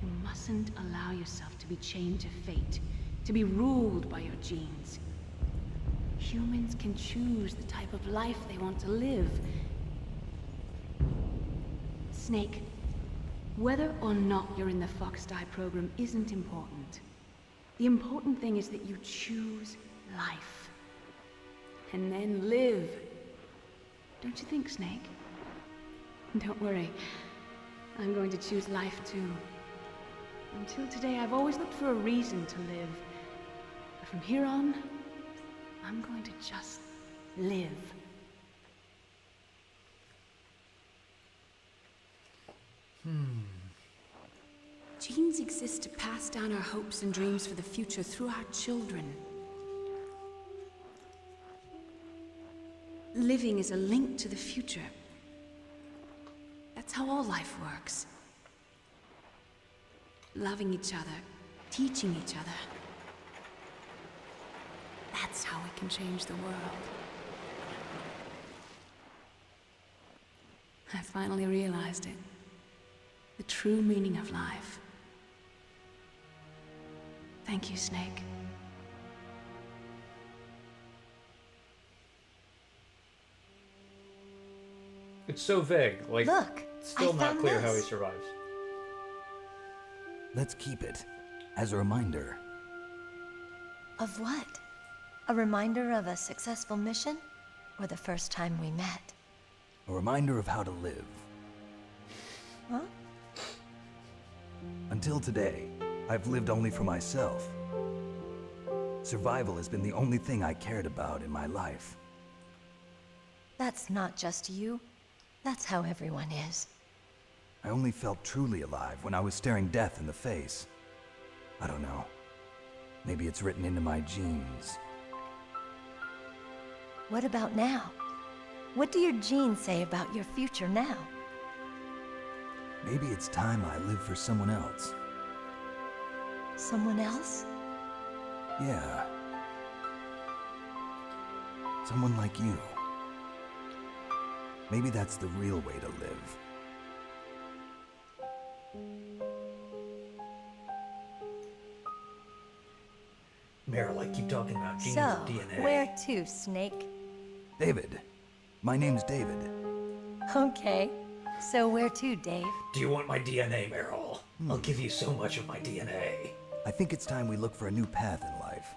S15: You mustn't allow yourself to be chained to fate, to be ruled by your genes. Humans can choose the type of life they want to live. Snake, whether or not you're in the Fox Die program isn't important. The important thing is that you choose life. And then live. Don't you think, Snake? Don't worry. I'm going to choose life too. Until today, I've always looked for a reason to live. But from here on, I'm going to just live. Genes exist to pass down our hopes and dreams for the future through our children. Living is a link to the future. That's how all life works. Loving each other, teaching each other. That's how we can change the world. I finally realized it. The true meaning of life. Thank you, Snake.
S1: It's so vague. Like,
S16: Look,
S1: it's still
S16: I
S1: not
S16: found
S1: clear how he
S16: this.
S1: survives.
S10: Let's keep it as a reminder.
S16: Of what? A reminder of a successful mission? Or the first time we met?
S10: A reminder of how to live.
S16: Huh?
S10: Until today, I've lived only for myself. Survival has been the only thing I cared about in my life.
S16: That's not just you. That's how everyone is.
S10: I only felt truly alive when I was staring death in the face. I don't know. Maybe it's written into my genes.
S16: What about now? What do your genes say about your future now?
S10: Maybe it's time I live for someone else.
S16: Someone else?
S10: Yeah. Someone like you. Maybe that's the real way to live.
S1: Meryl, I keep talking about genes
S16: So,
S1: and DNA.
S16: where to, Snake?
S10: David. My name's David.
S16: Okay. So where to, Dave?
S1: Do you want my DNA, Meryl? I'll give you so much of my DNA.
S10: I think it's time we look for a new path in life.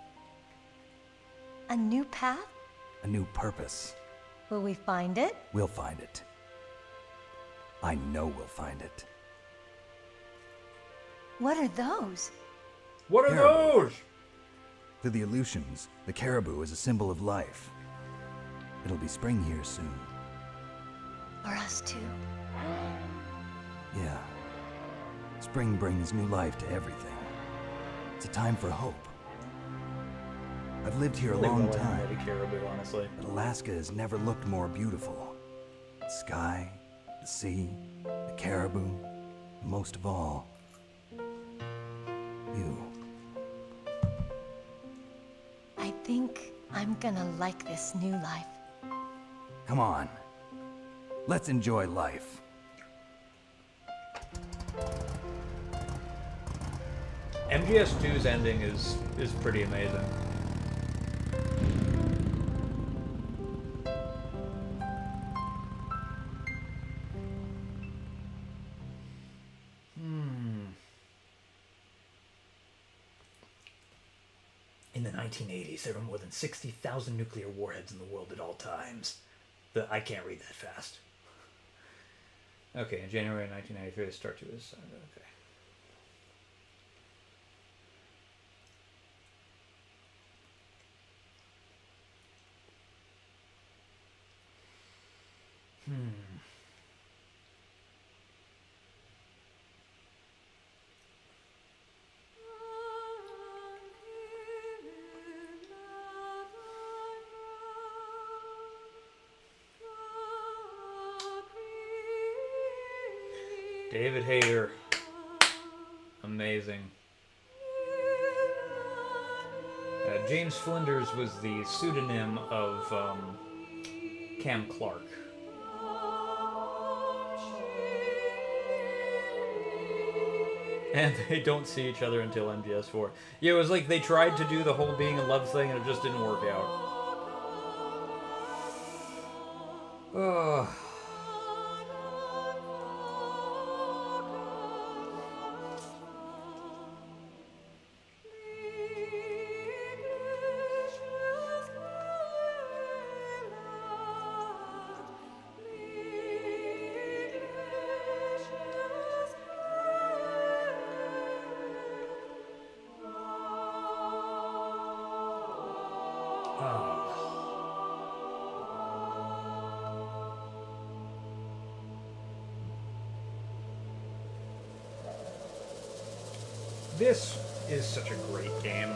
S16: A new path?
S10: A new purpose.
S16: Will we find it?
S10: We'll find it. I know we'll find it.
S16: What are those?
S1: What are those?
S10: To the Aleutians, the caribou is a symbol of life. It'll be spring here soon.
S16: For us too.
S10: Yeah. Spring brings new life to everything. It's a time for hope. I've lived here a long time.
S1: Caribou, honestly.
S10: But Alaska has never looked more beautiful. The sky, the sea, the caribou, and most of all, you.
S16: I think I'm gonna like this new life.
S10: Come on. Let's enjoy life.
S1: MGS2's ending is pretty amazing. In the 1980s, there were more than 60,000 nuclear warheads in the world at all times. I can't read that fast. Okay, in January 1993, the start to his... Okay. David Hayter. Amazing. James Flinders was the pseudonym of Cam Clark. And they don't see each other until MGS4. Yeah, it was like they tried to do the whole being in love thing and it just didn't work out. Oh. This is such a great game.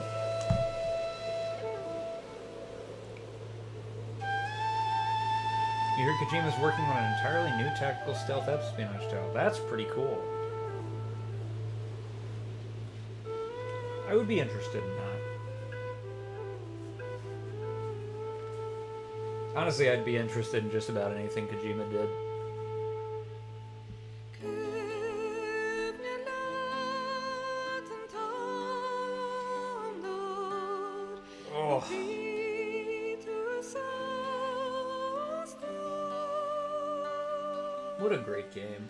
S1: You hear Kojima's working on an entirely new tactical stealth espionage style. That's pretty cool. I would be interested in that. Honestly, I'd be interested in just about anything Kojima did. What a great game.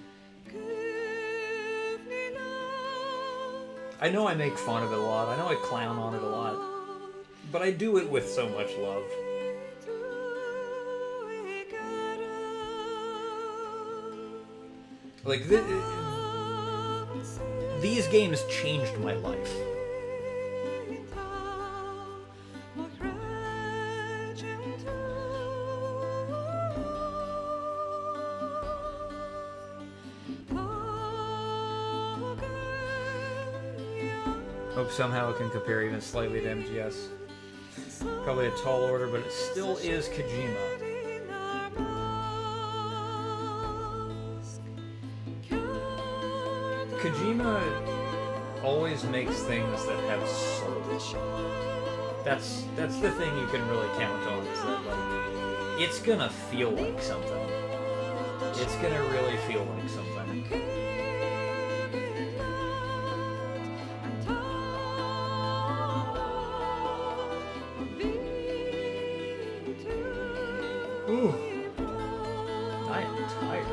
S1: I know I make fun of it a lot. I know I clown on it a lot. But I do it with so much love. Like, these games changed my life. Hope somehow it can compare even slightly to MGS. Probably a tall order, but it still is Kojima. Kojima always always makes things that have soul. That's the thing you can really count on, is that, like, it's gonna feel like something. It's gonna really feel like something. Ooh. I am tired.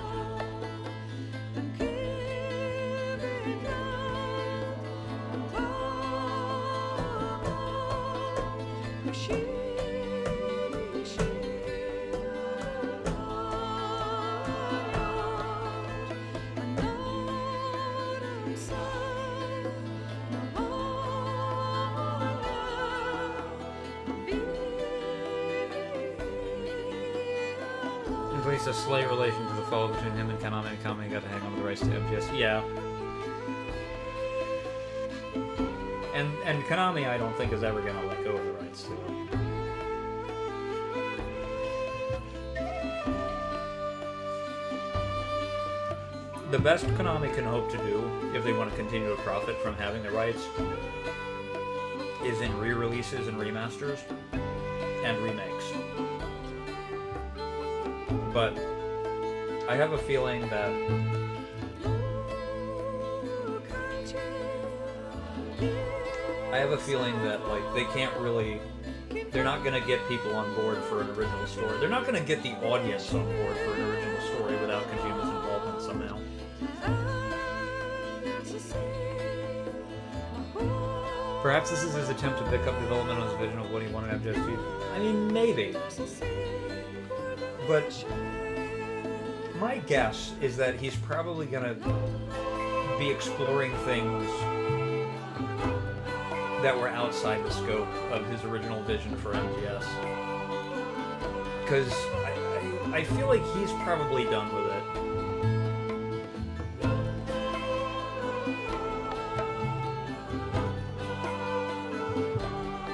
S1: At least a slight relation to the fall between him and Konami, and Konami got to hang on to the rights to MGS. Yeah. And Konami, I don't think, is ever going to let go of the rights to it. The best Konami can hope to do, if they want to continue to profit from having the rights, is in re-releases and remasters and remakes. But I have a feeling that like they can't really, they're not going to get people on board for an original story. They're not going to get the audience on board for an original story without Kojima's involvement somehow. Perhaps this is his attempt to pick up development on his vision of what he wanted MGS to do. I mean, maybe. But my guess is that he's probably going to be exploring things that were outside the scope of his original vision for MGS. Because I feel like he's probably done with it.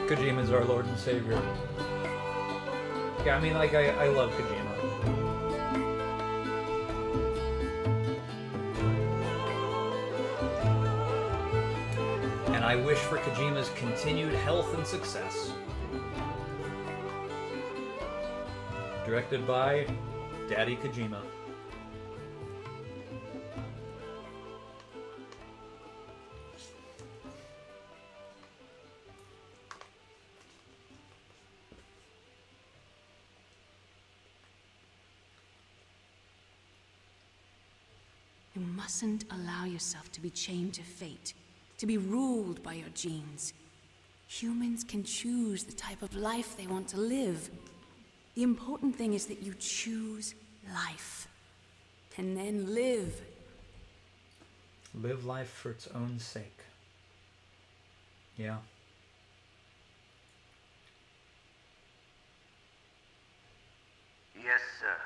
S1: Kojima's our Lord and Savior. Yeah, I mean, like, I love Kojima. And I wish for Kojima's continued health and success. Directed by Daddy Kojima.
S15: You mustn't allow yourself to be chained to fate, to be ruled by your genes. Humans can choose the type of life they want to live. The important thing is that you choose life, and then live.
S1: Live life for its own sake. Yeah.
S5: Yes, sir.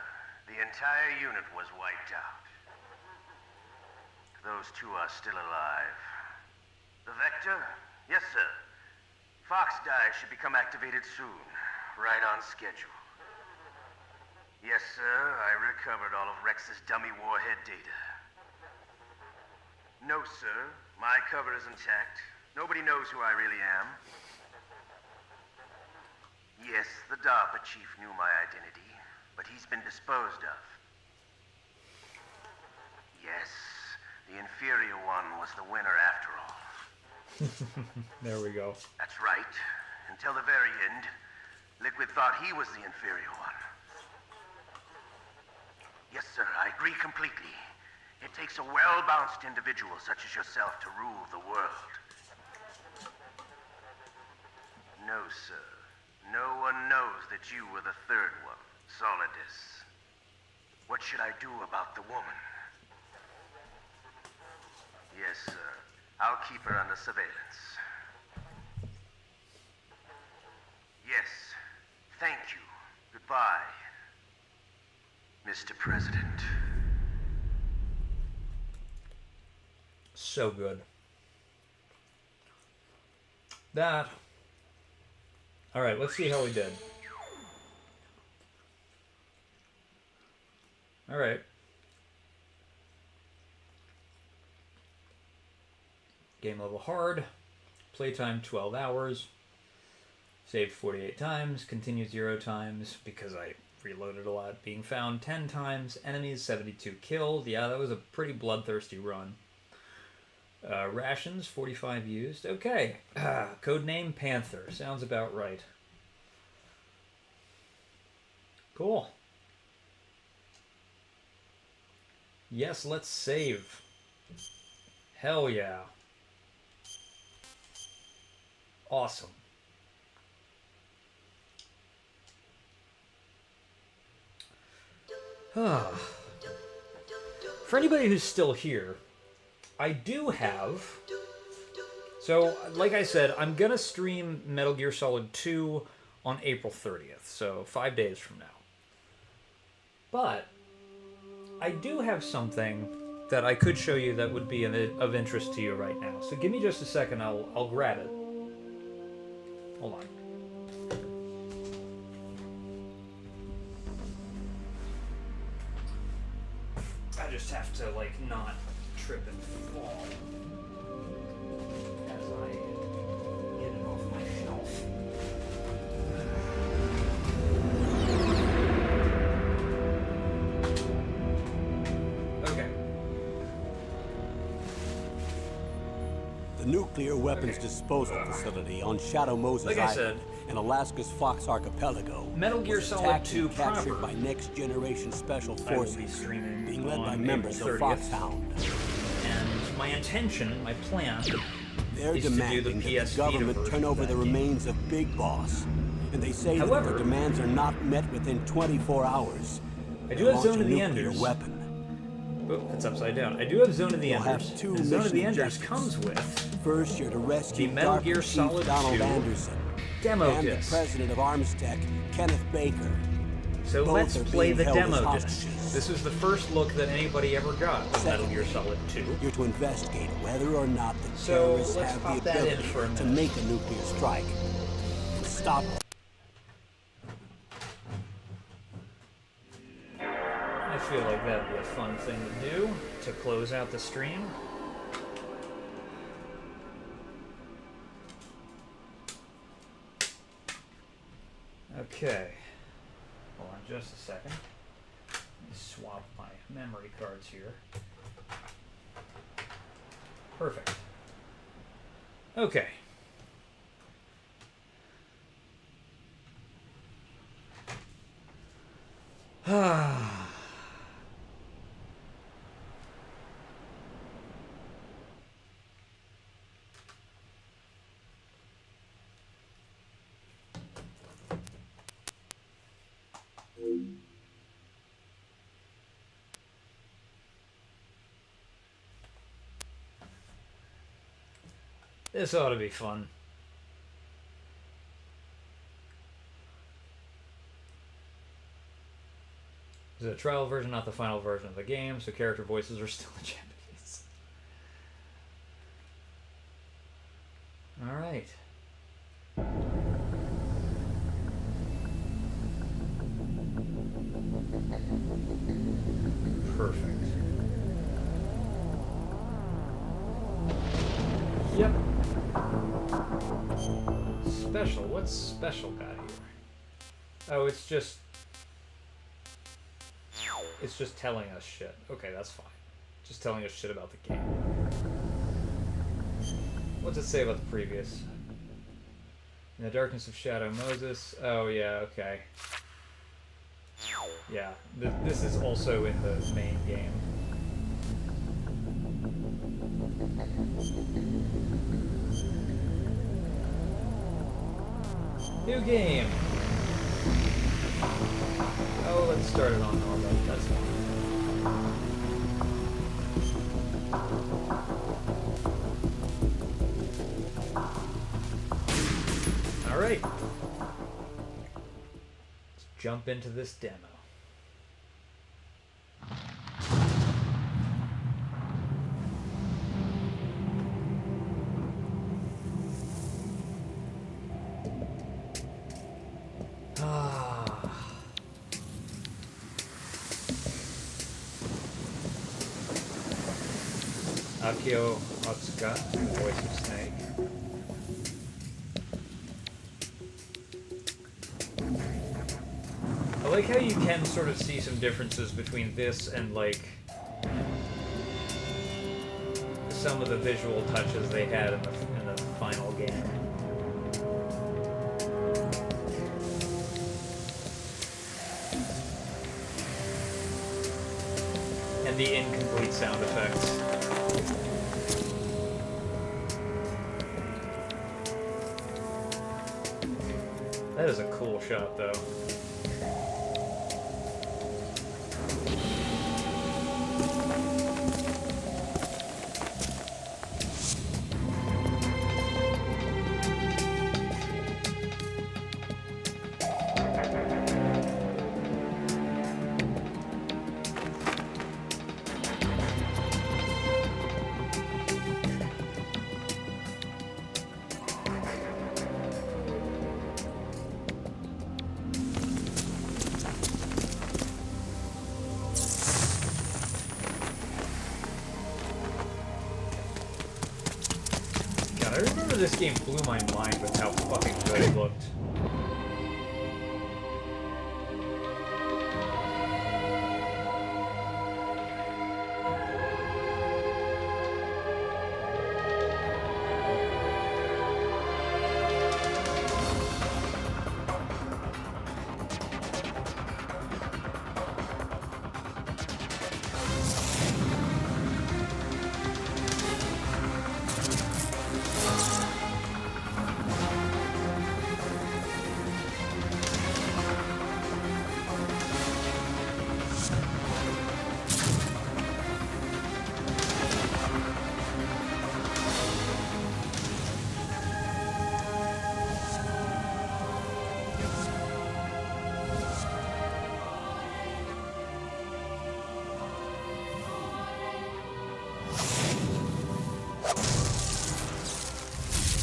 S5: The entire unit was wiped out. Those two are still alive. The Vector? Yes, sir. Fox Die should become activated soon. Right on schedule. Yes, sir. I recovered all of Rex's dummy warhead data. No, sir. My cover is intact. Nobody knows who I really am. Yes, the DARPA chief knew my identity, but he's been disposed of. Yes. The inferior one was the winner after all.
S1: There we go.
S5: That's right. Until the very end, Liquid thought he was the inferior one. Yes, sir, I agree completely. It takes a well-balanced individual such as yourself to rule the world. No, sir. No one knows that you were the third one, Solidus. What should I do about the woman? Yes, sir. I'll keep her under surveillance. Yes. Thank you. Goodbye, Mr. President.
S1: So good. That. Alright, let's see how we did. Alright. Game level hard. Playtime 12 hours. Saved 48 times. Continued 0 times because I reloaded a lot. Being found 10 times. Enemies 72 killed. Yeah, that was a pretty bloodthirsty run. Rations 45 used. Okay. Codename Panther. Sounds about right. Cool. Yes, let's save. Hell yeah. Awesome. For anybody who's still here, I do have... So, like I said, I'm going to stream Metal Gear Solid 2 on April 30th, so 5 days from now. But I do have something that I could show you that would be of interest to you right now. So give me just a second, I'll grab it. Hold on. I just have to, like, not trip and fall as I get it off my shelf. Okay.
S3: The nuclear weapons disposal facility on Shadow Moses Island in Alaska's Fox Archipelago.
S1: Metal Gear Solid 2
S3: captured by next generation special forces, being led by members of Foxhound.
S1: And my intention, my plan,
S3: they're
S1: is to do the
S3: demanding that
S1: PS
S3: the government
S1: Vita
S3: turn over the remains of Big Boss, and they say that if the demands are not met within 24 hours,
S1: I do have
S3: launch
S1: Zone
S3: a
S1: of the
S3: nuclear
S1: Enders.
S3: weapon.
S1: Oh, it's upside down. I do have Zone of the
S3: You'll
S1: Enders.
S3: have two
S1: And Zone of the
S3: mission
S1: Enders comes with
S3: first, you're to rescue
S1: the Metal Gear
S3: Chief
S1: Solid
S3: Donald
S1: 2
S3: Anderson
S1: demo
S3: and
S1: disc.
S3: the president of Armstech, Kenneth Baker.
S1: So
S3: Both
S1: let's
S3: are
S1: play
S3: being
S1: the
S3: held as
S1: demo
S3: hostages.
S1: disc. This was the first look that anybody ever got of Metal Gear Solid 2.
S3: You're to investigate whether or not the
S1: So,
S3: terrorists
S1: let's
S3: have
S1: pop
S3: the
S1: that in
S3: ability
S1: for a
S3: to
S1: minute.
S3: make a nuclear strike and stop them.
S1: I feel like that'd be a fun thing to do to close out the stream. Okay. Hold on just a second. Let me swap my memory cards here. Perfect. Okay. This ought to be fun. This is a trial version, not the final version of the game, so character voices are still in Japanese. Alright. Perfect. Yep. Special. What's special got here? Oh, it's just telling us shit. Okay, that's fine. Just telling us shit about the game. What's it say about the previous? In the darkness of Shadow Moses. Oh yeah, okay. Yeah, this is also in the main game. New game! Oh, let's start it on normal. That's fine. Alright. Let's jump into this demo. Akio Otsuka, the voice of Snake. I like how you can sort of see some differences between this and, like, some of the visual touches they had in the final game. And the incomplete sound effects. That is a cool shot, though. I remember this game blew my mind with how fucking good it looked.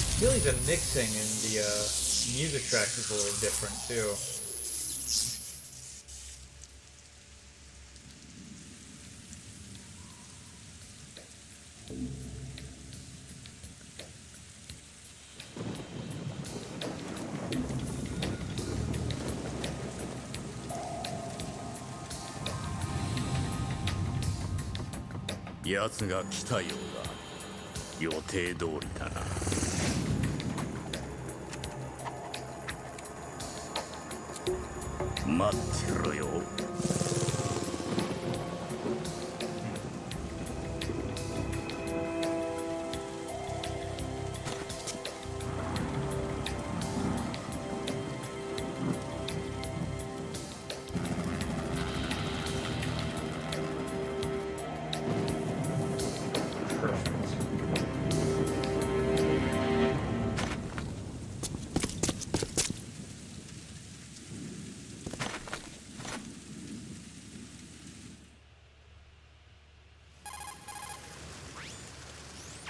S1: I feel like the mixing and the music tracks is a little different too.
S17: 奴が来たようだ。予定通りだな。待ってろよ。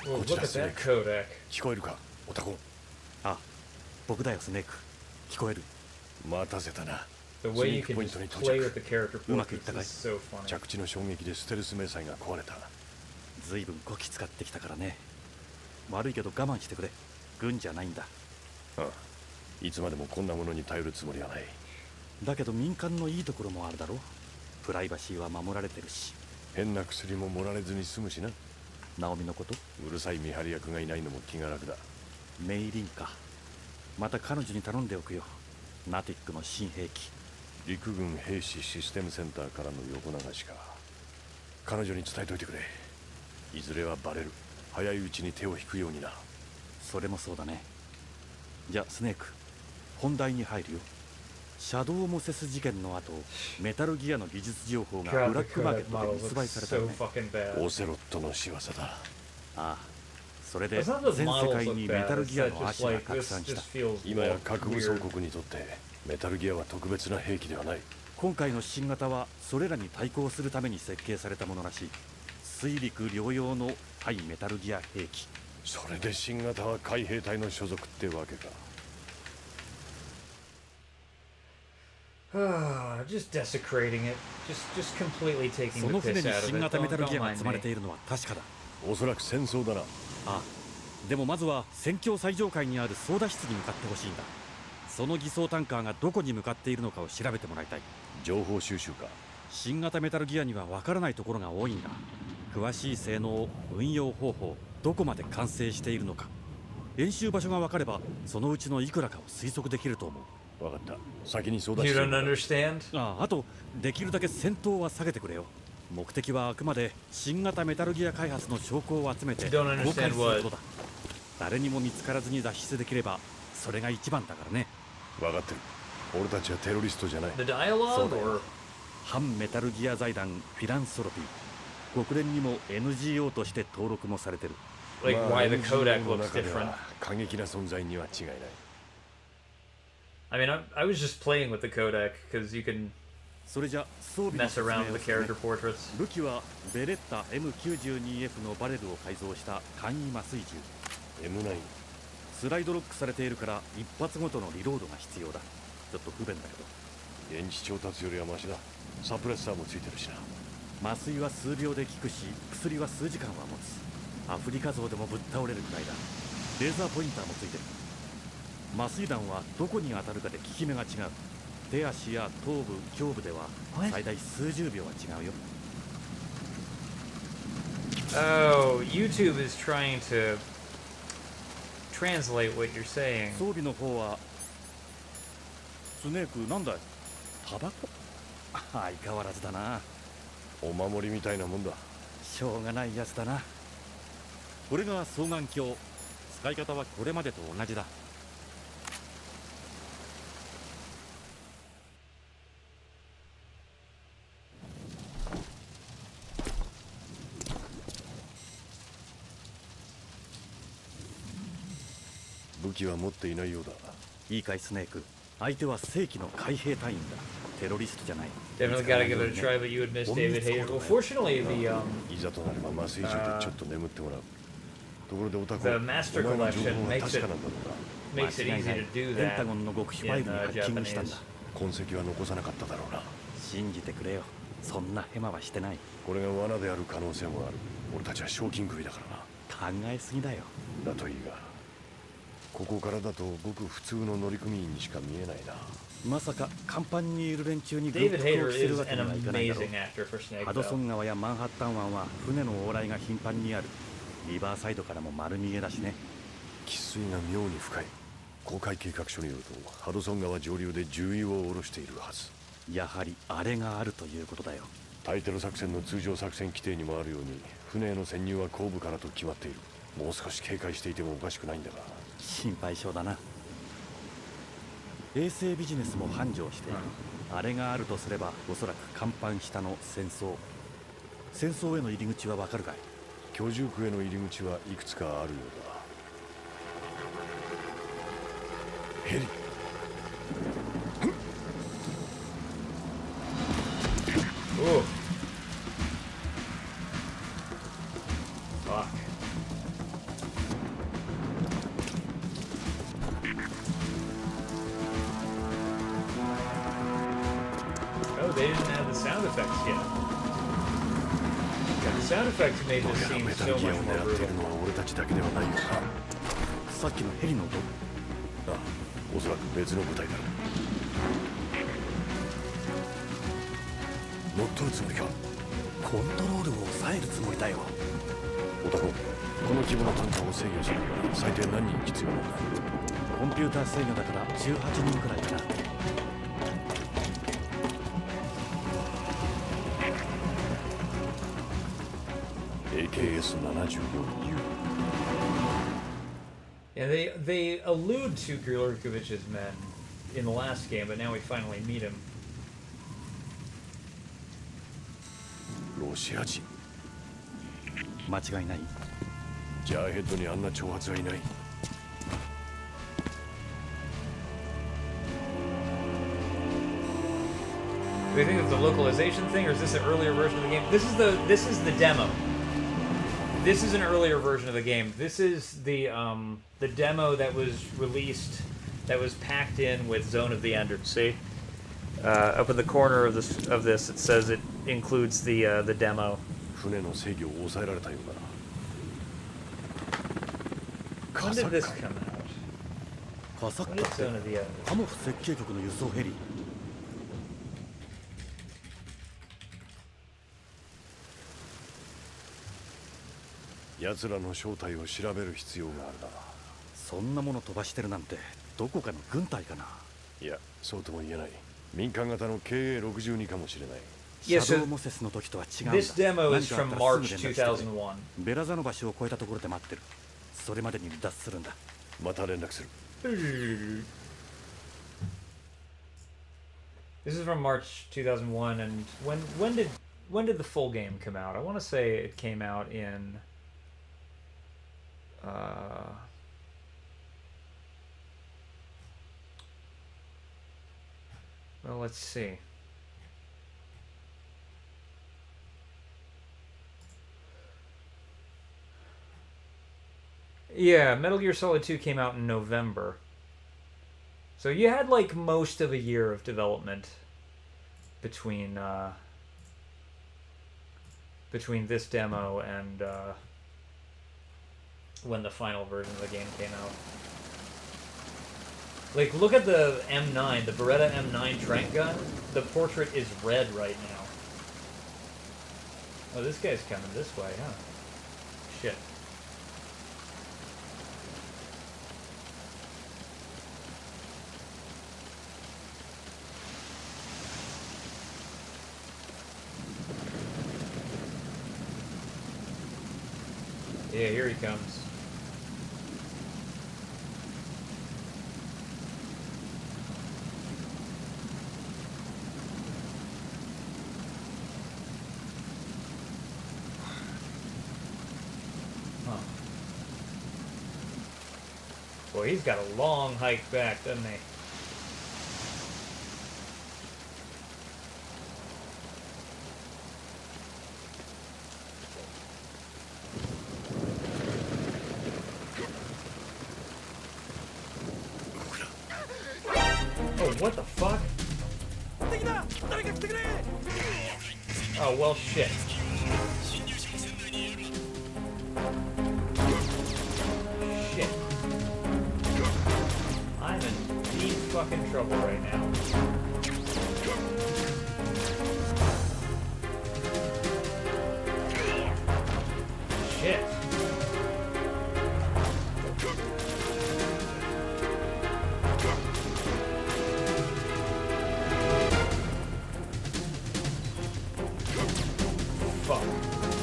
S1: Whoa, look at that codec.
S18: 聞こえるか、オタコ。あ、僕だよ、スネーク。聞こえる。待たせたな。
S1: The way you can just play with the character portraits is so funny.
S18: 着地の衝撃でステルス迷彩が壊れた。
S19: ずいぶんこき使ってきたからね。悪いけど我慢してくれ。軍じゃないんだ。
S18: ああ、いつまでもこんなものに頼るつもりはない。
S19: だけど民間のいいところもあるだろ。プライバシーは守られてるし。
S18: 変な薬も盛られずに済むしな。
S19: ナオミのこと？
S18: うるさい見張り役がいないのも気が楽だ。
S19: メイリンか。また彼女に頼んでおくよ。ナティックの新兵器。
S18: 陸軍兵士システムセンターからの横流しか。彼女に伝えといてくれ。いずれはバレる。早いうちに手を引くようにな。
S19: それもそうだね。じゃあスネーク、本題に入るよ。シャドウモセス事件の後、メタルギアの技術情報がブラックマーケットで密売されたよね。
S18: オセロットの仕業だ。
S19: ああ、それで全世界にメタルギアの足が拡散した。
S18: 今や核武装国にとってメタルギアは特別な兵器ではない。
S19: 今回の新型はそれらに対抗するために設計されたものらしい。水陸両用の対メタルギア兵器。
S18: それで新型は海兵隊の所属ってわけか。
S1: Just desecrating it. Just completely taking
S19: そ
S1: the
S19: の船
S1: piss
S19: に
S1: out of
S19: 新
S1: it.
S19: 型メタルギアが
S1: Don't
S19: 積まれ
S1: mind
S19: て
S1: me.
S19: いるのは確かだ。
S18: おそらく戦争だな。
S19: あ、でもまずは戦況最上階にある操舵室に向かってほしいんだ。その偽装タンカーがどこに向かっているのかを調べてもらいたい。
S18: 情報収集か。
S19: 新型メタルギアにはわからないところが多いんだ。詳しい性能、運用方法、どこまで完成しているのか、演習場所が分かればそのうちのいくらかを推測できると思う。
S18: 分かった。先に相談して。
S1: You don't understand?
S19: あとできるだけ戦闘は下げてくれよ。目的はあくまで新型メタルギア開発の証拠を集めて公開することだ。誰にも見つからずに脱出できればそれが一番だからね。
S18: 分かってる。俺たちはテロリストじゃない。
S1: The dialogue or
S19: 反メタルギア財団フィランソロピー、国連にも NGO として登録もされてる。
S1: Like why the Kodak looks different.
S18: 過激な存在には違いない。
S1: I mean, I was just playing with the Kodak because you can
S19: それじゃ装備の
S1: mess around with the character portraits.
S19: 武器はベレッタ M92F のバレルを改造した簡易麻酔銃
S18: M9。
S19: スライドロックされているから一発ごとのリロードが必要だ。ちょっと不便だけど。
S18: 電池調達よりはマシだ。サプレッサーもついてるしな。
S19: 麻酔は数秒で効くし、薬は数時間は持つ。アフリカゾウでもぶっ倒れるくらいだ。レーザーポインターもついてる。麻酔弾はどこに当たるかで効き目が違う。手足や頭部、胸部では最大数十秒は違うよ。
S1: Oh, YouTube is trying to translate what you're saying.
S19: 装備の方はスネークなんだい？タバコ？相変わらずだな。
S18: お守りみたいなもんだ。
S19: しょうがないやつだな。これが双眼鏡。使い方はこれまでと同じだ。
S18: 武器は持っていないようだ。
S19: いいかいスネーク。相手は正規の海兵隊員だ。テロリストじゃない。
S1: Definitely gotta give it a try, but you would miss David Hayter. Well, fortunately, the
S18: いざとなれば麻酔銃でちょっと眠ってもらう。ところでオタク、
S1: the Master Collection makes
S18: 確
S1: it
S18: かなんだろうな。
S1: makes it easy to do
S19: ペン
S1: that
S19: タゴンの極秘ファイ
S1: in
S19: ルにハッキングしたん
S1: Japanese.
S19: だ。
S18: 痕跡は残さなかっただろうな。
S19: 信じてくれよ。そんなヘマはしてない。
S18: これが罠である可能性もある。俺たちは賞金首だからな。
S19: 考えすぎだよ。
S18: だといいが、ここからだとごく普通の乗組員にしか見えないな。
S19: まさか甲板にいる連中に軍
S1: David
S19: 服
S1: Hayter
S19: を着せる
S1: is
S19: わけ
S1: an
S19: にはいかないだろう。
S1: amazing actor for Snake
S19: ハドソ
S1: though.
S19: ン川やマンハッタン湾は船の往来が頻繁にある。リバーサイドからも丸見えだしね。
S18: 汽水が妙に深い。公開計画書によるとハドソン川上流で重油を下ろしているはず。
S19: やはりあれがあるということだよ。
S18: 対テロ作戦の通常作戦規定にもあるように船への潜入は後部からと決まっている。もう少し警戒していてもおかしくないんだが。
S19: 心配性だな。衛星ビジネスも繁盛している。あれがあるとすればおそらく甲板下の戦争への入り口はわかるかい？
S18: 居住区への入り口はいくつかあるようだ。ヘリ。
S1: Oh. Fuck. Oh, they didn't have the sound effects yet. Yeah, the sound effects made this scene so much more brutal.
S19: さっきのヘリの音？
S18: ああ、おそらく別の部隊だ。乗っ取るつもりか。
S19: コントロールを抑えるつもりだよ。
S18: オタコ、この規模のタンカーを制御するには最低何人必要なんだ？
S19: コンピューター制御だから18人くらいかな。
S18: AKS-74U。
S1: Yeah, they allude to Grurkovich's men in the last game, but now we finally meet him.
S18: ロシア人。
S19: 間違いない。
S18: ジャーヘッドにあんな挑発はいない。
S1: Do you think it's a localization thing, or is this an earlier version of the game? This is the demo. This is an earlier version of the game. This is the demo that was released, that was packed in with Zone of the Ender. See, up in the corner of this, it says it includes the demo.
S18: 船の制御を抑えられたようだな。
S1: When did this come out?
S19: カサッカってハモフ設計局の輸送ヘリ。
S18: 奴らの正体を調べる必要があるな。
S19: そんなもの飛ばしてるなんてどこかの軍隊かな。
S18: いや、そうとも言えない。民間型の KA-62 かもしれない。
S19: シャドウモセスの時とは違うんだ。
S1: This demo is from March 2001.
S19: ベラザの場所を越えたところで待ってる。それまでに離脱するんだ。
S18: また連絡する。
S1: This is from March 2001, and when did the full game come out? I want to say it came out in well, let's see. Yeah, Metal Gear Solid 2 came out in November. So you had like most of a year of development between this demo and when the final version of the game came out. Like, look at the M9, the Beretta M9 trank gun. The portrait is red right now. Oh, this guy's coming this way, huh? Shit. Yeah, here he comes. Huh. Boy, he's got a long hike back, doesn't he? What the fuck? Oh, well, shit. Shit. I'm in deep fucking trouble right now. Shit.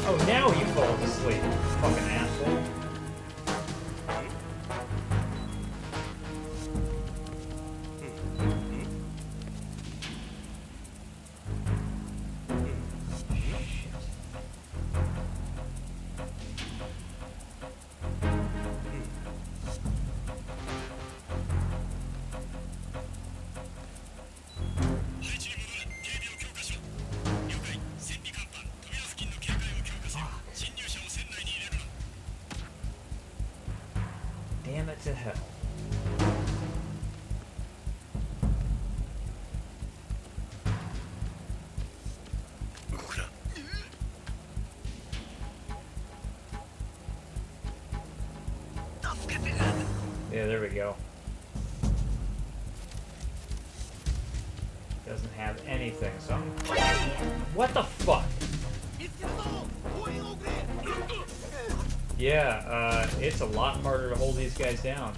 S1: Oh, now he falls asleep. Fucking asshole. Damn it to hell. Yeah, there we go. Doesn't have anything, so... What the fuck? Yeah, it's a lot harder to hold these guys down.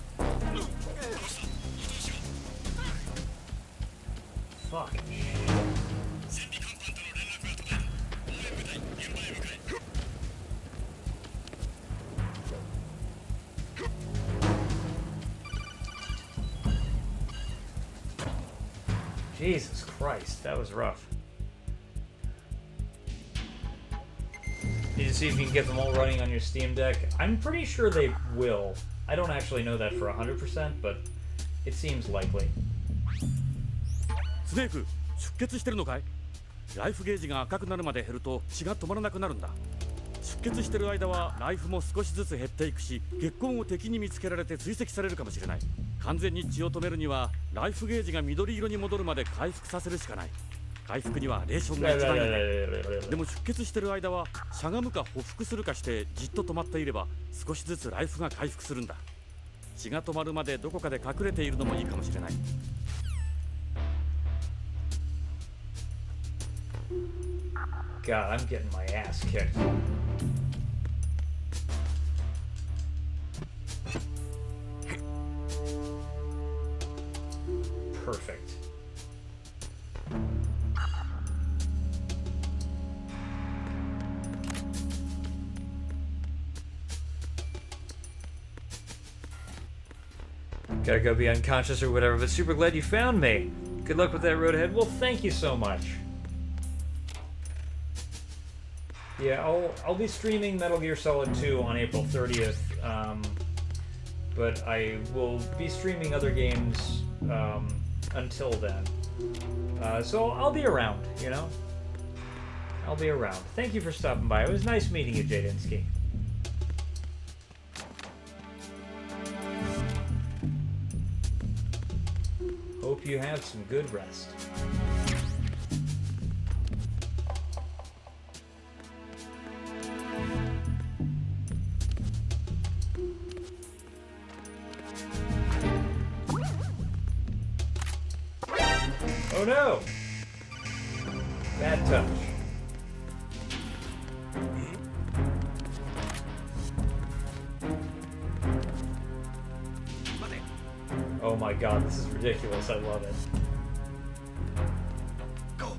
S1: Fucking shit. Jesus Christ, that was rough. Need to see if you can get them all running on your Steam Deck. I'm pretty sure they will. I don't actually know that for 100%, but it seems likely.
S19: スネーク、出血してるのかい？ライフゲージが赤くなるまで減ると血が止まらなくなるんだ。出血してる間はライフも少しずつ減っていくし、血痕を敵に見つけられて追跡されるかもしれない。完全に血を止めるにはライフゲージが緑色に戻るまで回復させるしかない。回復にはレーションが一番いい。でも出血してる間はしゃがむか歩幅するかしてじっと止まっていれば少しずつライフが回復するんだ。血が止まるまでどこかで隠れているのもいいかもしれない。
S1: God, I'm getting my ass kicked. Perfect. Gotta go be unconscious or whatever, but super glad you found me. Good luck with that road ahead. Well, thank you so much. Yeah, I'll be streaming Metal Gear Solid 2 on April 30th, but I will be streaming other games until then. So I'll be around, you know? I'll be around. Thank you for stopping by. It was nice meeting you, Jadinsky. Hope you have some good rest. Oh no! Bad touch. Oh my god, this is ridiculous. I love it.
S11: Go.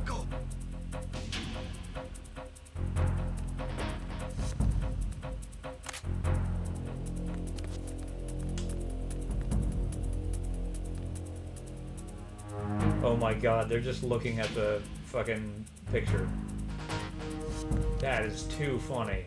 S11: Go.
S1: Oh my god, they're just looking at the fucking picture. That is too funny.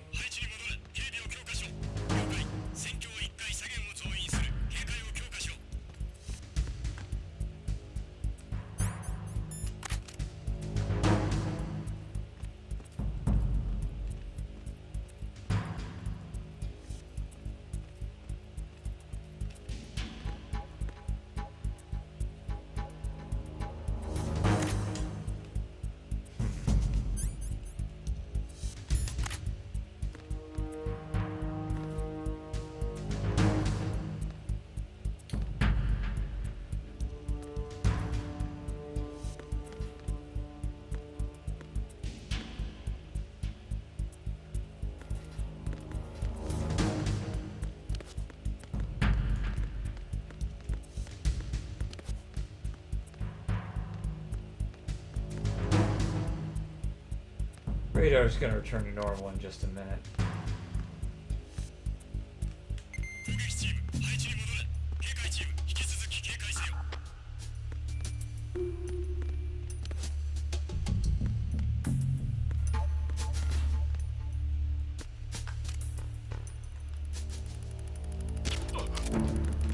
S1: Radar's gonna return to normal in just a minute.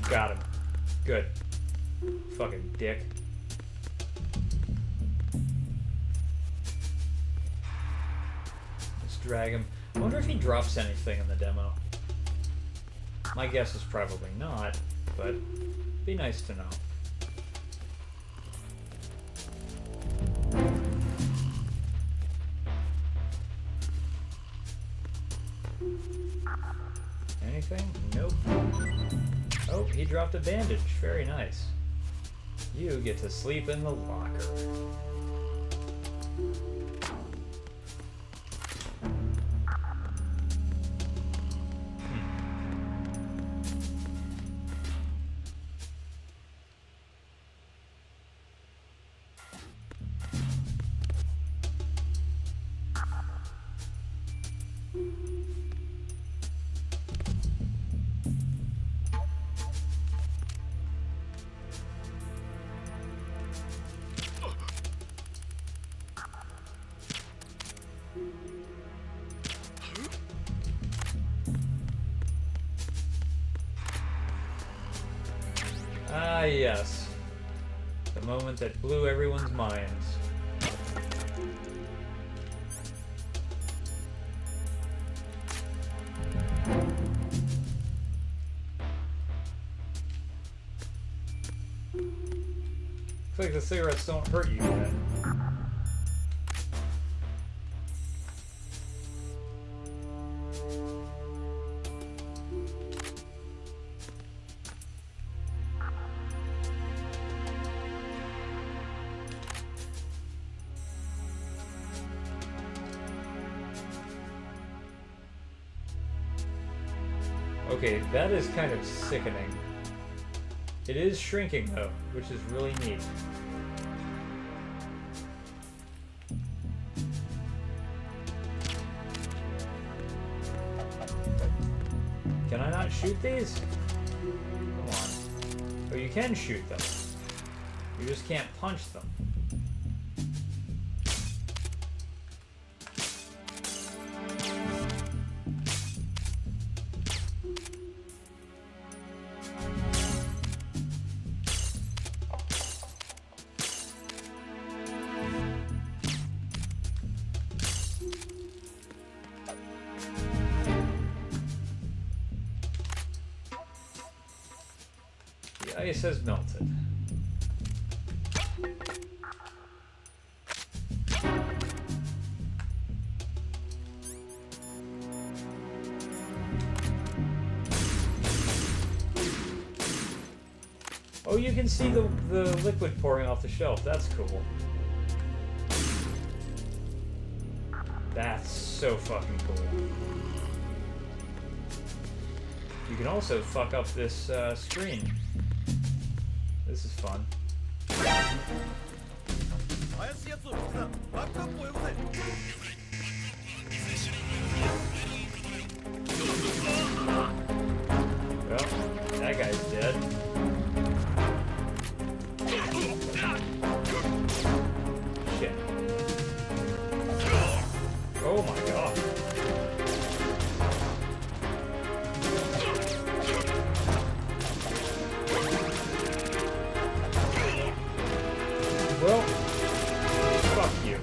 S1: Got him. Good. Fucking dick. Drag him. I wonder if he drops anything in the demo. My guess is probably not, but it'd be nice to know. Anything? Nope. Oh, he dropped a bandage. Very nice. You get to sleep in the locker. Ah, yes. The moment that blew everyone's minds. Looks like the cigarettes don't hurt you yet. Okay, that is kind of sickening. It is shrinking though, which is really neat. Can I not shoot these? Come on. Oh, you can shoot them. You just can't punch them. The ice has melted. Oh, you can see the liquid pouring off the shelf. That's cool. That's so fucking cool. You can also fuck up this screen. This is fun. Well, that guy's dead. Shit. Oh my god. Well, fuck you.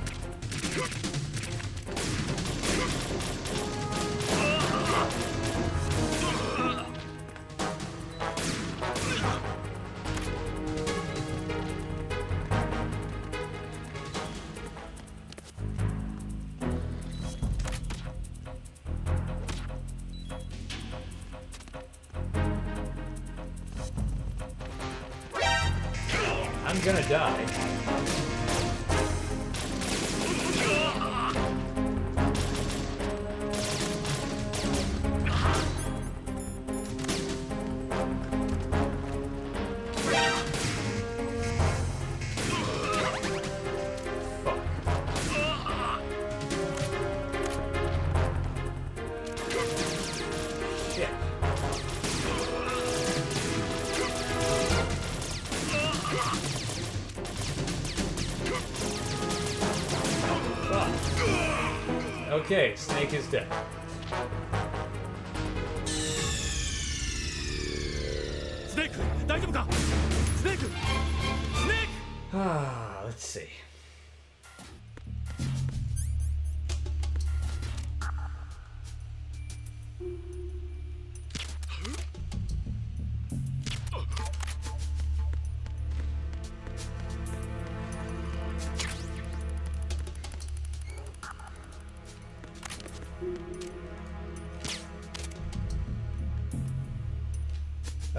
S1: I'm gonna die. Okay, Snake is dead.
S19: Snake, 大丈夫か? Snake! Snake!
S1: Ah, let's see.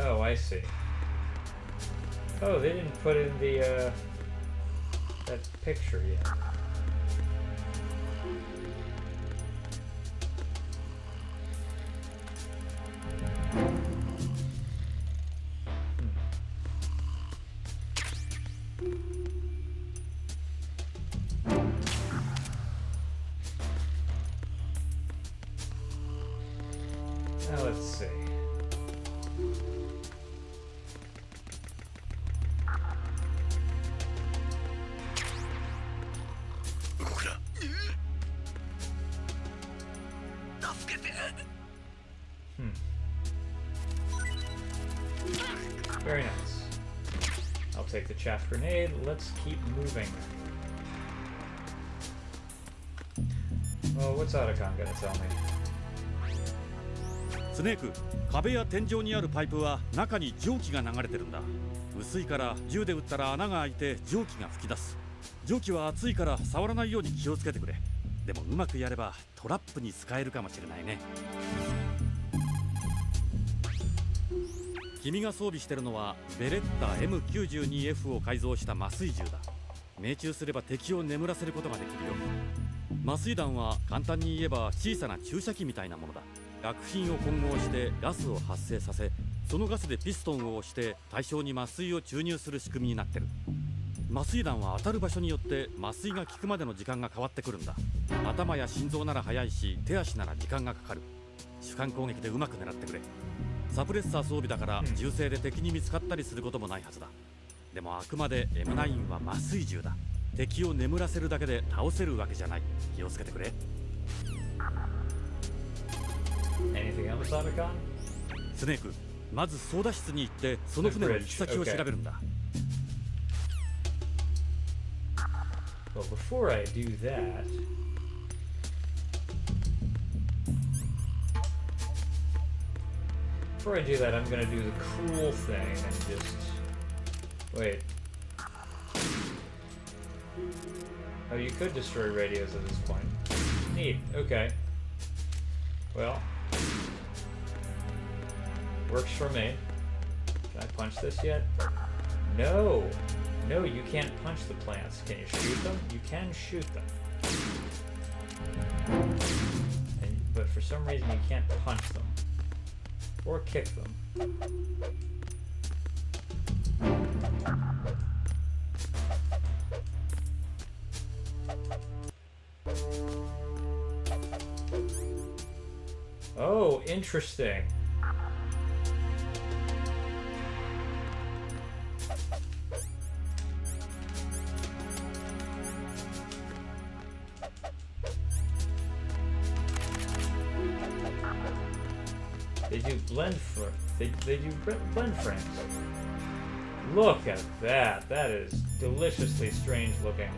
S1: Oh, I see. Oh, they didn't put in the, that picture yet. Now let's see. Very nice. I'll take the chaff grenade. Let's keep moving. Well, what's Otacon gonna tell me?
S19: スネーク、壁や天井にあるパイプは中に蒸気が流れてるんだ。薄いから銃で撃ったら穴が開いて蒸気が噴き出す。蒸気は熱いから触らないように気をつけてくれ。でもうまくやればトラップに使えるかもしれないね。君が装備してるのはベレッタ M92F を改造した麻酔銃だ。命中すれば敵を眠らせることができるよ。麻酔弾は簡単に言えば小さな注射器みたいなものだ。薬品を混合してガスを発生させ、そのガスでピストンを押して対象に麻酔を注入する仕組みになってる。麻酔弾は当たる場所によって麻酔が効くまでの時間が変わってくるんだ。頭や心臓なら早いし、手足なら時間がかかる。主観攻撃でうまく狙ってくれ。サプレッサー装備だから銃声で敵に見つかったりすることもないはずだ。でもあくまで M9 は麻酔銃だ。敵を眠らせるだけで倒せるわけじゃない。気をつけてくれ。スネーク、まず操舵室に行ってその船の行き先を調べるんだ。
S1: Well, before I do that, I'm gonna do the cool thing and just wait. Oh, you could destroy radios at this point. Neat. Okay. Well, works for me. Can I punch this yet? No. No, you can't punch the plants. Can you shoot them? You can shoot them. But for some reason you can't punch them. Or kick them. Oh, interesting. They do blend frames. Look at that. That is deliciously strange looking.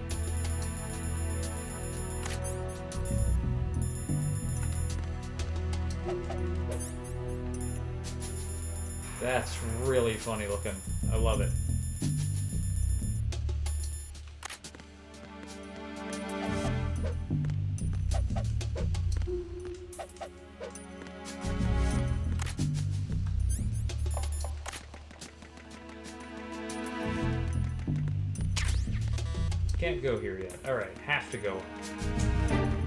S1: That's really funny looking. I love it. Can't go here yet. Alright, have to go.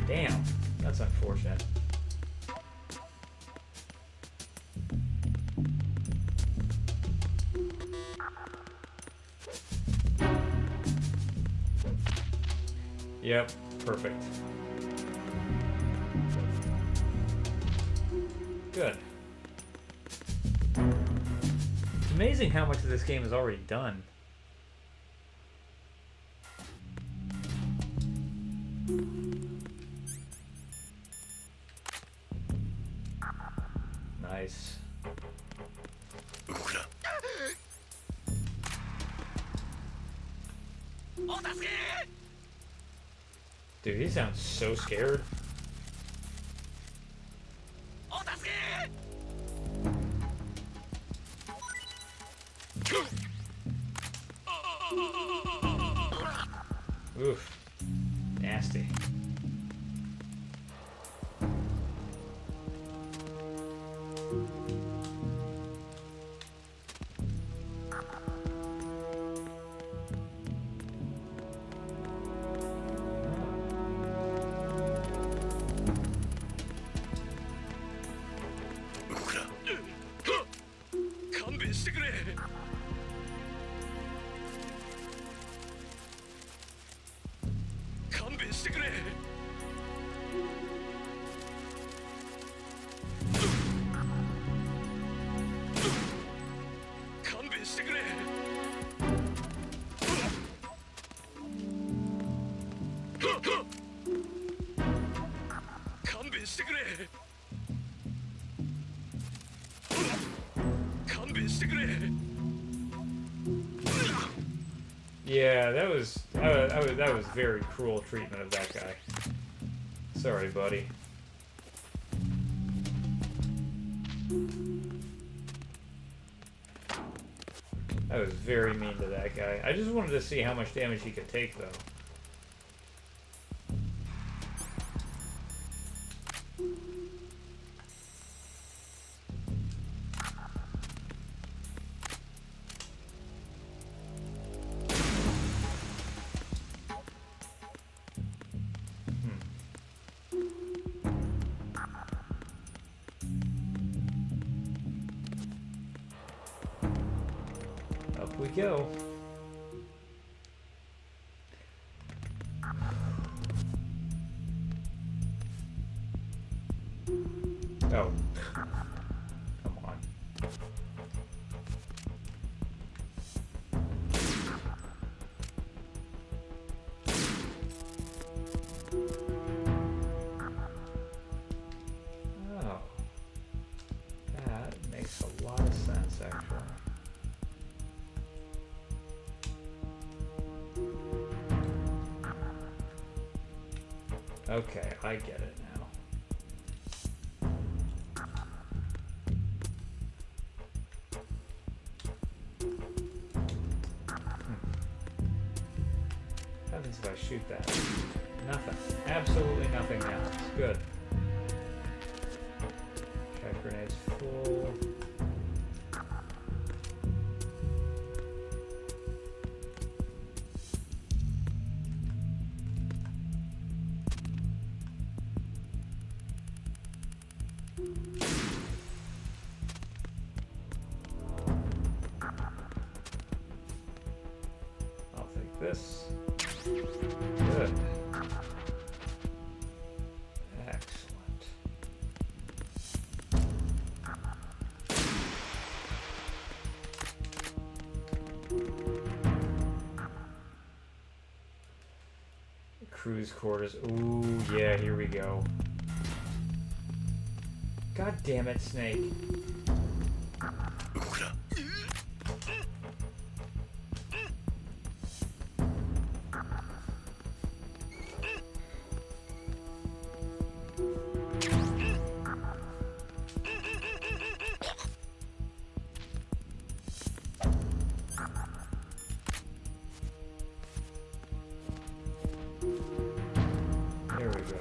S1: Damn, that's unfortunate. Yep, perfect. Good. It's amazing how much of this game is already done. Nice. Dude, he sounds so scared. Oof. Nasty. Yeah, that was very cruel treatment of that guy. Sorry, buddy. That was very mean to that guy. I just wanted to see how much damage he could take, though. we go. Oh. Come on. Oh. That makes a lot of sense, actually. Okay, I get it now. What happens if I shoot that? Nothing. Absolutely nothing happens. Good. Check grenades full. I'll take this. Good. Excellent. Cruise quarters. Ooh, yeah, here we go. God damn it, Snake. There we go.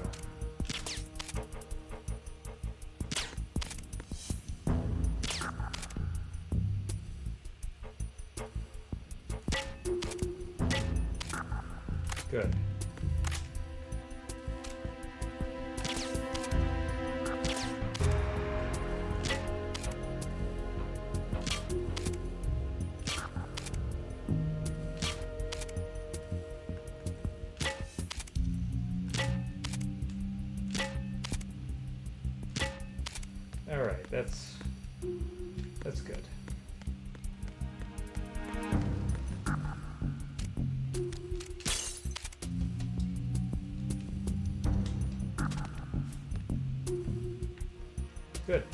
S1: Good. All right, that's good. Good.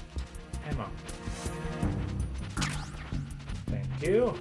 S1: Ammo. Thank you.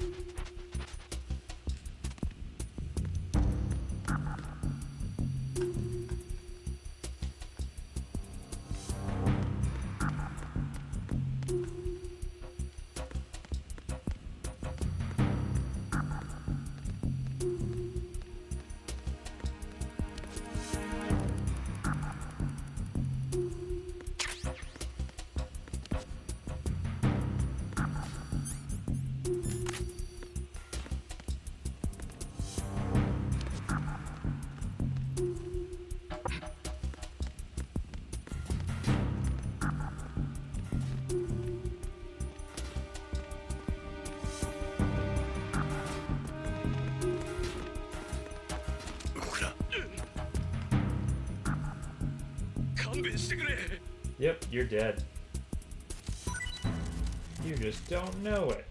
S1: Yep, you're dead. You just don't know it.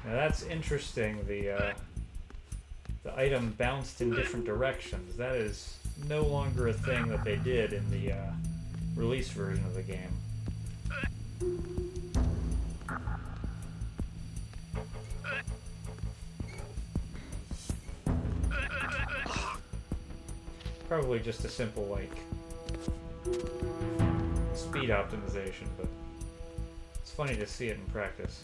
S1: Now that's interesting, the item bounced in different directions. That is no longer a thing that they did in the release version of the game. Probably just a simple, like, speed optimization, but it's funny to see it in practice.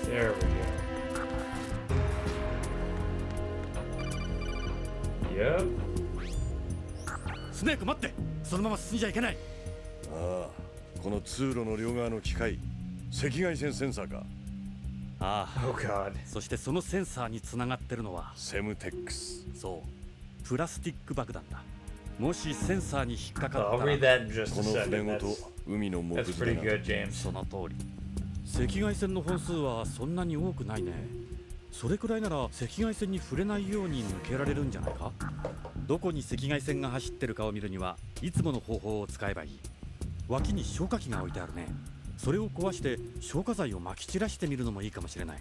S1: There we go. Yep.
S19: スネーク待って、そのまま進んじゃいけない。
S18: ああ、この通路の両側の機械、赤外線センサーか。
S19: ああ、
S1: Oh God.
S19: そしてそのセンサーにつながってるのは
S18: セムテックス。
S19: そう、プラスティック爆弾だ。もしセンサーに引っかかったら、
S1: I'll read that in just
S18: こ
S1: a
S18: の
S1: second.
S18: 船ごと
S1: That's,
S18: 海の潜
S1: that's
S18: り
S1: pretty
S18: だ
S1: good,
S18: な。
S1: James.
S19: その通り。赤外線の本数はそんなに多くないね。それくらいなら赤外線に触れないように抜けられるんじゃないか。どこに赤外線が走ってるかを見るにはいつもの方法を使えばいい。脇に消火器が置いてあるね。それを壊して消火剤を撒き散らしてみるのもいいかもしれない。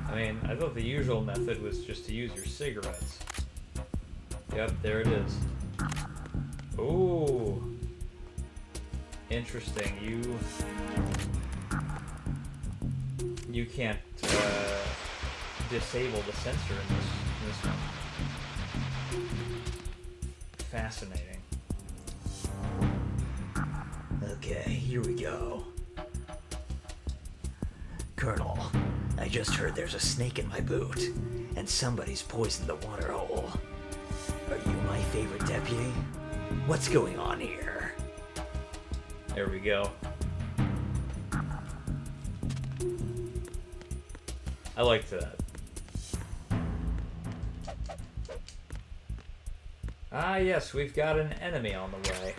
S1: I mean, I thought the usual method was just to use your cigarettes. Yep, there it is. Ooh. Interesting. You can't disable the sensor in this one. Fascinating.
S20: Okay, here we go. Colonel, I just heard there's a snake in my boot, and somebody's poisoned the water hole. Are you my favorite deputy? What's going on here?
S1: There we go. I liked that. Ah, yes, we've got an enemy on the way.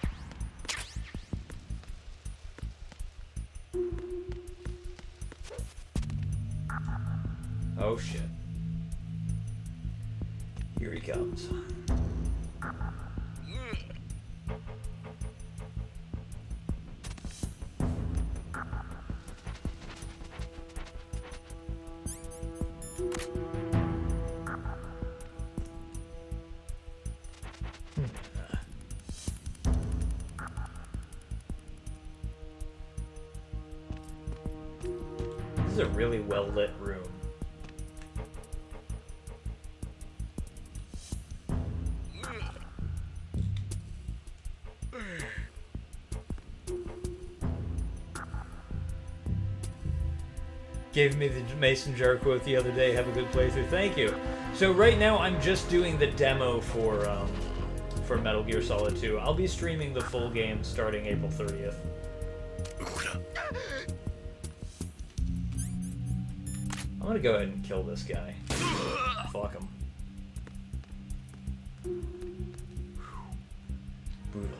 S1: Oh shit. Here he comes. This is a really well lit room. Gave me the Mason Jar quote the other day. Have a good playthrough. Thank you. So right now I'm just doing the demo for Metal Gear Solid 2. I'll be streaming the full game starting April 30th. I'm gonna go ahead and kill this guy. Fuck him. Brutal.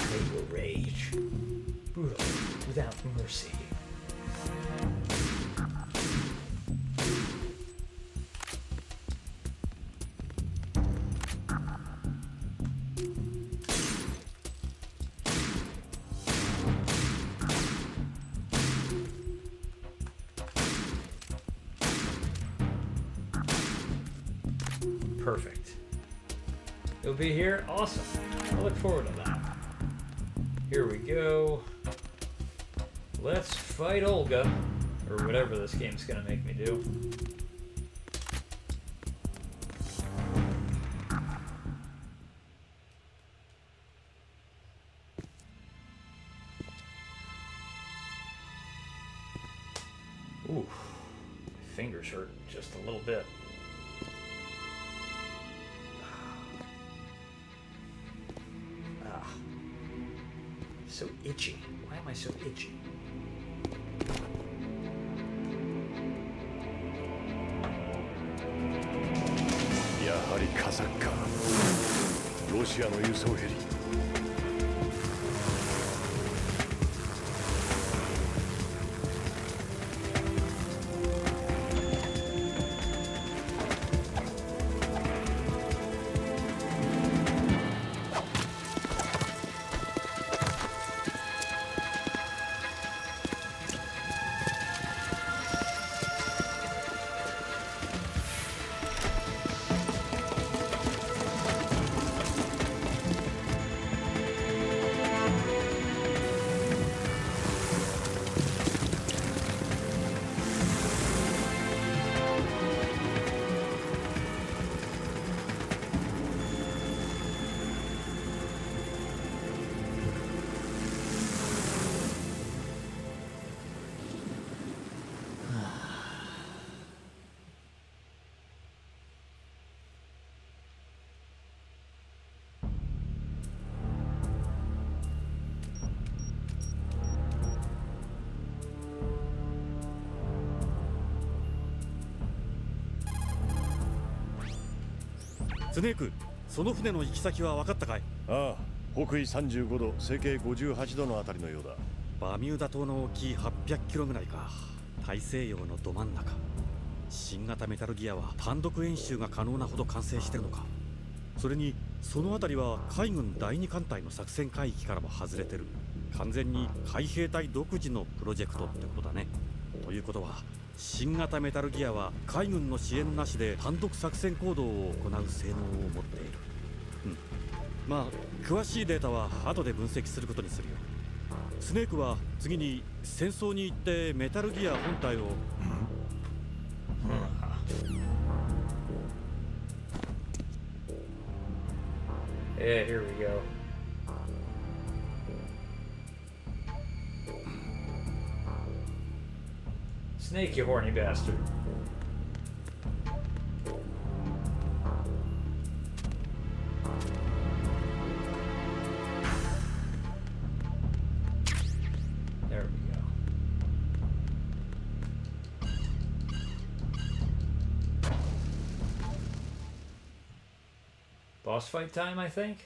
S1: They will rage. Brutal, without mercy. Perfect. You'll be here? Awesome. I look forward to that. Here we go. Let's fight Olga. Or whatever this game's gonna make me do. Ooh. My fingers hurt just a little bit. So itchy. Why am I so itchy?
S18: Yahari Kazakka. ロシアの輸送ヘリ。
S19: スネーク、その船の行き先は分かったかい？
S18: ああ、北緯35度、西経58度のあたりのようだ。
S19: バミューダ島の沖800キロぐらいか。大西洋のど真ん中。新型メタルギアは単独演習が可能なほど完成してるのか。それにその辺りは海軍第2艦隊の作戦海域からも外れてる。完全に海兵隊独自のプロジェクトってことだね。ということは新型メタルギアは海軍の支援なしで単独作戦行動を行う性能を持っている。まあ詳しいデータは後で分析することにするよ。スネークは次に戦争に行ってメタルギア本体を
S1: Yeah, here we go. Snake, you horny bastard. There we go. Boss fight time, I think?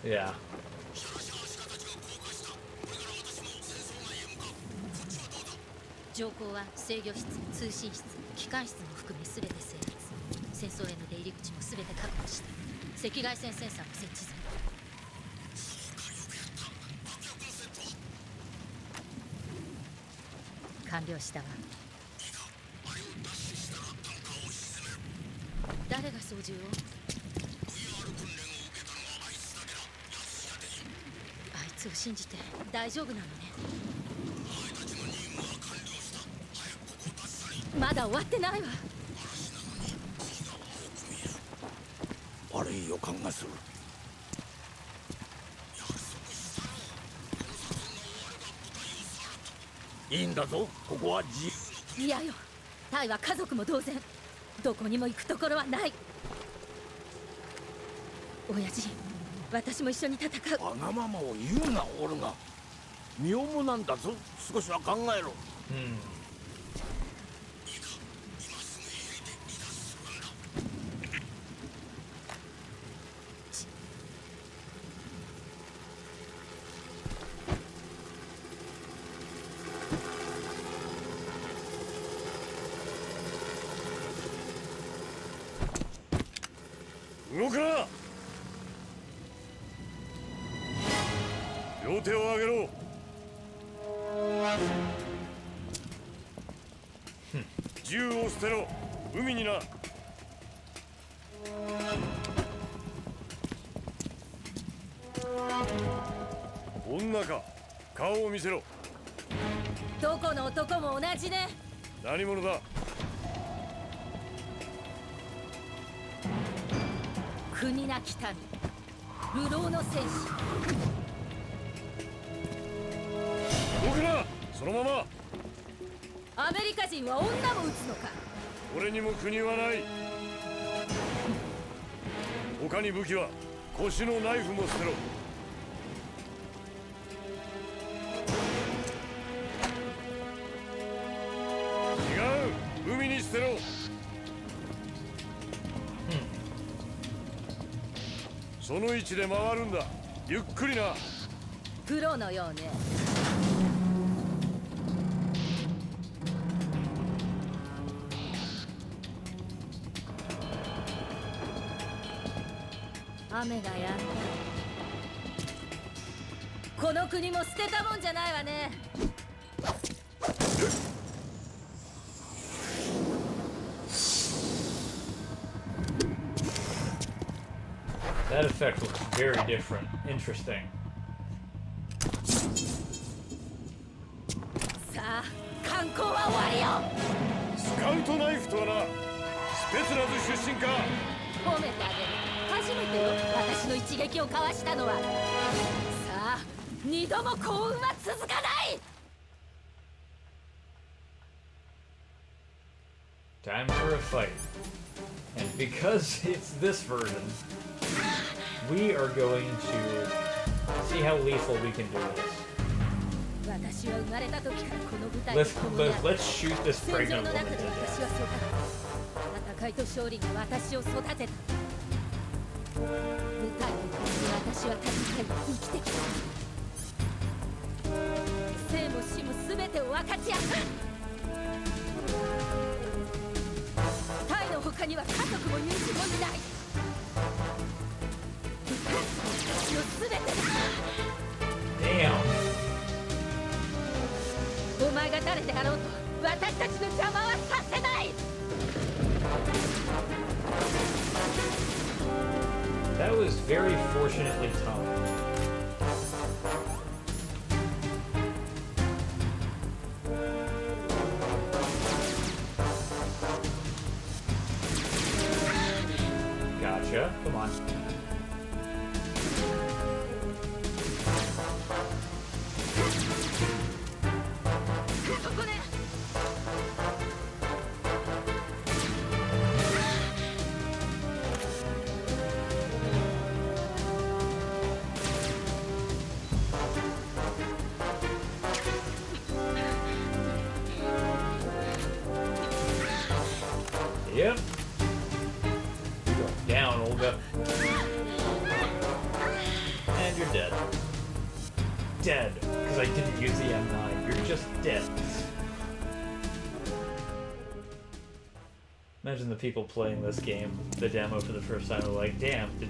S1: Yeah.
S21: 条項は制御室、通信室、機関室も含め全て制圧。戦争への出入り口も全て確保した。赤外線センサーも設置済み。完了したわ。誰が操縦を？あいつを信じて大丈夫なのね。まだ終わってないわ。
S14: 悪い予感がする。いいんだぞ、ここは自由。
S21: いやよ、タイは家族も同然。どこにも行くところはない。親父、私も一緒に戦う。
S14: わがままを言うな、オルガ。身重なんだぞ、少しは考えろ。
S18: 動くな。両手を上げろ。銃を捨てろ。海にな。女か。顔を見せろ。
S21: どこの男も同じね。
S18: 何者だ。
S21: 国なき民、流浪の戦士。
S18: 動くな。そのまま。
S21: アメリカ人は女も撃つのか。
S18: 俺にも国はない。他に武器は腰のナイフも捨てろ。違う、海に捨てろ。その位置で回るんだ。ゆっくりな。
S21: プロのようね。雨がやんだ。この国も捨てたもんじゃないわね。
S1: That effect looks very different. Interesting.
S21: さあ、観光は終わりよ。
S18: スカウトナイフとはな。スペツナズ出身か。
S21: 褒めてあげる。初めてよ、私の一撃をかわしたのは。さあ、二度も幸運は続かない。
S1: Time for a fight. And because it's this version, we are going to see how lethal we can do this.
S21: 私は生まれた時からこの舞台
S1: Let's shoot this pregnant woman to death.
S21: と勝利が私を育てた。舞台の私は戦い生きてきた。生も死も全てを分かち合った。タイの他には家族も友人もいない。私の全てだ。お前が誰であろうと私たちの邪魔はさせない。
S1: That was very fortunately timed. Gotcha. Come on. Yep. You're going down, Olga. And you're dead. Dead. Because I didn't use the M9. You're just dead. Imagine the people playing this game, the demo for the first time, are like, damn, did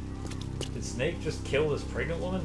S1: Snake just kill this pregnant woman?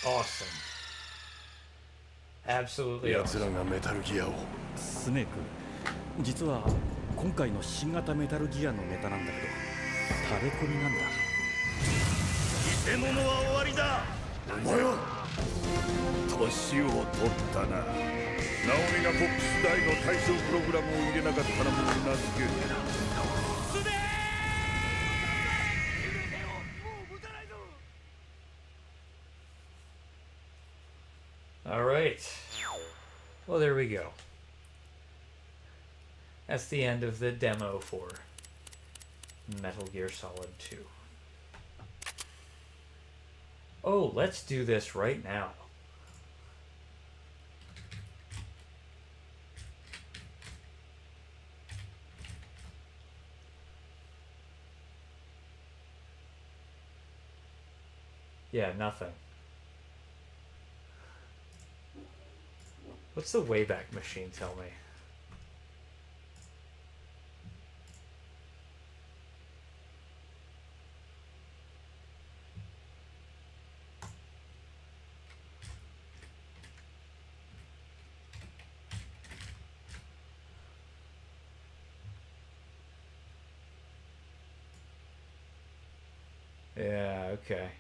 S1: Awesome. Absolutely awesome.
S19: スネーク、実は今回の新型メタルギアのネタなんだけど、タレコミなんだ。偽物は終わりだ。お前は年を取ったな。ナオミがコックス大の対象プログラムを入れなかったらもう名付ける。
S1: Alright. Well, there we go. That's the end of the demo for Metal Gear Solid 2. Oh, let's do this right now. Yeah, nothing. What's the Wayback Machine tell me? Yeah, okay.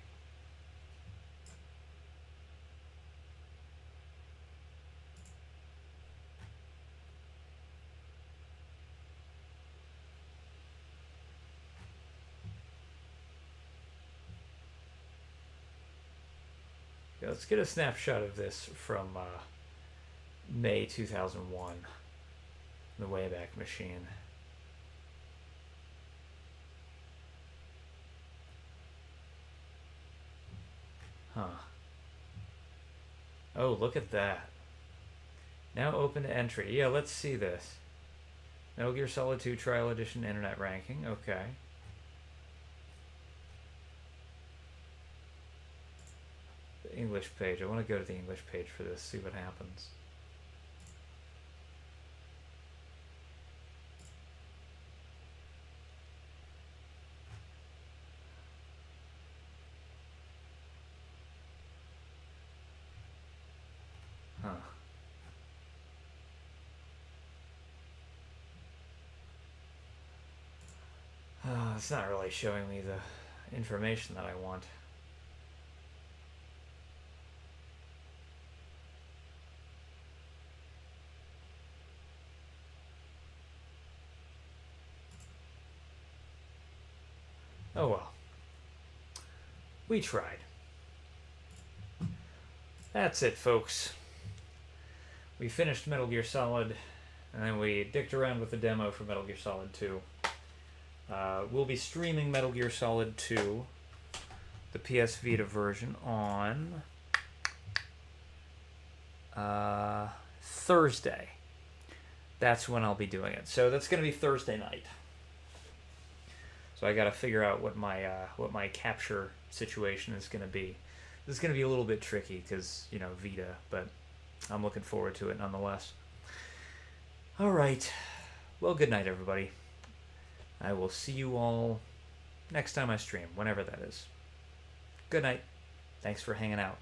S1: Yeah, let's get a snapshot of this from May 2001, the Wayback Machine. Huh. Oh, look at that. Now open to entry. Yeah, let's see this. Metal Gear Solid 2 Trial Edition Internet Ranking. Okay. The English page. I want to go to the English page for this, see what happens. It's not really showing me the information that I want. Oh well. We tried. That's it, folks. We finished Metal Gear Solid, and then we dicked around with the demo for Metal Gear Solid 2. We'll be streaming Metal Gear Solid 2, the PS Vita version, on Thursday. That's when I'll be doing it. So that's going to be Thursday night. So I got to figure out what my capture situation is going to be. This is going to be a little bit tricky because, you know, Vita, but I'm looking forward to it nonetheless. All right. Well, good night, everybody. I will see you all next time I stream, whenever that is. Good night. Thanks for hanging out.